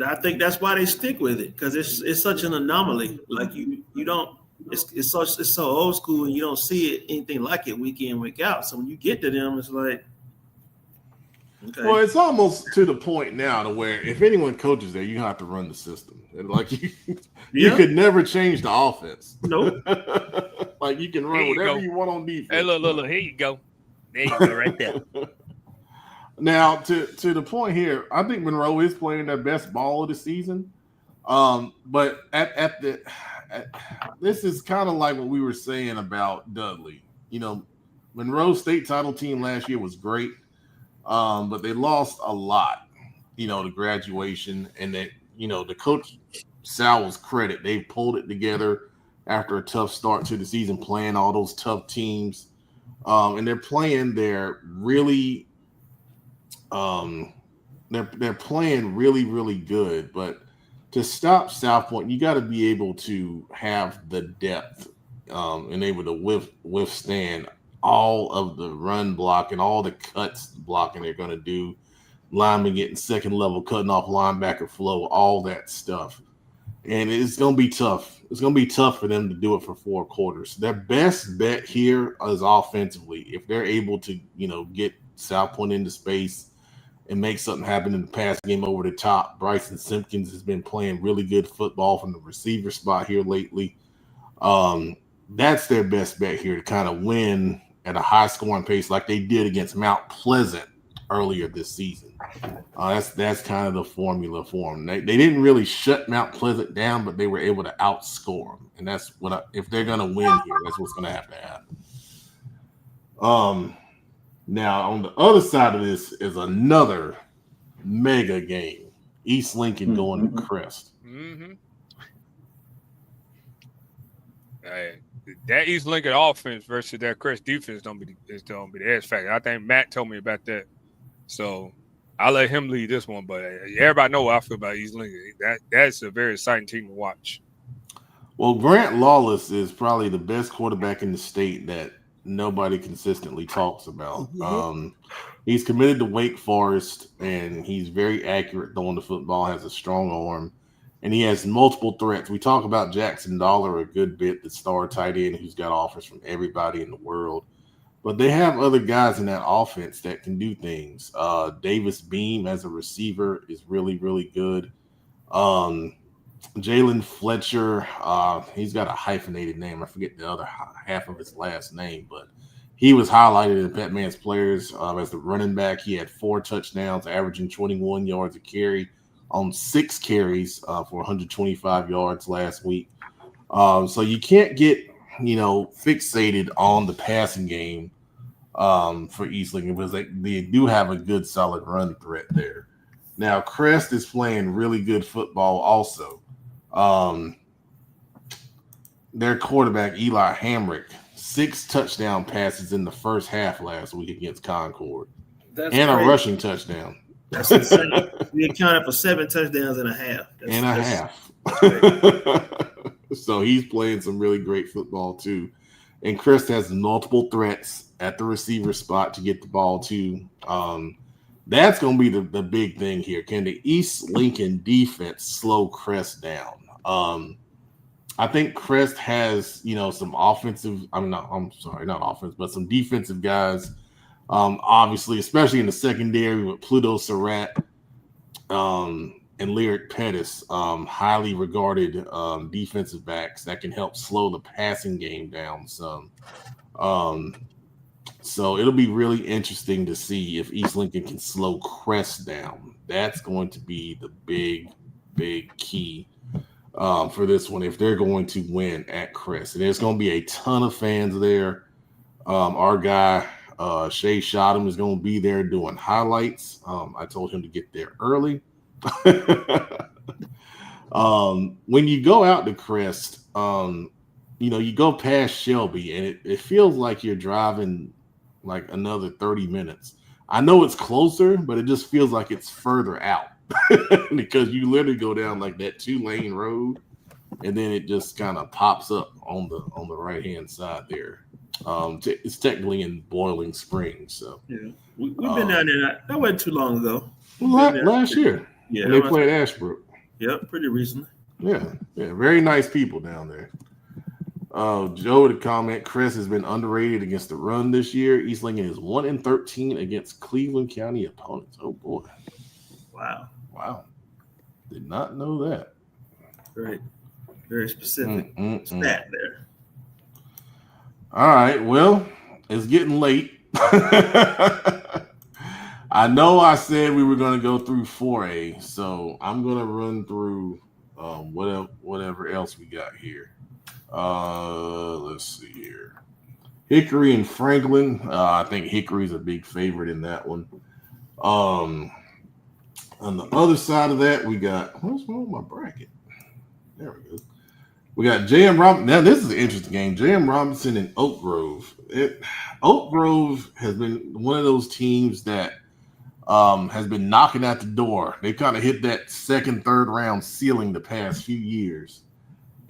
I think that's why they stick with it, because it's such an anomaly. Like you don't. It's so old school, and you don't see it anything like it week in, week out. So when you get to them, it's like, okay. Well, it's almost to the point now to where if anyone coaches there, you have to run the system. And like you could never change the offense. Nope. Like you can run whatever you want on defense. Hey, look, here you go. There you go, right there. Now, to the point here, I think Monroe is playing their best ball of the season. But this is kind of like what we were saying about Dudley. You know, Monroe state title team last year was great, but they lost a lot. You know, the graduation, and that, you know, the coach Sal's credit, they pulled it together after a tough start to the season, playing all those tough teams, and they're playing their really. They're playing really, really good, but to stop South Point, you got to be able to have the depth and able to withstand all of the run block and all the cuts blocking they're going to do, linemen getting second level, cutting off linebacker flow, all that stuff. And it's going to be tough. It's going to be tough for them to do it for 4 quarters. Their best bet here is offensively. If they're able to, you know, get South Point into space and make something happen in the pass game over the top. Bryson Simpkins has been playing really good football from the receiver spot here lately. That's their best bet here to kind of win at a high scoring pace like they did against Mount Pleasant earlier this season. That's kind of the formula for them. They didn't really shut Mount Pleasant down, but they were able to outscore them. And that's if they're going to win here, that's what's going to have to happen. Now, on the other side of this is another mega game. East Lincoln going to Crest. Mm-hmm. That East Lincoln offense versus that Crest defense don't be the X factor. I think Matt told me about that. So I'll let him lead this one. But everybody know what I feel about East Lincoln. That's a very exciting team to watch. Well, Grant Lawless is probably the best quarterback in the state that nobody consistently talks about. He's committed to Wake Forest, and he's very accurate throwing the football, has a strong arm, and he has multiple threats. We talk about Jackson Dollar a good bit, the star tight end who's got offers from everybody in the world. But they have other guys in that offense that can do things. Davis Beam as a receiver is really, really good. Jalen Fletcher, he's got a hyphenated name. I forget the other half of his last name, but he was highlighted in Batman's players as the running back. He had 4 touchdowns, averaging 21 yards a carry on 6 carries for 125 yards last week. So you can't get, fixated on the passing game for East Lincoln because they do have a good, solid run threat there. Now, Crest is playing really good football also. Their quarterback, Eli Hamrick, 6 touchdown passes in the first half last week against Concord. That's and crazy. A rushing touchdown. That's insane. We accounted for 7 touchdowns and a half. Half. So he's playing some really great football too. And Chris has multiple threats at the receiver spot to get the ball to. That's going to be the big thing here. Can the East Lincoln defense slow Crest down? I think Crest has, some offensive. Not offense, but some defensive guys. Obviously, especially in the secondary with Pluto Surratt and Lyric Pettis, highly regarded defensive backs that can help slow the passing game down some. So it'll be really interesting to see if East Lincoln can slow Crest down. That's going to be the big, big key for this one if they're going to win at Crest. And there's going to be a ton of fans there. Our guy, Shay Shottam, is going to be there doing highlights. I told him to get there early. When you go out to Crest, you go past Shelby, and it feels like you're driving like another 30 minutes. I know it's closer, but it just feels like it's further out because you literally go down like that 2-lane road, and then it just kind of pops up on the right hand side there. It's technically in Boiling Springs, so yeah, we've been down there. That wasn't too long ago. Last year, yeah, when they played Ashbrook. Yeah, pretty recently. Yeah, very nice people down there. Joe, to comment, Chris has been underrated against the run this year. East Lincoln is 1-13 against Cleveland County opponents. Oh boy! Wow! Did not know that. Very specific stat there. All right, well, it's getting late. I know I said we were going to go through 4A, so I'm going to run through whatever else we got here. Let's see here. Hickory and Franklin. I think Hickory's a big favorite in that one. On the other side of that, we got, what's wrong with my bracket? There we go. We got J.M. Robinson. Now, this is an interesting game. J.M. Robinson and Oak Grove. Oak Grove has been one of those teams that has been knocking at the door. They kind of hit that second, third round ceiling the past few years.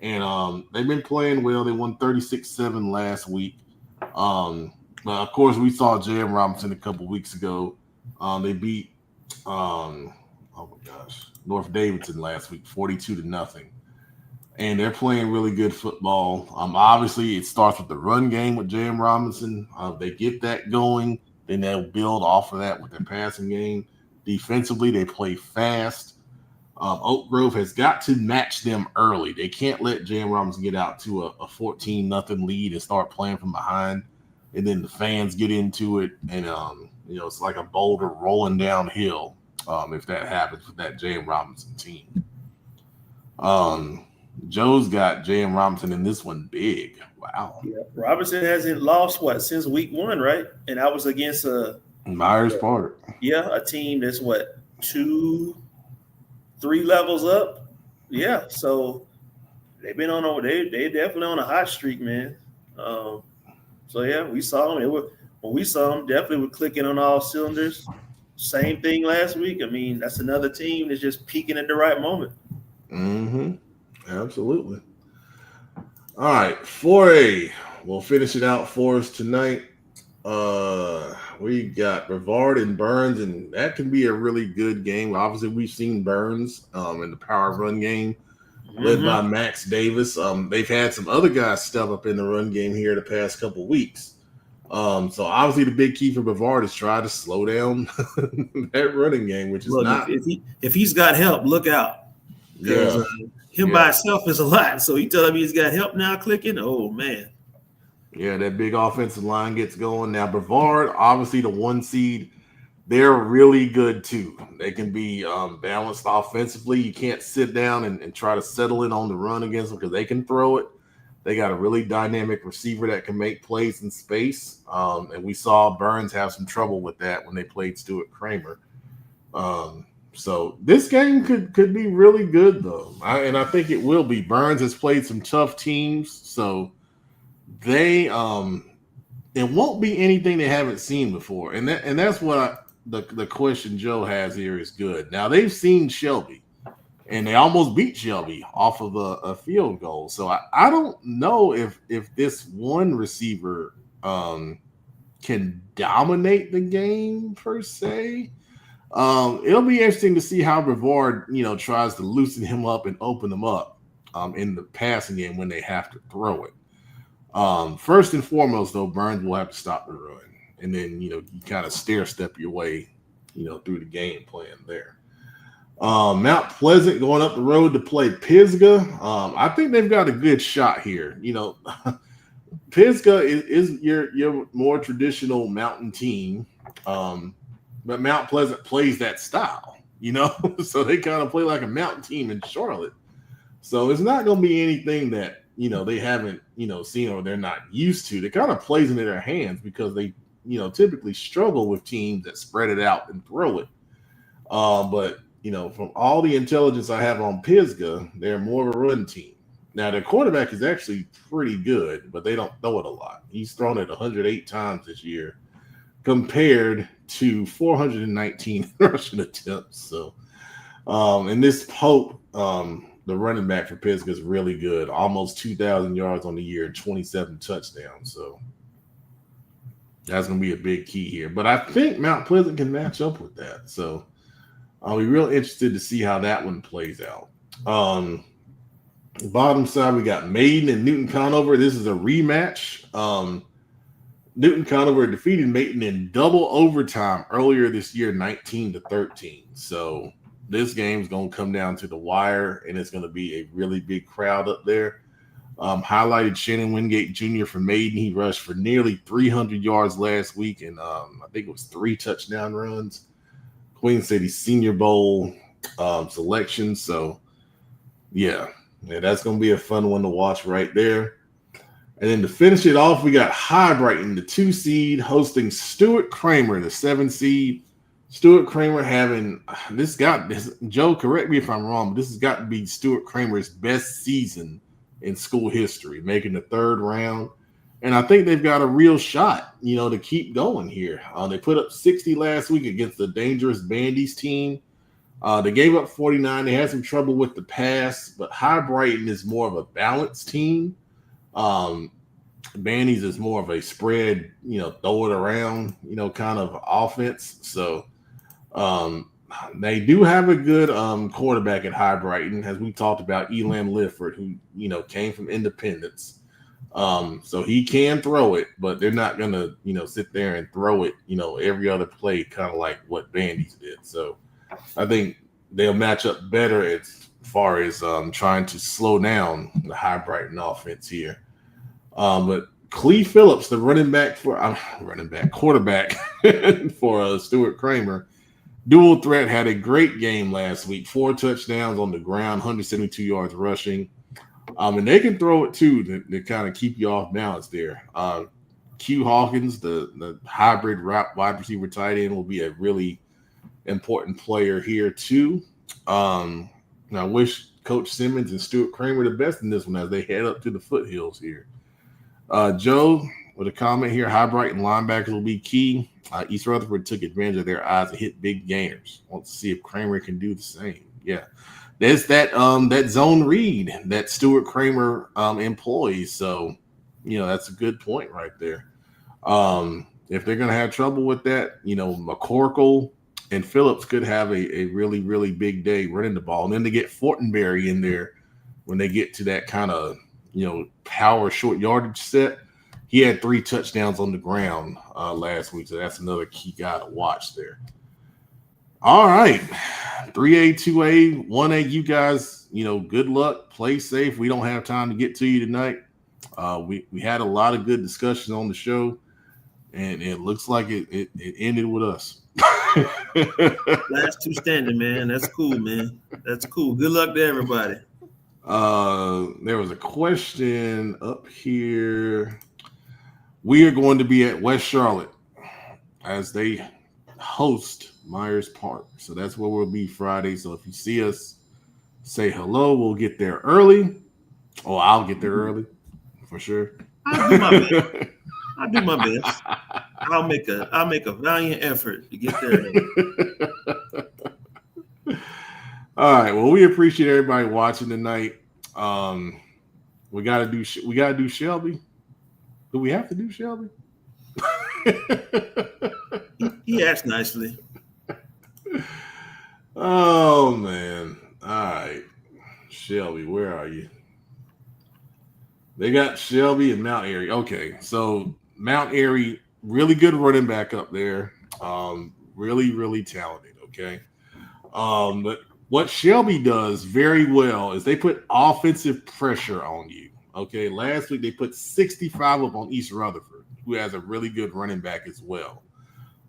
And they've been playing well. They won 36-7 last week. But of course, we saw J.M. Robinson a couple weeks ago. They beat, North Davidson last week, 42-0. And they're playing really good football. Obviously, it starts with the run game with J.M. Robinson. They get that going, then they'll build off of that with their passing game. Defensively, they play fast. Oak Grove has got to match them early. They can't let J.M. Robinson get out to a 14-0 lead and start playing from behind. And then the fans get into it, and it's like a boulder rolling downhill if that happens with that J.M. Robinson team. Joe's got J.M. Robinson in this one big. Wow. Yeah. Robinson hasn't lost since week 1, right? And I was against Myers Park. Yeah, a team that's 2-3 levels up. Yeah, so they've been they definitely on a hot streak, man. So yeah, we saw them. When we saw them, definitely were clicking on all cylinders. Same thing last week. I mean, that's another team that's just peaking at the right moment. Mm-hmm. Absolutely. All right, 4A. We'll finish it out for us tonight. We got Brevard and Burns, and that can be a really good game. Obviously, we've seen Burns in the power run game led by Max Davis. They've had some other guys step up in the run game here the past couple weeks. So obviously the big key for Brevard is try to slow down that running game, which is not. If he's got help, look out. Yeah. By himself is a lot. So he telling me he's got help now clicking. Oh man. Yeah, that big offensive line gets going. Now Brevard, obviously the 1 seed, they're really good too. They can be balanced offensively. You can't sit down and try to settle in on the run against them because they can throw it. They got a really dynamic receiver that can make plays in space. And we saw Burns have some trouble with that when they played Stuart Kramer. So this game could be really good though, and I think it will be. Burns has played some tough teams, so they it won't be anything they haven't seen before, and that's what the question Joe has here is good. Now they've seen Shelby, and they almost beat Shelby off of a field goal. So I don't know if this one receiver can dominate the game per se. It'll be interesting to see how Brevard, tries to loosen him up and open him up in the passing game when they have to throw it. First and foremost, though, Burns will have to stop the run, and then you kind of stair step your way, through the game plan there. Mount Pleasant going up the road to play Pisgah. I think they've got a good shot here. Pisgah is your more traditional mountain team, but Mount Pleasant plays that style, so they kind of play like a mountain team in Charlotte. So it's not going to be anything that they haven't seen or they're not used to. It kind of plays into their hands because they typically struggle with teams that spread it out and throw it. But from all the intelligence I have on Pisgah, they're more of a run team. Now, their quarterback is actually pretty good, but they don't throw it a lot. He's thrown it 108 times this year compared to 419 rushing attempts. So, and this Pope, the running back for Pisgah, is really good. Almost 2,000 yards on the year and 27 touchdowns. So, that's going to be a big key here. But I think Mount Pleasant can match up with that. So, I'll be real interested to see how that one plays out. Bottom side, we got Maiden and Newton Conover. This is a rematch. Newton Conover defeated Maiden in double overtime earlier this year, 19-13. So this game's going to come down to the wire, and it's going to be a really big crowd up there. Highlighted Shannon Wingate Jr. for Maiden. He rushed for nearly 300 yards last week, and I think it was 3 touchdown runs. Queen City Senior Bowl selection. So, yeah, that's going to be a fun one to watch right there. And then to finish it off, we got High Brighton, the 2 seed, hosting Stuart Kramer, the 7 seed. Stuart Kramer having this. Joe, correct me if I'm wrong, but this has got to be Stuart Kramer's best season in school history, making the 3rd round. And I think they've got a real shot, to keep going here. They put up 60 last week against the dangerous Bandy's team. They gave up 49. They had some trouble with the pass, but High Brighton is more of a balanced team. Bandy's is more of a spread, throw it around, kind of offense. So they do have a good quarterback at High Brighton, as we talked about, Elam Lifford, who, came from Independence. So he can throw it, but they're not going to, sit there and throw it, every other play, kind of like what Bandy's did. So I think they'll match up better as far as trying to slow down the High Brighton offense here. But Clee Phillips, the quarterback for Stuart Kramer, dual threat, had a great game last week. 4 touchdowns on the ground, 172 yards rushing. And they can throw it too to kind of keep you off balance there. Q Hawkins, the hybrid wide receiver tight end, will be a really important player here too. And I wish Coach Simmons and Stuart Kramer the best in this one as they head up to the foothills here. Joe, with a comment here, High Brighton linebackers will be key. East Rutherford took advantage of their eyes and hit big gainers. Want to see if Kramer can do the same. Yeah. There's that zone read that Stuart Kramer employs. So, that's a good point right there. If they're going to have trouble with that, McCorkle and Phillips could have a really, really big day running the ball. And then they get Fortenberry in there when they get to that kind of, power short yardage set. He had 3 touchdowns on the ground last week. So that's another key guy to watch there. All right. 3A, 2A, 1A, you guys, good luck. Play safe. We don't have time to get to you tonight. We had a lot of good discussions on the show, and it looks like it ended with us. Last 2 standing, man. That's cool, man. That's cool. Good luck to everybody. There was a question up here. We are going to be at West Charlotte as they host Myers Park. So that's where we'll be Friday. So if you see us, say hello. We'll get there early. Oh, I'll get there early for sure. I'll do my best. I'll do my best. I'll make a valiant effort to get there. All right. Well, we appreciate everybody watching tonight. We gotta do Shelby. Do we have to do Shelby? He asked nicely. Oh man. All right. Shelby, where are you? They got Shelby and Mount Airy. Okay, so Mount Airy, really good running back up there. Really, really talented. Okay. But what Shelby does very well is they put offensive pressure on you. Okay. Last week they put 65 up on East Rutherford, who has a really good running back as well.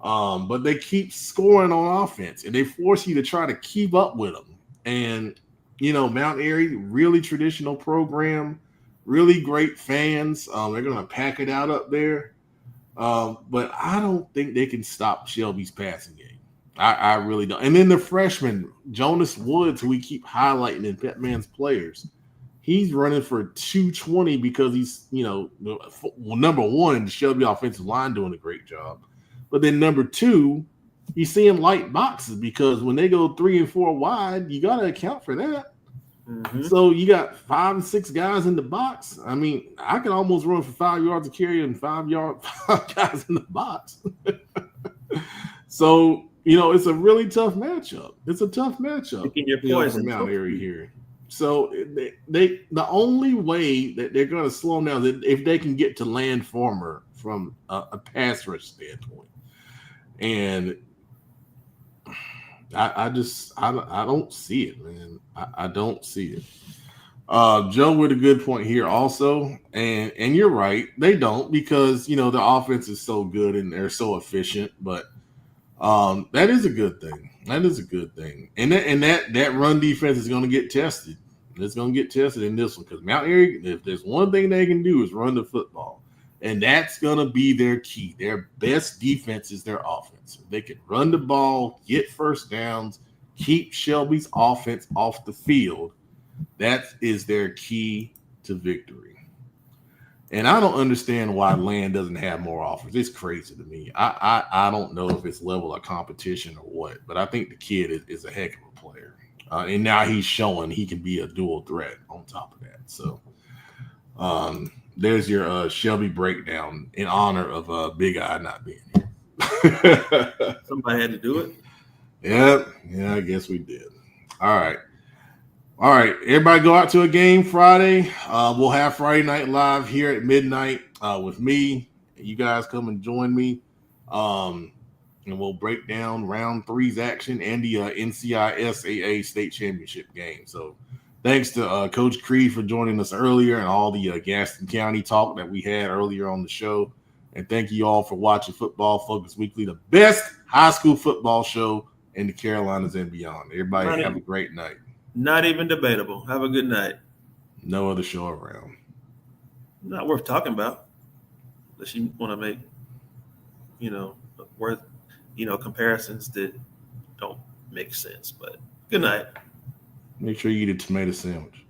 But they keep scoring on offense and they force you to try to keep up with them. And Mount Airy, really traditional program, really great fans. They're gonna pack it out up there. But I don't think they can stop Shelby's passing game. I really don't. And then the freshman, Jonas Woods, who we keep highlighting in Petman's players, he's running for 220 because he's, number one, the Shelby offensive line doing a great job. But then number two, he's seeing light boxes because when they go 3 and 4 wide, you got to account for that. Mm-hmm. So you got 5 and 6 guys in the box. I mean, I can almost run for 5 yards of carry and 5 guys in the box. So, it's a really tough matchup. It's a tough matchup for Mount Airy here. So they the only way that they're going to slow them down is if they can get to Land Farmer from a pass rush standpoint. And I don't see it, man. I don't see it. Joe with a good point here also. And you're right. They don't because, the offense is so good and they're so efficient. But that is a good thing. That is a good thing. And that run defense is going to get tested. It's going to get tested in this one because Mount Airy, if there's one thing they can do is run the football. And that's going to be their key. Their best defense is their offense. If they can run the ball, get first downs, keep Shelby's offense off the field, that is their key to victory. And I don't understand why Land doesn't have more offers. It's crazy to me. I don't know if it's level of competition or what, but I think the kid is a heck of a player. And now he's showing he can be a dual threat on top of that. So there's your Shelby breakdown in honor of Big Eye not being here. Somebody had to do it. Yeah, I guess we did. All right. Everybody go out to a game Friday. We'll have Friday Night Live here at midnight with me. You guys come and join me. And we'll break down round 3's action and the NCHSAA state championship game. So thanks to Coach Creed for joining us earlier and all the Gaston County talk that we had earlier on the show. And thank you all for watching Football Focus Weekly, the best high school football show in the Carolinas and beyond. Everybody have a great night. Not even debatable. Have a good night. No other show around. Not worth talking about. Unless you want to make, worth, comparisons that don't make sense. But good night. Make sure you eat a tomato sandwich.